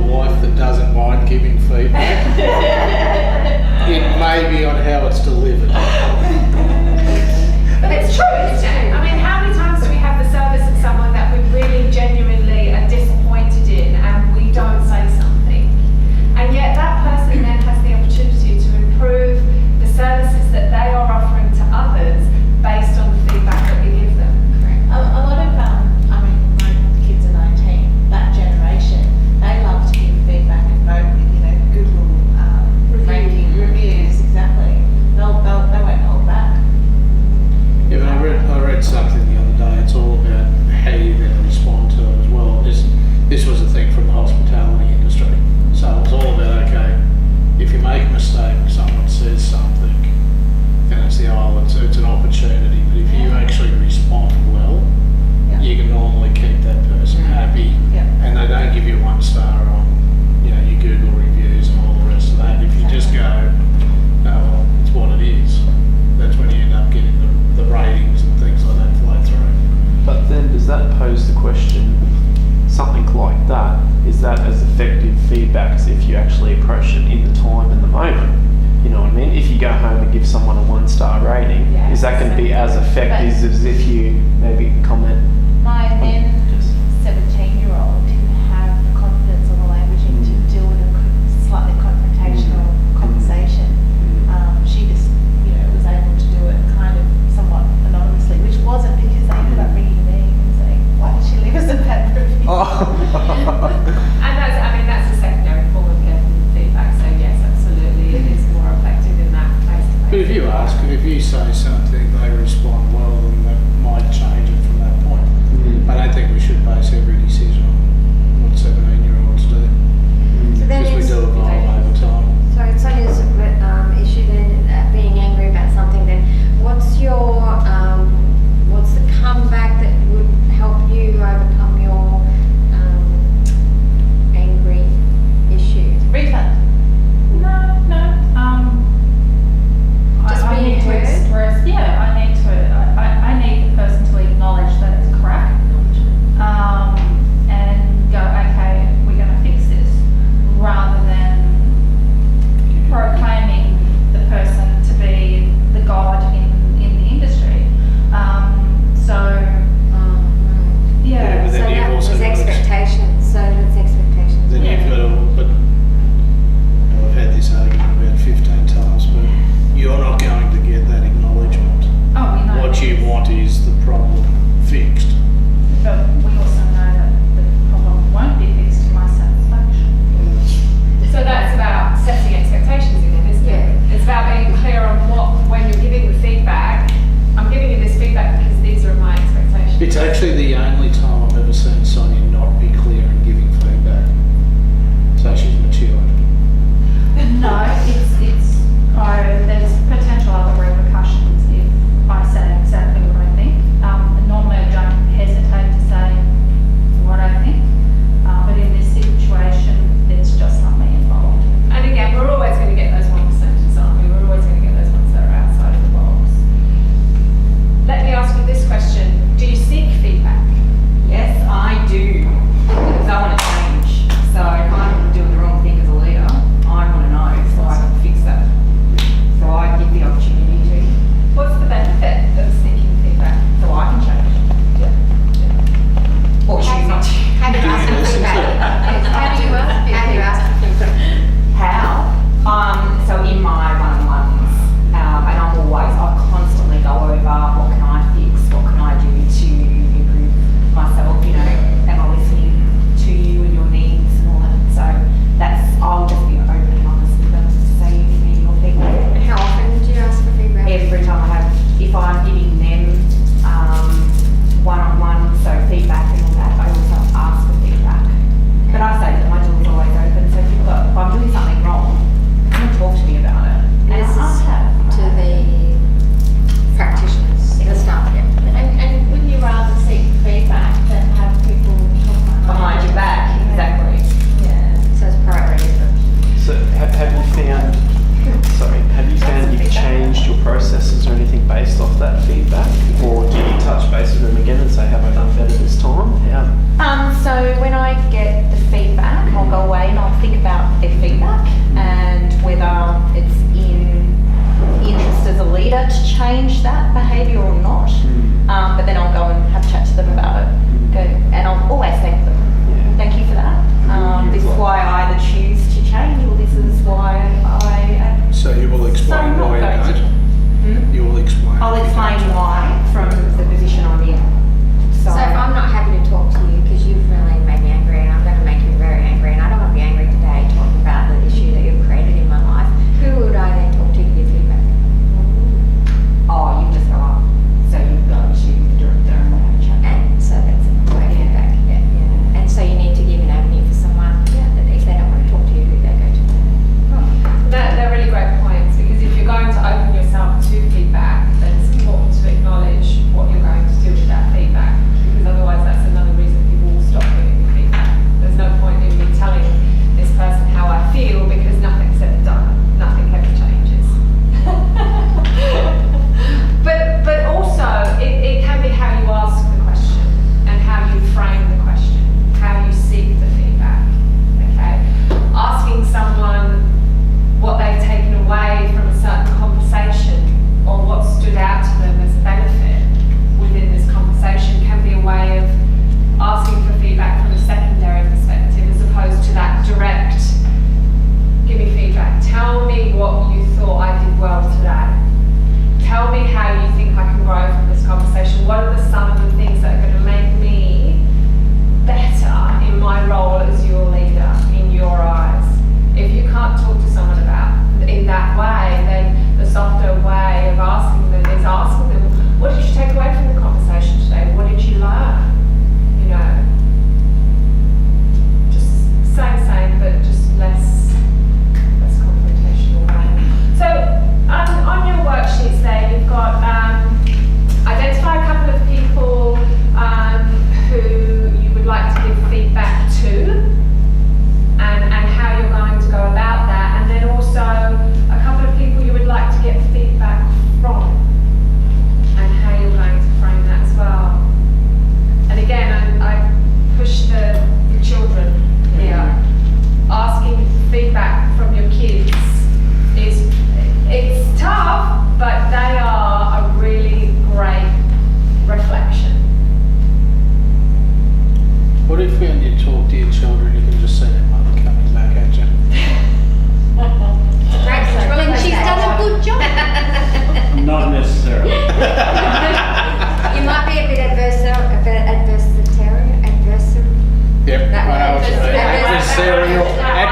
wife that doesn't mind giving feedback. It may be on how it's delivered. But it's true, isn't it? I mean, how many times do we have the service of someone that we really genuinely are disappointed in and we don't say something? And yet that person then has the opportunity to improve the services that they are offering to others based on the feedback that we give them. A lot of, I mean, my kids are 19, that generation, they love to give feedback and vote with, you know, Google ranking reviews, exactly. They won't hold back. Yeah, but I read something the other day. It's all about how you then respond to it as well. This was a thing from the hospitality industry. So it's all about, okay, if you make a mistake, someone says something, then it's it's an opportunity. But if you actually respond well, Yeah. you can normally keep that person happy, Yeah. and they don't give you 1 star on, you know, your Google reviews and all the rest of that. If you just go, oh well, it's what it is, that's when you end up getting the ratings and things like that flow through. But then does that pose the question, something like that, is that as effective feedback as if you actually approach it in the time and the moment? You know what I mean? If you go home and give someone a 1-star rating, Yeah, is that going to be as effective as if you maybe comment? My then Just- 17-year-old didn't have the confidence or the languaging to deal with a slightly confrontational conversation. She just, you know, was able to do it kind of somewhat anonymously, which wasn't because they ended up ringing me and saying, why did she leave us a bad review? And that's a secondary form of getting feedback, so yes, absolutely, it is more effective in that face-to-face. But if you ask, if you say something, they respond well, then that might change it from that point. I don't think we should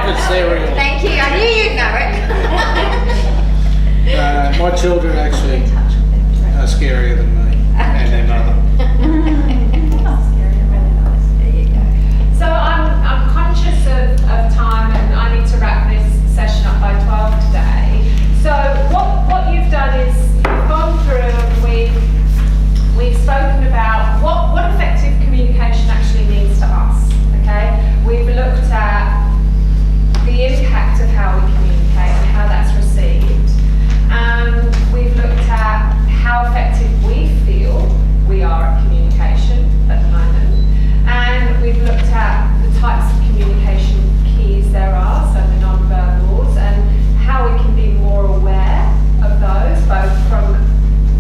adversarial. Thank you, I knew you'd know it. My children actually are scarier than me and their mother. There you go. So I'm conscious of time and I need to wrap this session up by 12 today. So what you've done is you've gone through and we've spoken about what effective communication actually means to us, okay? We've looked at the impact of how we communicate and how that's received. And we've looked at how effective we feel we are at communication at the moment. And we've looked at the types of communication keys there are, so the non-verbals, and how we can be more aware of those, both from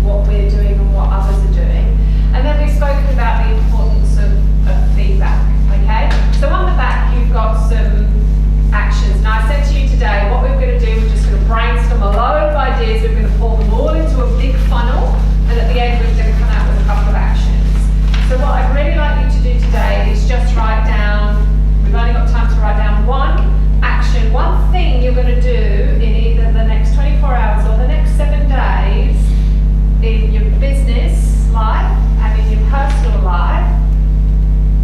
what we're doing and what others are doing. And then we've spoken about the importance of feedback, okay? So on the back, you've got some actions. Now, I said to you today, what we're going to do, we're just going to brainstorm a load of ideas, we're going to pour them all into a big funnel, and at the end, we're going to come out with a couple of actions. So what I'd really like you to do today is just write down, we've only got time to write down one action, one thing you're going to do in either the next 24 hours or the next 7 days in your business life and in your personal life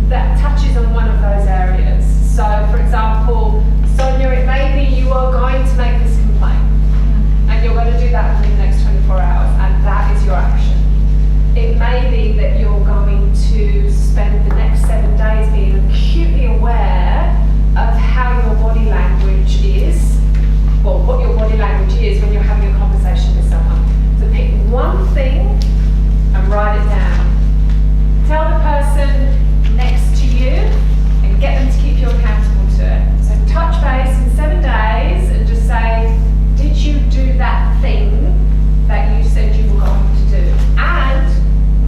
that touches on one of those areas. So, for example, Sonia, it may be you are going to make this complaint and you're going to do that within the next 24 hours and that is your action. It may be that you're going to spend the next 7 days being acutely aware of how your body language is, or what your body language is when you're having a conversation with someone. So pick one thing and write it down. Tell the person next to you and get them to keep you accountable to it. So touch base in 7 days and just say, did you do that thing that you said you were going to do? And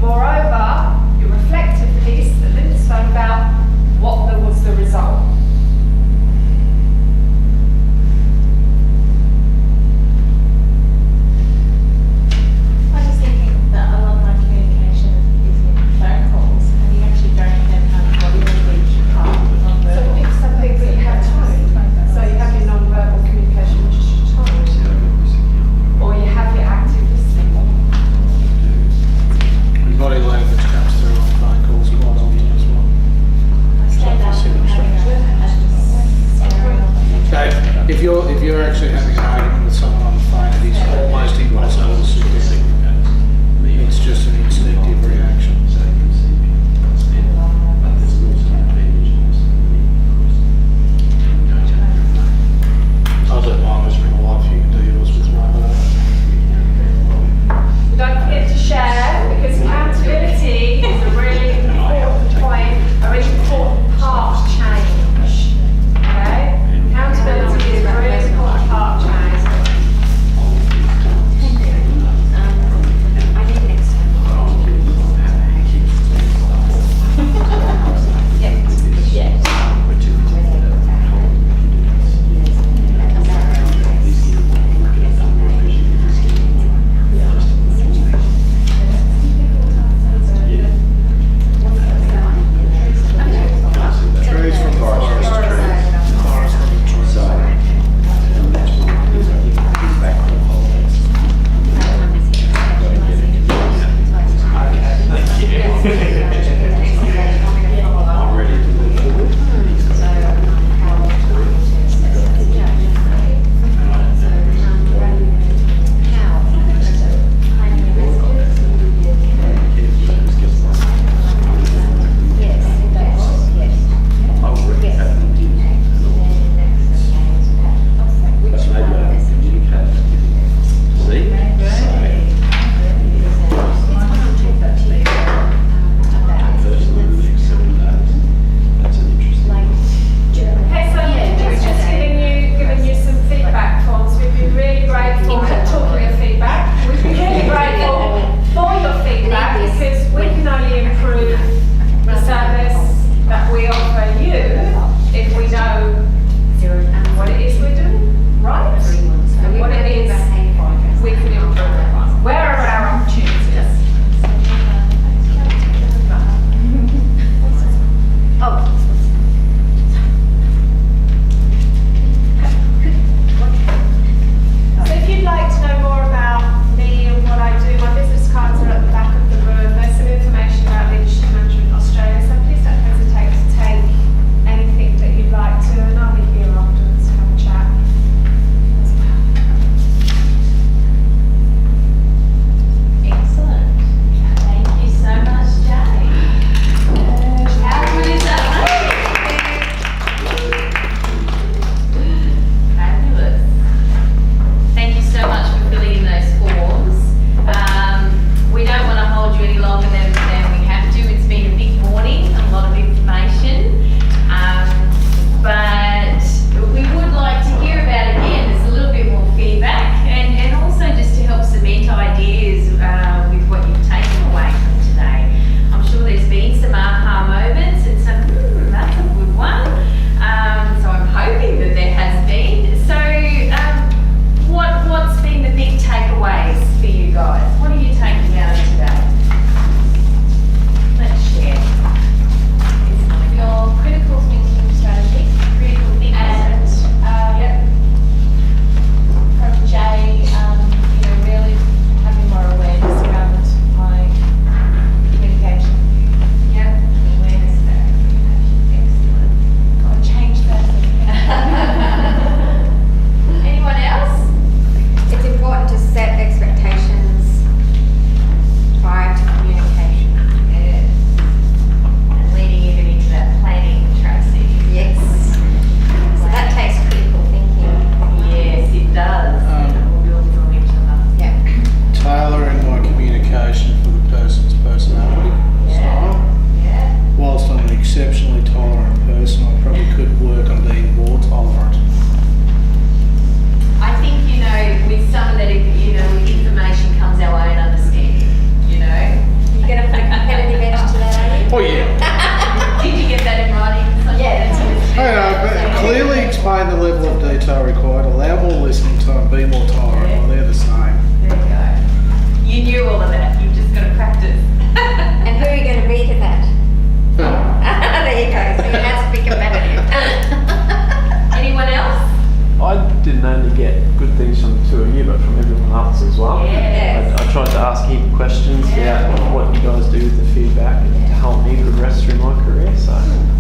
moreover, your reflective piece that Linda spoke about, what was the result? I was thinking that a lot of my communication is in phone calls, and you actually don't then have body language part So non-verbal. pick something that you have tone. So you have your non-verbal communication, which is your tone. Or you have your active listening. And body language comes through on phone calls quite often as well. I stand up and having Dave, if you're actually having an argument with someone on the phone, it is almost impossible to sit down. It's just an instinctive reaction. I'll do mine with my wife, you can do yours with my wife. Don't forget to share, because accountability is a really important point, a really important part of change. Okay? Accountability is a really important part of change. explain the level of detail required, allow more listening time, be more tolerant, well, they're the same. There you go. You knew all of that, you've just got to practice. And who are you going to be to that? There you go. So you have to be competitive. Anyone else? I didn't only get good things from the two of you, but from everyone else as well. Yes. I tried to ask heap of questions Yeah. about what you guys do with the feedback and to help me progress through my career. So,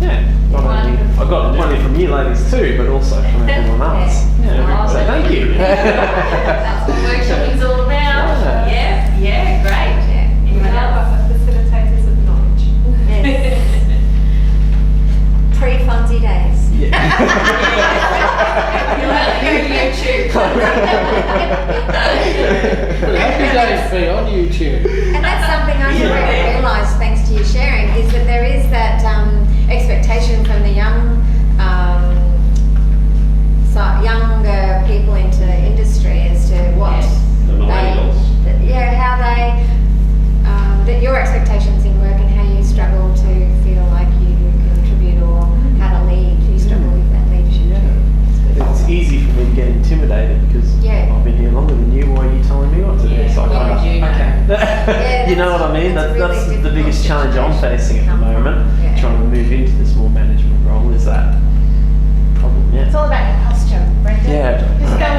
yeah, not only I got plenty from you ladies too, but also from everyone else. Yeah. So thank you. That's what workshopping's all about. Yeah. Yeah, great. We Anyone are else? facilitators of knowledge. Yes. Pre-Fonzie days. You'll have to go to YouTube. But Happy Days be on YouTube. And that's something I really realised, thanks to you sharing, is that there is that expectation from the younger people into industry as to what The millennials. how they, that your expectations in work and how you struggle to feel like you contribute or how to lead. You struggle with that leadership Yeah. too. It's good. It's easy for me to get intimidated because Yeah. I've been here longer than you. Why are you telling me what to do? So I Yeah, kind of, you know. okay. You know what I mean? that's a That's really the difficult biggest challenge I'm situation facing at the to come from. moment, Yeah. trying to move into this more management role, is that problem, It's yeah. all about your posture, Brendan. Yeah. Just go and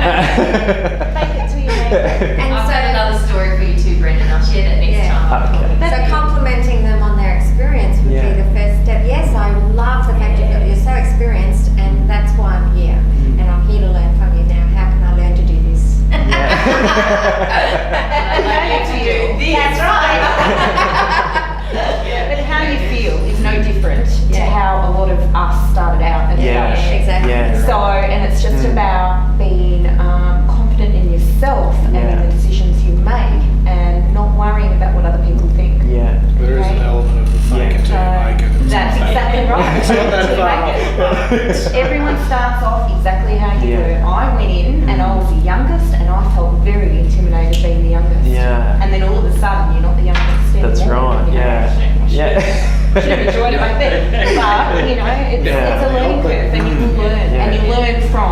make it till you make it. And I've so- got another story for you too, Brendan. I'll share that next Yeah. time. Okay. So complimenting them on their experience would Yeah. be the first step. Yes, I love the fact that you're so experienced and that's why I'm here. Mm. And I'm here to learn from you now. How can I learn to do this? I like you to do this. That's right. But how you feel is no different to Yeah. how a lot of us started out at Yeah. the age. Exactly. Yeah. So, and it's just Mm. about being confident in yourself and Yeah. in the decisions you make and not worrying about what other people think. Yeah. There is an element of the fake it till you make it. That's exactly right. It's not that Till you far make it. off. Everyone starts off exactly how you Yeah. were. I went in and I was the youngest and I felt very intimidated being the youngest. Yeah. And then all of a sudden you're not the youngest anymore. That's right, you know. yeah. Yeah. Should have enjoyed it back then. But, you know, it's a learning curve and you will learn. Yeah. And you learn from